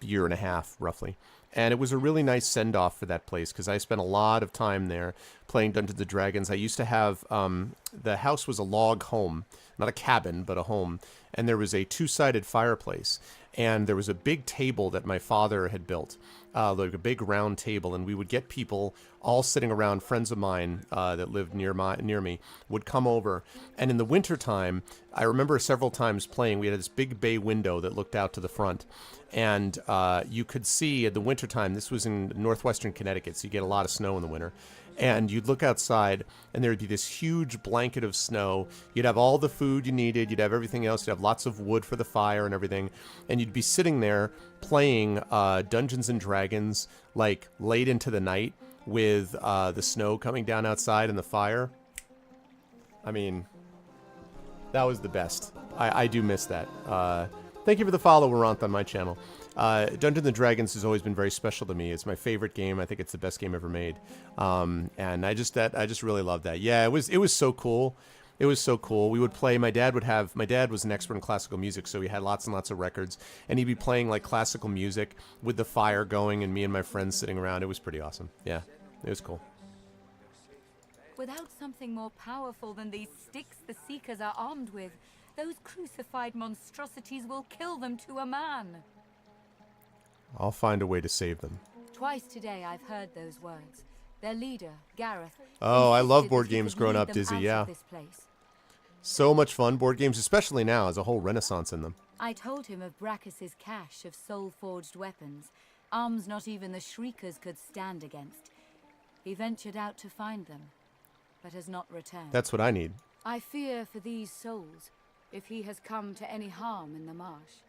S1: Year and a half, roughly. And it was a really nice send-off for that place, because I spent a lot of time there playing Dungeons & Dragons. I used to have, the house was a log home, not a cabin, but a home. And there was a 2-sided fireplace. And there was a big table that my father had built, like a big round table. And we would get people all sitting around, friends of mine that lived near me, would come over. And in the wintertime, I remember several times playing, we had this big bay window that looked out to the front. And you could see in the wintertime, this was in northwestern Connecticut, so you get a lot of snow in the winter. And you'd look outside, and there would be this huge blanket of snow. You'd have all the food you needed. You'd have everything else. You'd have lots of wood for the fire and everything. And you'd be sitting there playing Dungeons and Dragons, like, late into the night with the snow coming down outside and the fire. I mean, that was the best. I do miss that. Thank you for the follow, Warant, on my channel. Dungeons & Dragons has always been very special to me. It's my favorite game. I think it's the best game ever made. And I just really love that. Yeah, it was so cool. It was so cool. We would play, my dad was an expert in classical music, so he had lots and lots of records, and he'd be playing like classical music with the fire going and me and my friends sitting around. It was pretty awesome. Yeah, it was cool.
S21: Without something more powerful than these sticks the Seekers are armed with, those crucified monstrosities will kill them to a man.
S1: I'll find a way to save them.
S21: Twice today I've heard those words. Their leader, Gareth.
S1: Oh, I love board games growing up, Dizzy, yeah. So much fun. Board games, especially now, has a whole renaissance in them.
S21: I told him of Brachus's cache of soul-forged weapons, arms not even the Shriekers could stand against. He ventured out to find them, but has not returned.
S1: That's what I need.
S21: I fear for these souls, if he has come to any harm in the marsh.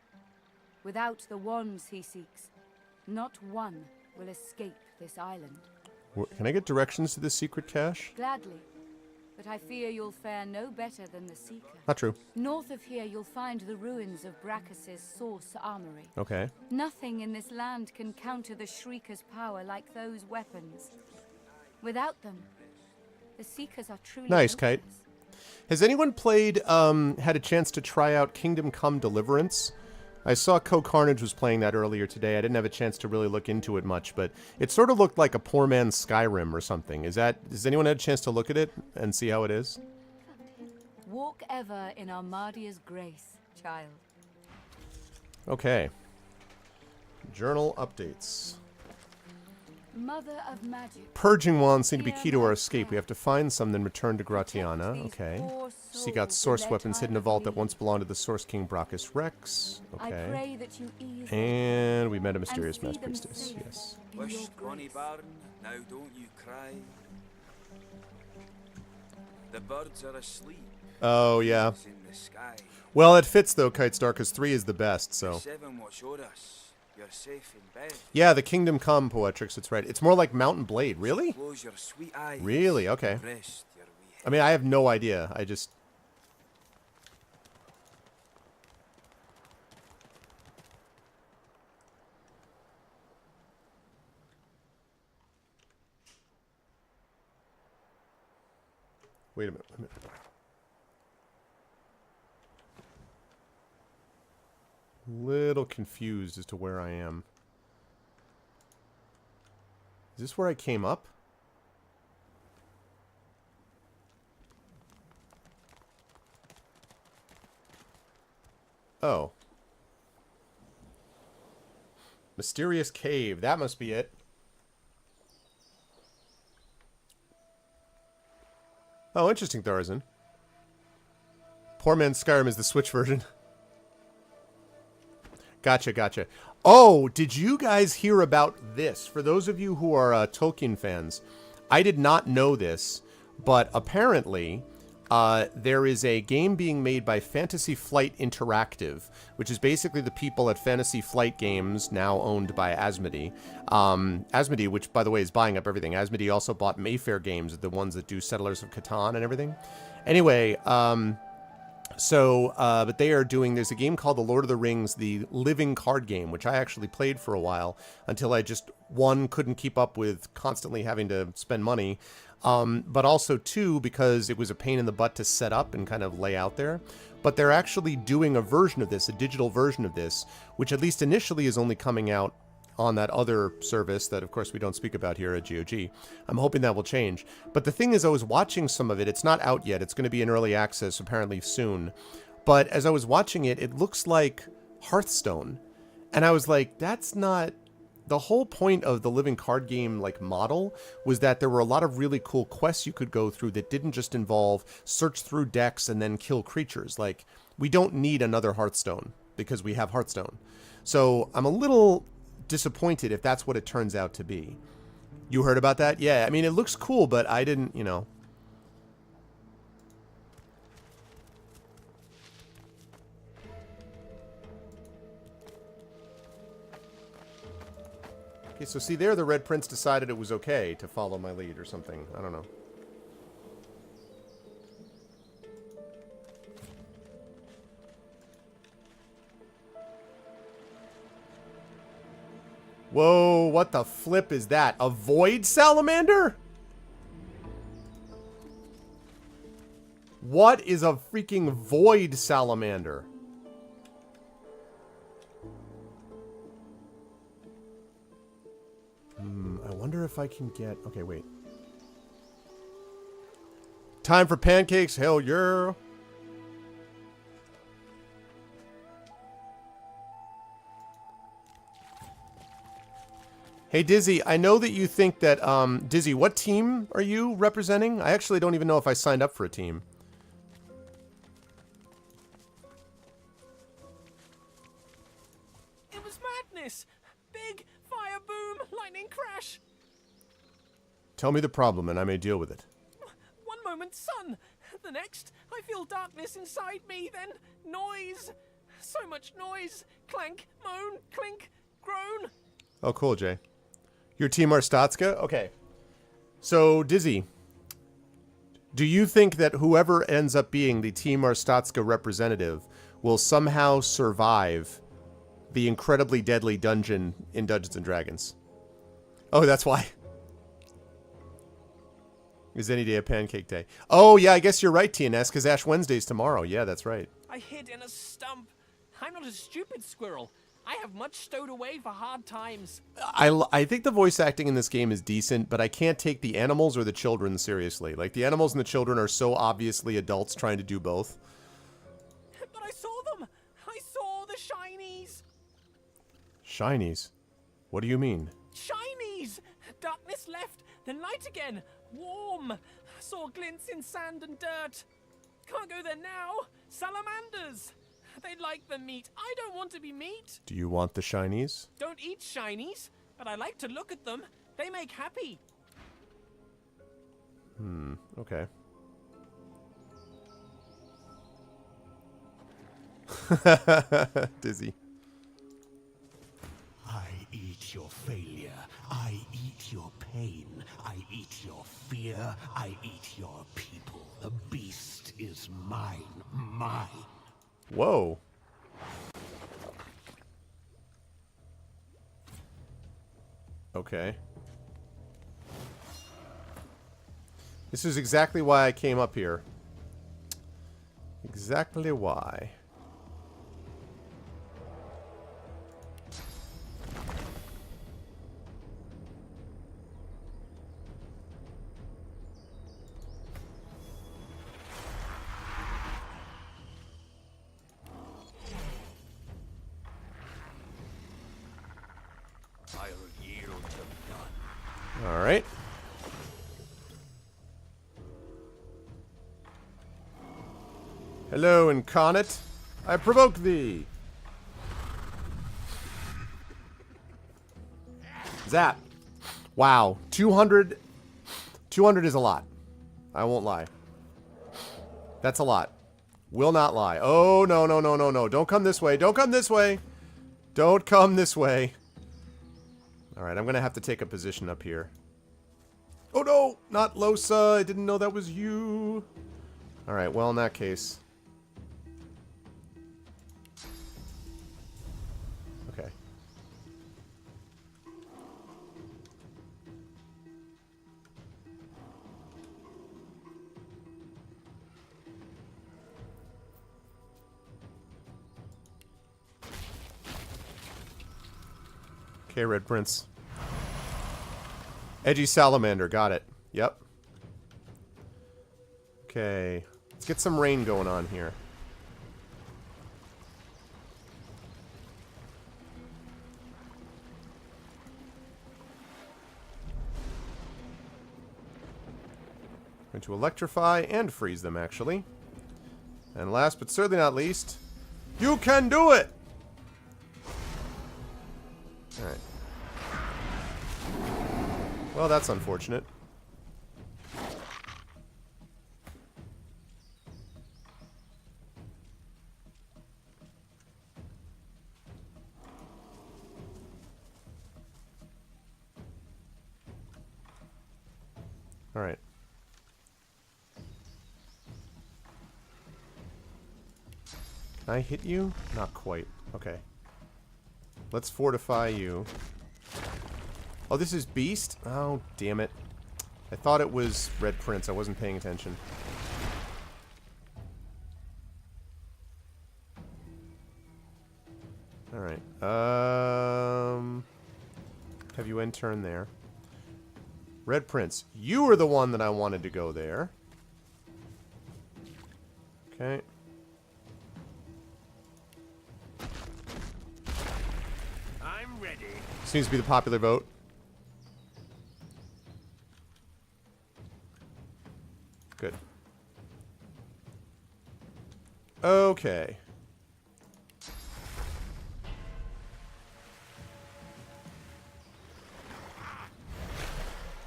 S21: Without the wands he seeks, not one will escape this island.
S1: Can I get directions to this secret cache?
S21: Gladly, but I fear you'll fare no better than the Seeker.
S1: Not true.
S21: North of here you'll find the ruins of Brachus's source armory.
S1: Okay.
S21: Nothing in this land can counter the Shrieker's power like those weapons. Without them, the Seekers are truly
S1: nice,
S21: hopeless.
S1: Kite. Has anyone played, had a chance to try out Kingdom Come Deliverance? I saw Co-Carnage was playing that earlier today. I didn't have a chance to really look into it much, but it sort of looked like a poor man's Skyrim or something. Has anyone had a chance to look at it and see how it is?
S21: Walk ever in Armadia's grace, child.
S1: Okay. Journal updates.
S21: Mother of magic.
S1: Purging wands seem to be key to our escape. We have to find some, then return to Gratiana. Okay. Seek out source weapons hidden in a vault that once belonged to the Source King Brachus Rex. Okay. And we met a mysterious Mass Priestess. Yes.
S18: Wish, Bonnie Baron, now don't you cry. The birds are asleep.
S1: Oh, yeah.
S18: In the sky.
S1: Well, it fits, though, Kitestar, because 3 is the best, so...
S18: 7 watch o'er us. You're safe in bed.
S1: Yeah, the Kingdom Come, Poetrix, that's right. It's more like Mountain Blade. Really?
S18: Close your sweet eyes.
S1: Really? Okay.
S18: Rest your wee head.
S1: I mean, I have no idea. I just... Wait a minute. Little confused as to where I am. Is this where I came up? Oh. Mysterious cave. That must be it. Oh, interesting, Tharzan. Poor Man's Skyrim is the Switch version. Gotcha, gotcha. Oh, did you guys hear about this? For those of you who are Tolkien fans, I did not know this, but apparently there is a game being made by Fantasy Flight Interactive, which is basically the people at Fantasy Flight Games, now owned by Asmodee. Asmodee, which, by the way, is buying up everything. Asmodee also bought Mayfair Games, the ones that do Settlers of Catan and everything. Anyway, but they are doing, there's a game called The Lord of the Rings, the living card game, which I actually played for a while until I just, one, couldn't keep up with constantly having to spend money, but also two, because it was a pain in the butt to set up and kind of lay out there. But they're actually doing a version of this, a digital version of this, which at least initially is only coming out on that other service that, of course, we don't speak about here at GOG. I'm hoping that will change. But the thing is, I was watching some of it. It's not out yet. It's going to be in early access apparently soon. But as I was watching it, it looks like Hearthstone. And I was like, that's not... The whole point of the living card game like model was that there were a lot of really cool quests you could go through that didn't just involve search through decks and then kill creatures. Like, we don't need another Hearthstone because we have Hearthstone. So I'm a little disappointed if that's what it turns out to be. You heard about that? Yeah, I mean, it looks cool, but I didn't, you know. Okay, so see there, the Red Prince decided it was okay to follow my lead or something. I don't know. Whoa, what the flip is that? A void salamander? What is a freaking void salamander? I wonder if I can get... Okay, wait. Time for pancakes? Hell yeah. Hey, Dizzy, I know that you think that... Dizzy, what team are you representing? I actually don't even know if I signed up for a team.
S4: It was madness! Big fire boom, lightning crash!
S1: Tell me the problem and I may deal with it.
S4: One moment, sun! The next, I feel darkness inside me, then noise! So much noise! Clank, moan, clink, groan!
S1: Oh, cool, Jay. Your team Arstatska? Okay. So, Dizzy, do you think that whoever ends up being the Team Arstatska representative will somehow survive the incredibly deadly dungeon in Dungeons & Dragons? Oh, that's why. Is any day a pancake day? Oh, yeah, I guess you're right, TNS, because Ash Wednesday's tomorrow. Yeah, that's right.
S4: I hid in a stump. I'm not a stupid squirrel. I have much stowed away for hard times.
S1: I think the voice acting in this game is decent, but I can't take the animals or the children seriously. Like, the animals and the children are so obviously adults trying to do both.
S4: But I saw them! I saw the shinies!
S1: Shinies? What do you mean?
S4: Shinies! Darkness left, then light again. Warm. Saw glints in sand and dirt. Can't go there now. Salamanders. They like the meat. I don't want to be meat.
S1: Do you want the shinies?
S4: Don't eat shinies, but I like to look at them. They make happy.
S1: Okay. Dizzy.
S6: I eat your failure. I eat your pain. I eat your fear. I eat your people. The beast is mine. Mine.
S1: Whoa. Okay. This is exactly why I came up here. Exactly why. Alright. Hello, incarnate. I provoke thee. Zap. Wow. 200. 200 is a lot. I won't lie. That's a lot. Will not lie. Oh, no, no, no, no, no. Don't come this way. Don't come this way. Don't come this way. Alright, I'm going to have to take a position up here. Oh, no. Not Losa. I didn't know that was you. Alright, well, in that case. Okay. Okay, Red Prince. Edgy Salamander, got it. Yep. Okay. Let's get some rain going on here. Going to electrify and freeze them, actually. And last but certainly not least, you can do it! Alright. Well, that's unfortunate. Alright. Can I hit you? Not quite. Okay. Let's fortify you. Oh, this is Beast? Oh, damn it. I thought it was Red Prince. I wasn't paying attention. Alright. Have you end turn there. Red Prince. You were the one that I wanted to go there. Okay.
S10: I'm ready.
S1: Seems to be the popular vote. Good. Okay.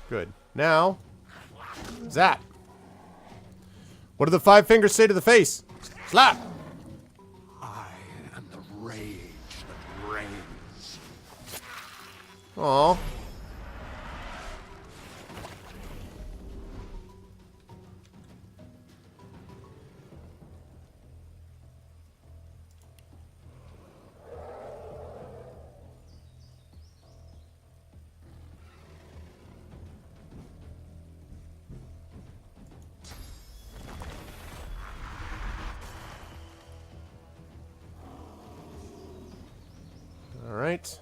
S1: Good. Now, zap. What do the 5 fingers say to the face? Slap.
S6: I am the rage that reigns.
S1: Aww. All right.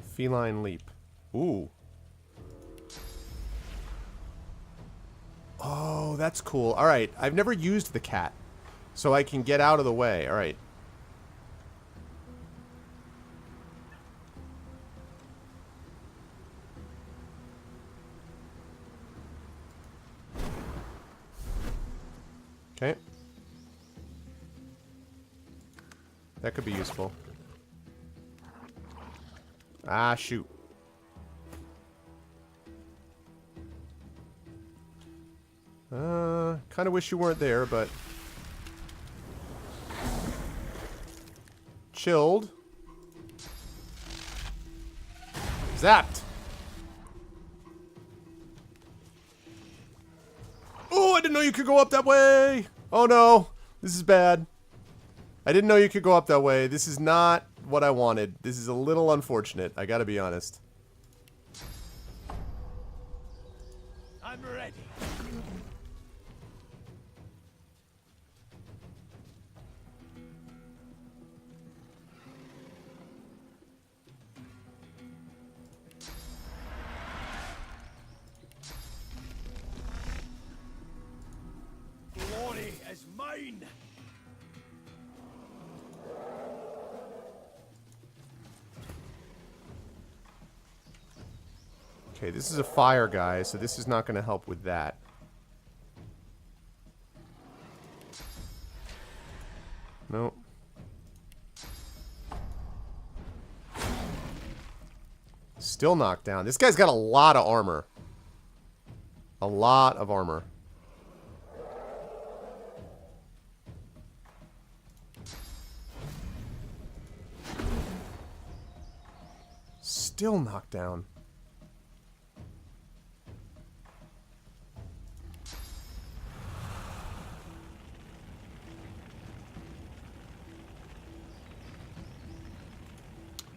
S1: Feline leap. Ooh. Oh, that's cool. All right. I've never used the cat, so I can get out of the way. All right. Okay. That could be useful. Ah, shoot. Kind of wish you weren't there, but... Chilled. Zapped. Oh, I didn't know you could go up that way. Oh no, this is bad. I didn't know you could go up that way. This is not what I wanted. This is a little unfortunate, I gotta be honest.
S10: I'm ready. mine!
S1: Okay, this is a fire guy, so this is not going to help with that. Nope. Still knocked down. This guy's got a lot of armor. A lot of armor. Still knocked down.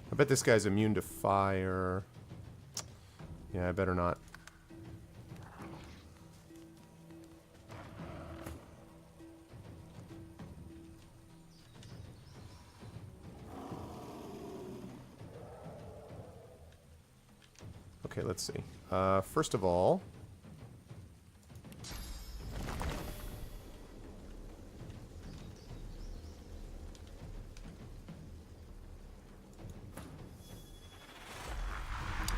S1: I bet this guy's immune to fire. Yeah, I better not. Okay, let's see. First of all...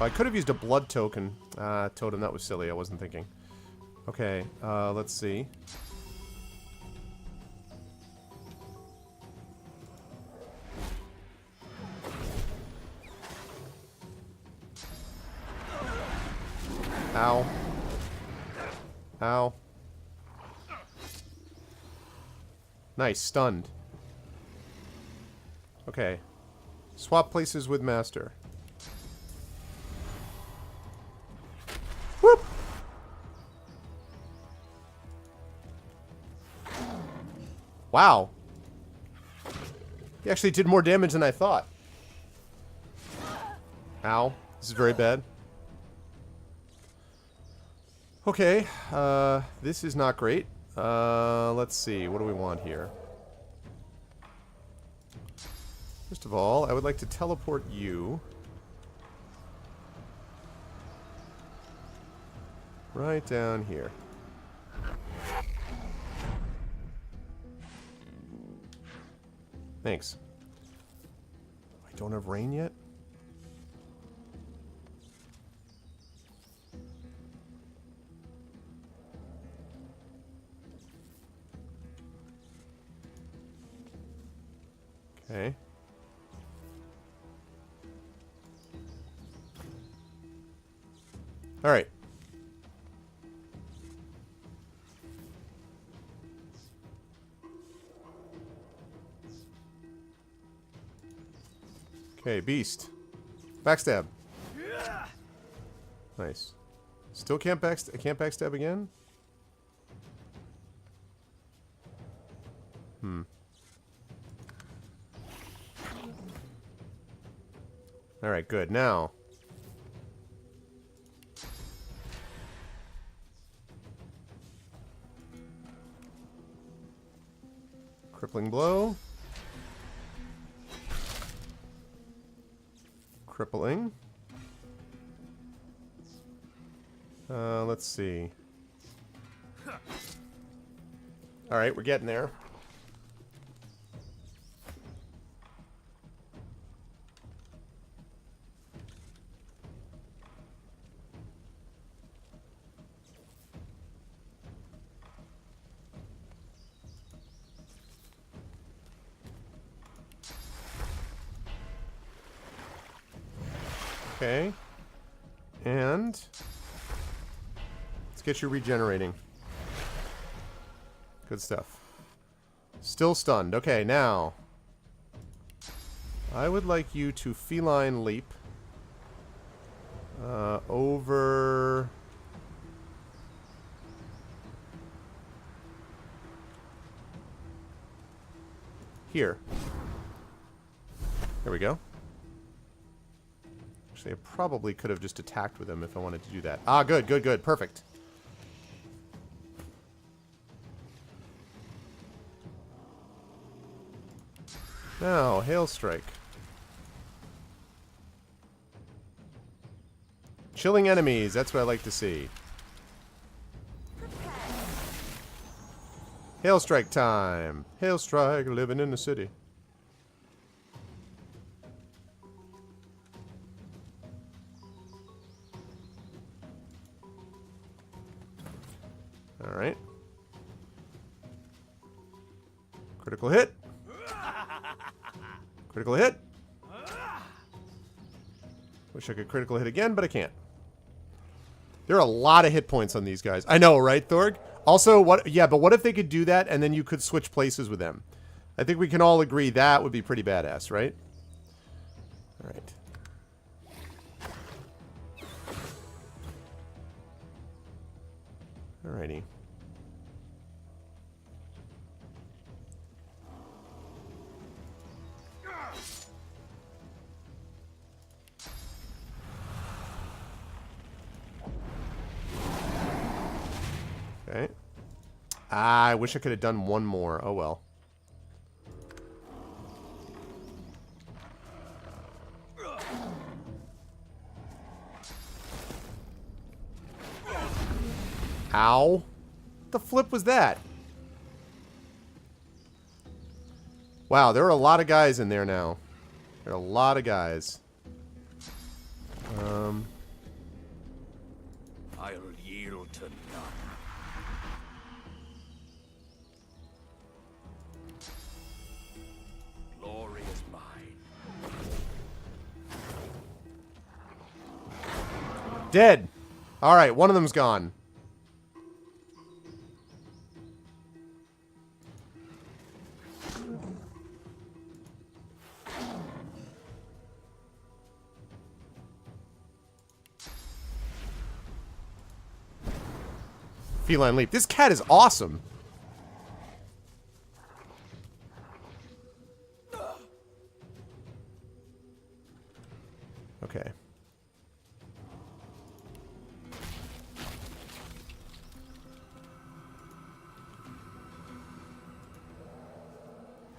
S1: I could have used a blood token. Totem, that was silly. I wasn't thinking. Okay, let's see. Ow. Ow. Nice, stunned. Okay. Swap places with Master. Whoop! Wow. He actually did more damage than I thought. Ow. This is very bad. Okay. This is not great. Let's see. What do we want here? First of all, I would like to teleport you right down here. Thanks. I don't have rain yet? Okay. All right. Okay, beast. Backstab. Nice. Still can't backstab again? All right, good. Now, crippling blow. Crippling. Let's see. All right, we're getting there. Okay. And let's get you regenerating. Good stuff. Still stunned. Okay, now I would like you to feline leap over here. There we go. Actually, I probably could have just attacked with him if I wanted to do that. Ah, good, good, good. Perfect. Now, Hail Strike. Chilling enemies. That's what I like to see. Hail strike time. Hail strike, living in the city. All right. Critical hit. Critical hit. Wish I could critical hit again, but I can't. There are a lot of hit points on these guys. I know, right, Thorg? Also, what? Yeah, but what if they could do that and then you could switch places with them? I think we can all agree that would be pretty badass, right? All right. Alrighty. Okay. I wish I could have done one more. Oh well. Ow. What the flip was that? Wow, there are a lot of guys in there now. There are a lot of guys.
S3: I'll yield to none. Glory is mine.
S1: Dead. All right, one of them's gone. Feline leap. This cat is awesome. Okay.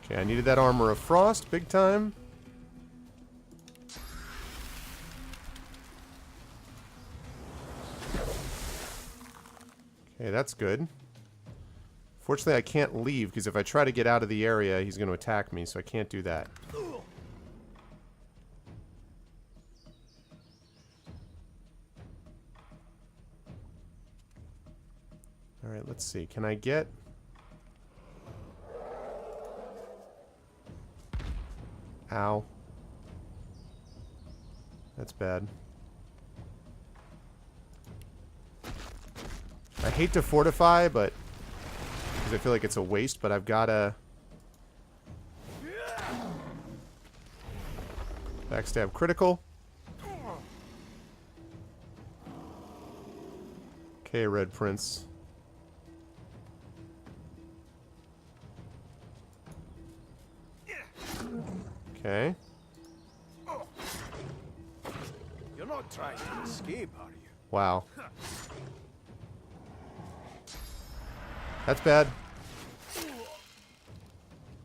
S1: Okay, I needed that armor of frost big time. Okay, that's good. Fortunately, I can't leave, because if I try to get out of the area, he's going to attack me, so I can't do that. Alright, let's see. Can I get... Ow. That's bad. I hate to fortify, but... because I feel like it's a waste, but I've gotta... backstab critical. Okay, Red Prince. Okay.
S10: You're not trying to escape, are you?
S1: Wow. That's bad.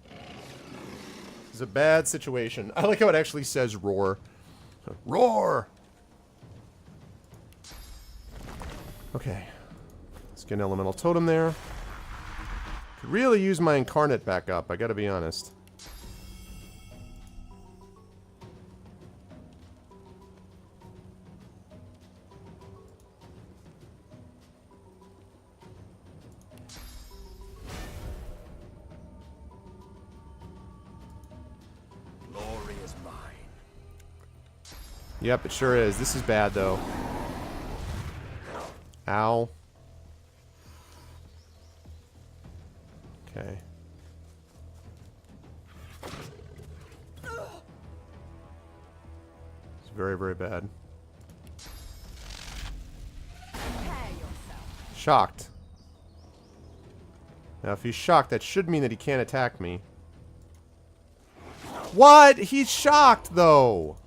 S1: This is a bad situation. I like how it actually says roar. Roar! Okay. Let's get an elemental totem there. Could really use my incarnate back up, I gotta be honest. Yep, it sure is. This is bad, though. Ow. Okay. It's very, very bad. Shocked. Now, if he's shocked, that should mean that he can't attack me. What? He's shocked, though!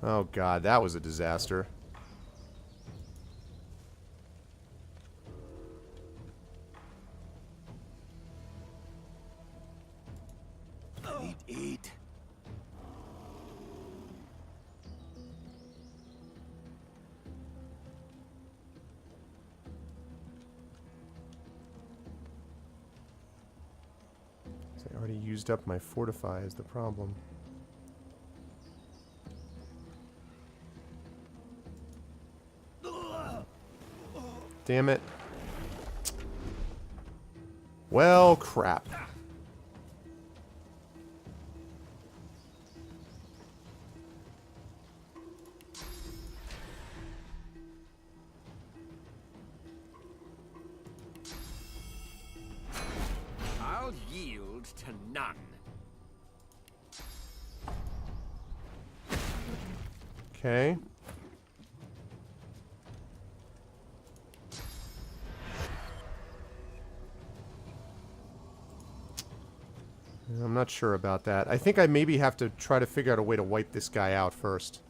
S1: Oh god, that was a disaster.
S10: I need aid.
S1: used up my fortify is the problem. Damn it. Well, crap.
S7: I'll yield to none.
S1: Okay. I'm not sure about that. I think I maybe have to try to figure out a way to wipe this guy out first.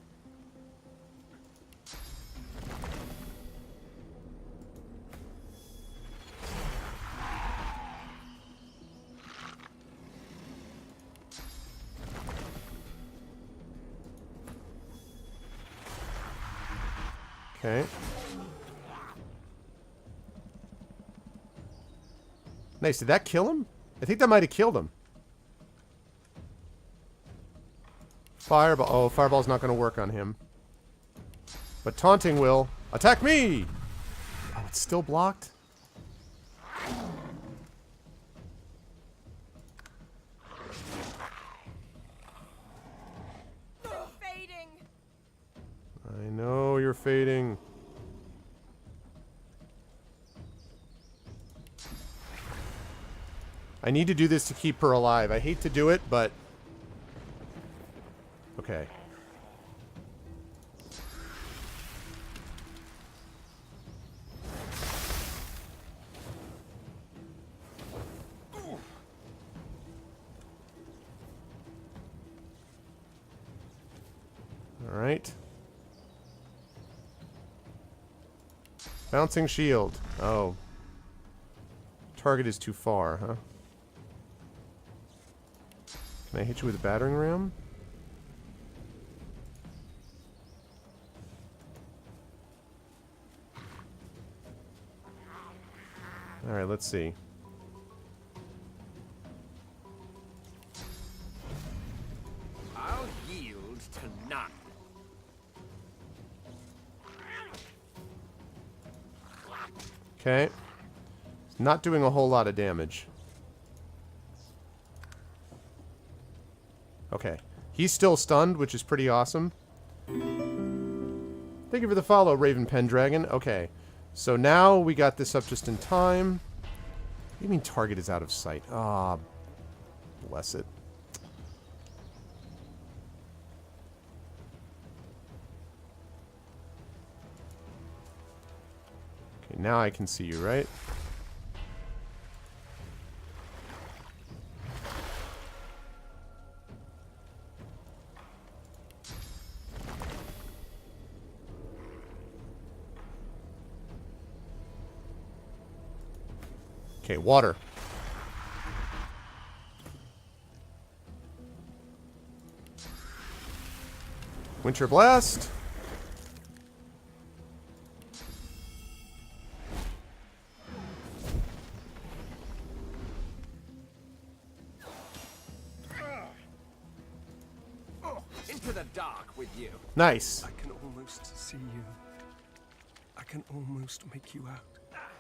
S1: Okay. Nice. Did that kill him? I think that might have killed him. Fireball. Oh, Fireball's not going to work on him. But Taunting will. Attack me! Oh, it's still blocked?
S12: Fading.
S1: I know you're fading. I need to do this to keep her alive. I hate to do it, but... Okay. All right. Bouncing shield. Oh. Target is too far, huh? Can I hit you with a battering ram? Alright, let's see.
S7: I'll yield to none.
S1: Okay. It's not doing a whole lot of damage. Okay. He's still stunned, which is pretty awesome. Thank you for the follow, Raven Pendragon. Okay. So now we got this up just in time. What do you mean target is out of sight? Ah, bless it. Okay, now I can see you, right? Okay, water. Winter Blast.
S7: Into the dark with you.
S1: Nice.
S16: I can almost see you. I can almost make you out.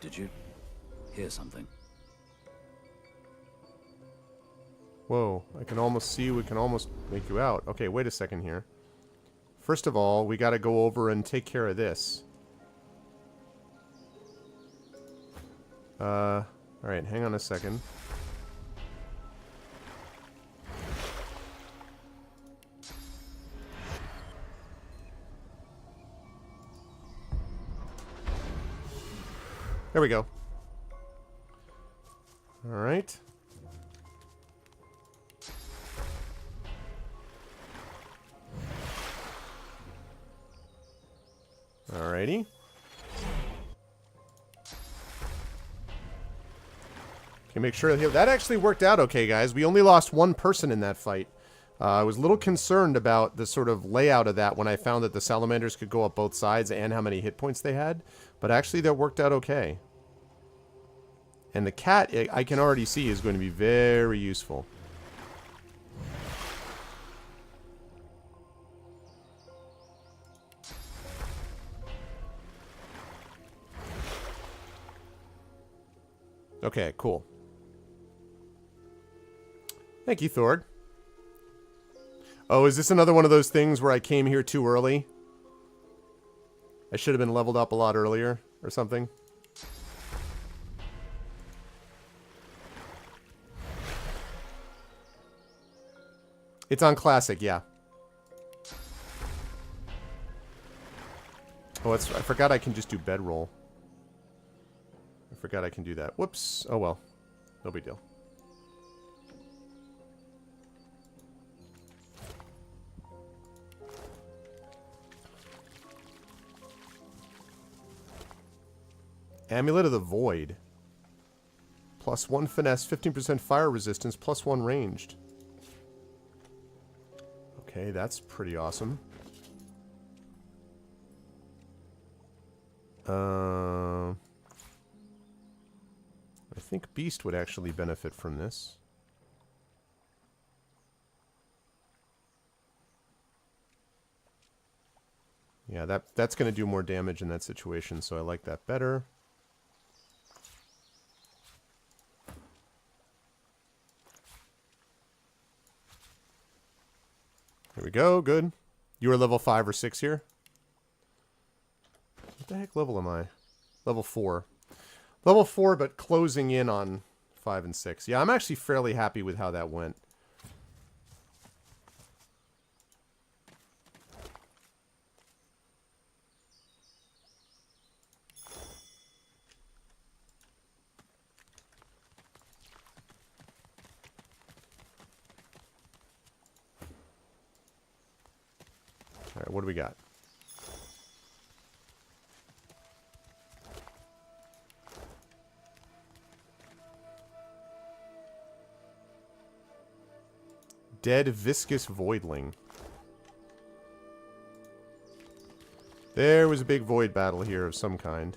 S3: Did you hear something?
S1: Whoa, I can almost see, we can almost make you out. Okay, wait a second here. First of all, we gotta go over and take care of this. Alright, hang on a second. There we go. Alright. Alrighty. Okay, make sure that actually worked out okay, guys. We only lost one person in that fight. I was a little concerned about the sort of layout of that when I found that the salamanders could go up both sides and how many hit points they had. But actually that worked out okay. And the cat, I can already see, is going to be very useful. Okay, cool. Thank you, Thord. Oh, is this another one of those things where I came here too early? I should have been leveled up a lot earlier or something. It's on Classic, yeah. Oh, I forgot I can just do bedroll. I forgot I can do that. Whoops. Oh, well. No big deal. Amulet of the Void. +1 finesse, 15% fire resistance, +1 ranged. Okay, that's pretty awesome. I think Beast would actually benefit from this. Yeah, that's going to do more damage in that situation, so I like that better. Here we go, good. You are level 5 or 6 here? What the heck level am I? Level 4. Level 4, but closing in on 5 and 6. Yeah, I'm actually fairly happy with how that went. Alright, what do we got? Dead Viscous Voidling. There was a big void battle here of some kind.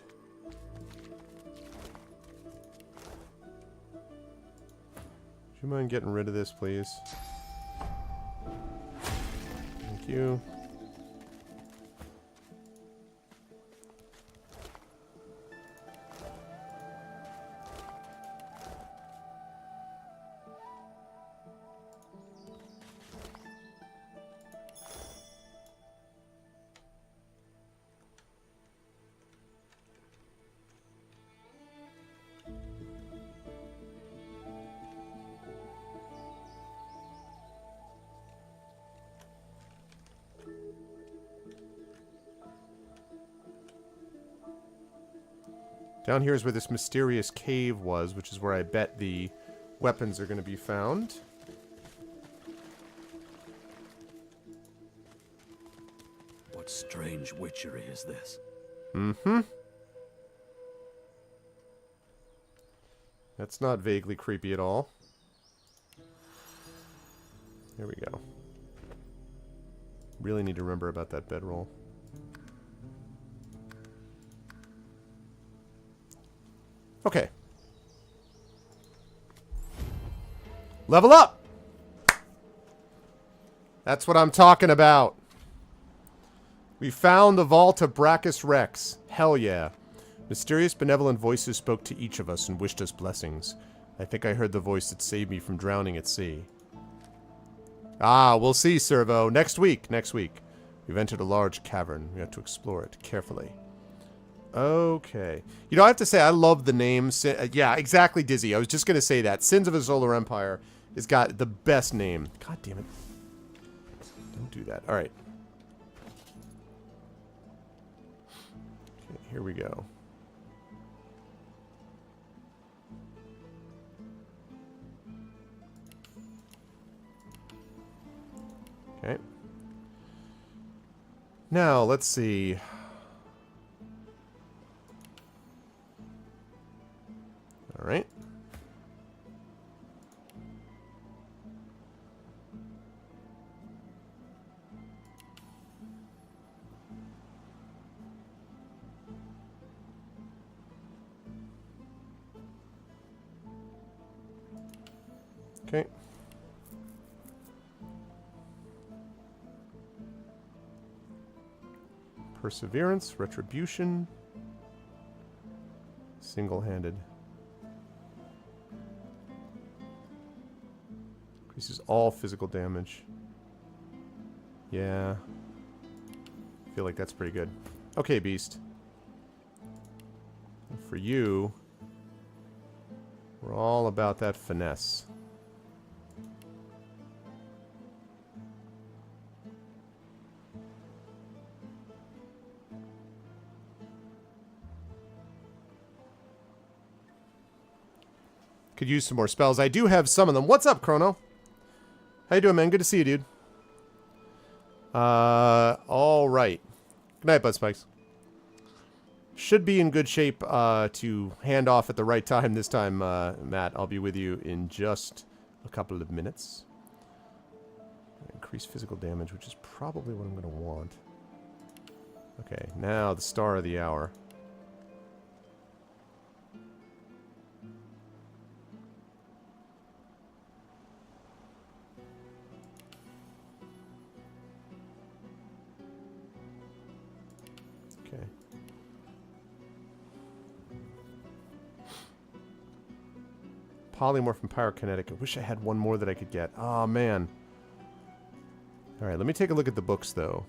S1: Would you mind getting rid of this, please? Thank you. Down here is where this mysterious cave was, which is where I bet the weapons are going to be found.
S3: What strange witchery is this?
S1: Mm-hmm. That's not vaguely creepy at all. There we go. Really need to remember about that bedroll. Okay. Level up! That's what I'm talking about. We found the vault of Brachus Rex. Hell yeah. Mysterious, benevolent voices spoke to each of us and wished us blessings. I think I heard the voice that saved me from drowning at sea. Ah, we'll see, Servo. Next week. Next week. We've entered a large cavern. We have to explore it carefully. Okay. You know, I have to say, I love the name. Yeah, exactly, Dizzy. I was just going to say that. Sins of a Solar Empire has got the best name. God damn it. Don't do that. All right. Okay, here we go. Okay. Now, let's see. All right. Okay. Perseverance, retribution, single-handed. This is all physical damage. Yeah. I feel like that's pretty good. Okay, Beast. And for you, we're all about that finesse. Could use some more spells. I do have some of them. What's up, Chrono? How you doing, man? Good to see you, dude. All right. Good night, Bud Spikes. Should be in good shape to hand off at the right time this time, Matt. I'll be with you in just a couple of minutes. Increase physical damage, which is probably what I'm going to want. Okay, now the star of the hour. Okay. Polymorph and pyrokinetic. I wish I had one more that I could get. Oh, man. Alright, let me take a look at the books, though.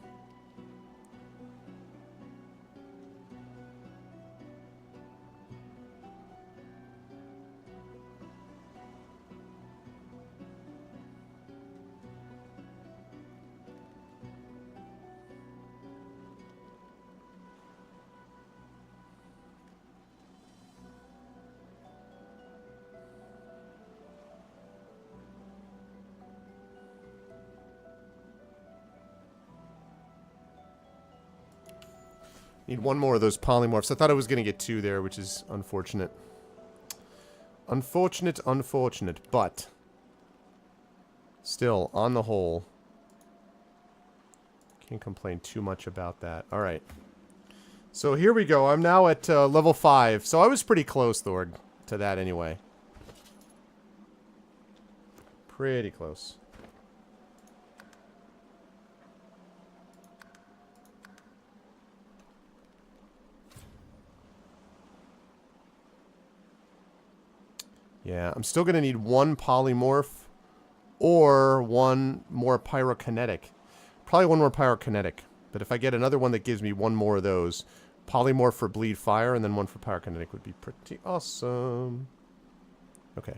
S1: Need one more of those polymorphs. I thought I was going to get two there, which is unfortunate. Unfortunate, unfortunate. But still, on the whole, can't complain too much about that. All right. So here we go. I'm now at level 5. So I was pretty close, Thorg, to that anyway. Pretty close. Yeah, I'm still going to need one polymorph or one more pyrokinetic. Probably one more pyrokinetic. But if I get another one that gives me one more of those, polymorph for bleed fire and then one for pyrokinetic would be pretty awesome. Okay.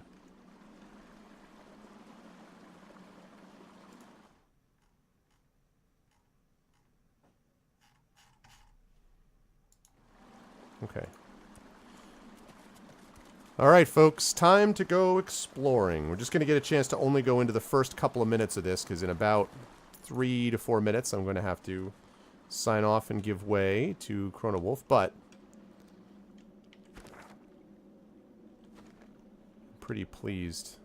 S1: Okay. Alright, folks, time to go exploring. We're just going to get a chance to only go into the first couple of minutes of this, because in about 3 to 4 minutes, I'm going to have to sign off and give way to Chrono Wolf, but I'm pretty pleased.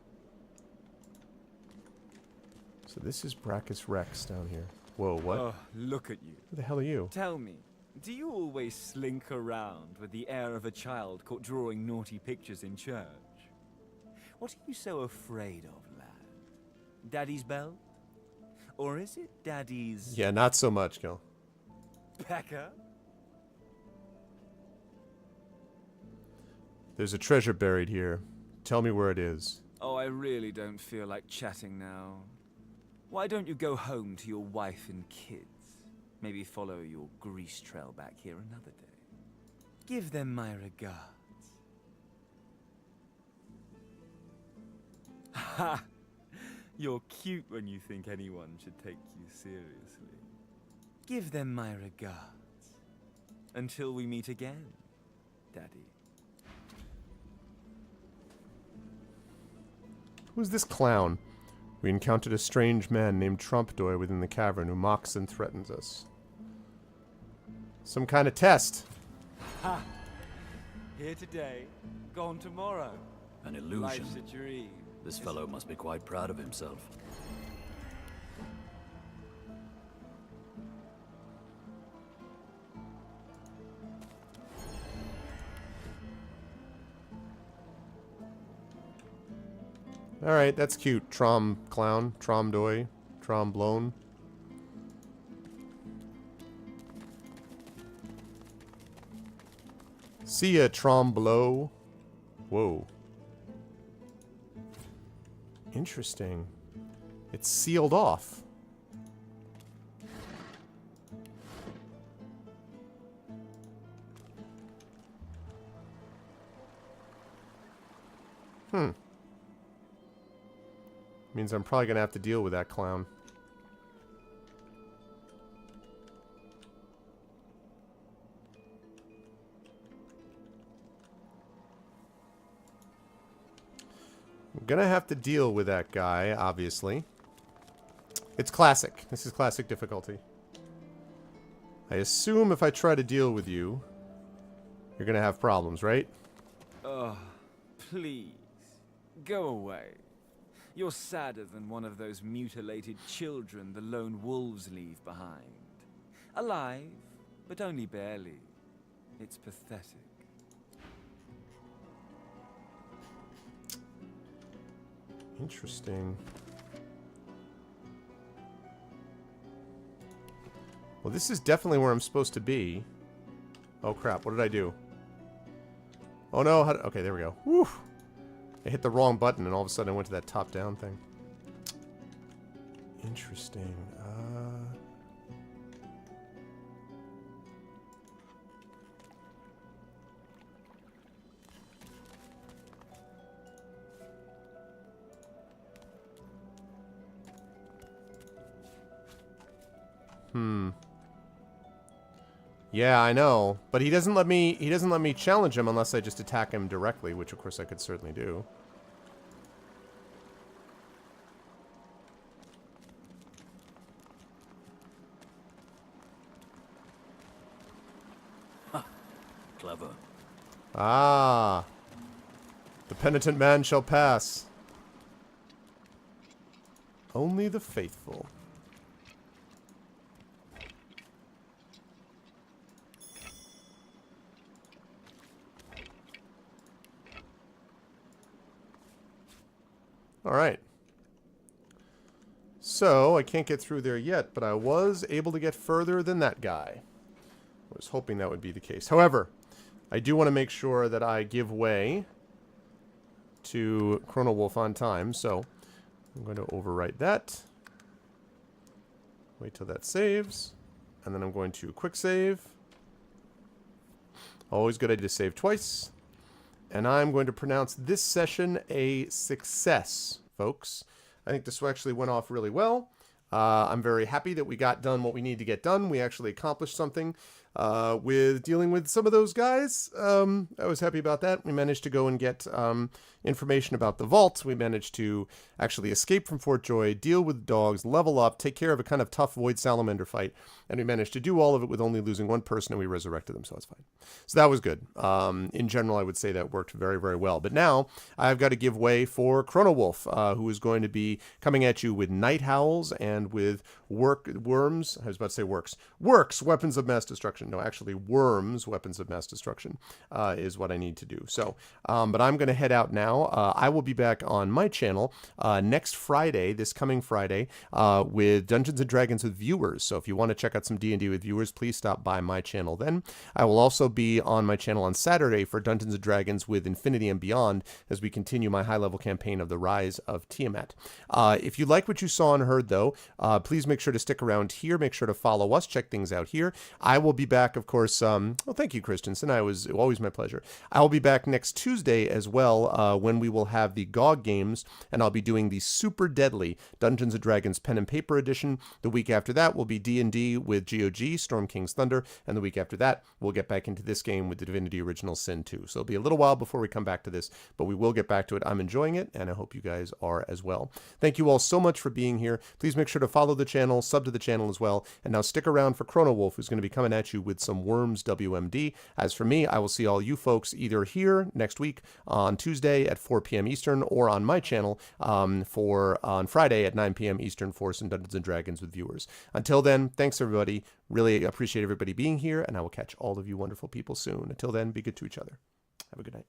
S1: So this is Brachus Rex down here. Whoa, what?
S8: Oh, look at you.
S1: Who the hell are you?
S8: Tell me, do you always slink around with the air of a child caught drawing naughty pictures in church? What are you so afraid of, lad? Daddy's bell? Or is it Daddy's...
S1: Yeah, not so much, Gil.
S8: pecker?
S1: There's a treasure buried here. Tell me where it is.
S8: Oh, I really don't feel like chatting now. Why don't you go home to your wife and kids? Maybe follow your grease trail back here another day. Give them my regards. Ha! You're cute when you think anyone should take you seriously. Give them my regards. Until we meet again, Daddy.
S1: Who's this clown? We encountered a strange man named Doge within the cavern who mocks and threatens us. Some kind of test.
S8: Ha! Here today, gone tomorrow.
S3: An illusion.
S8: Life's a dream.
S3: This fellow must be quite proud of himself.
S1: Alright, that's cute. Clown, Doge, Trombone. See ya, Tromblo. Whoa. Interesting. It's sealed off. Means I'm probably gonna have to deal with that clown. I'm gonna have to deal with that guy, obviously. It's classic. This is classic difficulty. I assume if I try to deal with you, you're gonna have problems, right?
S8: Oh, please. Go away. You're sadder than one of those mutilated children the lone wolves leave behind. Alive, but only barely. It's pathetic.
S1: Interesting. Well, this is definitely where I'm supposed to be. Oh, crap. What did I do? Oh, no. Okay, there we go. Woo! I hit the wrong button, and all of a sudden I went to that top-down thing. Interesting. Yeah, I know. But he doesn't let me challenge him unless I just attack him directly, which of course I could certainly do.
S3: Clever.
S1: Ah. The penitent man shall pass. Only the faithful. Alright. So, I can't get through there yet, but I was able to get further than that guy. I was hoping that would be the case. However, I do want to make sure that I give way to Chrono Wolf on time, so I'm going to overwrite that. Wait till that saves. And then I'm going to quick save. Always good idea to save twice. And I'm going to pronounce this session a success, folks. I think this actually went off really well. I'm very happy that we got done what we need to get done. We actually accomplished something with dealing with some of those guys. I was happy about that. We managed to go and get information about the vault. We managed to actually escape from Fort Joy, deal with dogs, level up, take care of a kind of tough Void Salamander fight. And we managed to do all of it with only losing one person, and we resurrected them, so it's fine. So that was good. In general, I would say that worked very, very well. But now I've got to give way for Chrono Wolf, who is going to be coming at you with Night Howls and with Worms. I was about to say Works, Weapons of Mass Destruction. No, actually Worms, Weapons of Mass Destruction is what I need to do. So, but I'm going to head out now. I will be back on my channel next Friday, this coming Friday, with Dungeons & Dragons with viewers. So if you want to check out some D&D with viewers, please stop by my channel then. I will also be on my channel on Saturday for Dungeons & Dragons with Infinity and Beyond as we continue my high-level campaign of the Rise of Tiamat. If you like what you saw and heard, though, please make sure to stick around here. Make sure to follow us. Check things out here. I will be back, of course. Well, thank you, Christensen. It was always my pleasure. I will be back next Tuesday as well when we will have the GOG games, and I'll be doing the super deadly Dungeons & Dragons Pen and Paper Edition. The week after that will be D&D with GOG, Storm King's Thunder, and the week after that, we'll get back into this game with the Divinity Original Sin 2. So it'll be a little while before we come back to this, but we will get back to it. I'm enjoying it, and I hope you guys are as well. Thank you all so much for being here. Please make sure to follow the channel, sub to the channel as well, and now stick around for Chrono Wolf, who's going to be coming at you with some Worms WMD. As for me, I will see all you folks either here next week on Tuesday at 4 p.m. Eastern or on my channel on Friday at 9 p.m. Eastern for some Dungeons & Dragons with viewers. Until then, thanks everybody. Really appreciate everybody being here, and I will catch all of you wonderful people soon. Until then, be good to each other. Have a good night.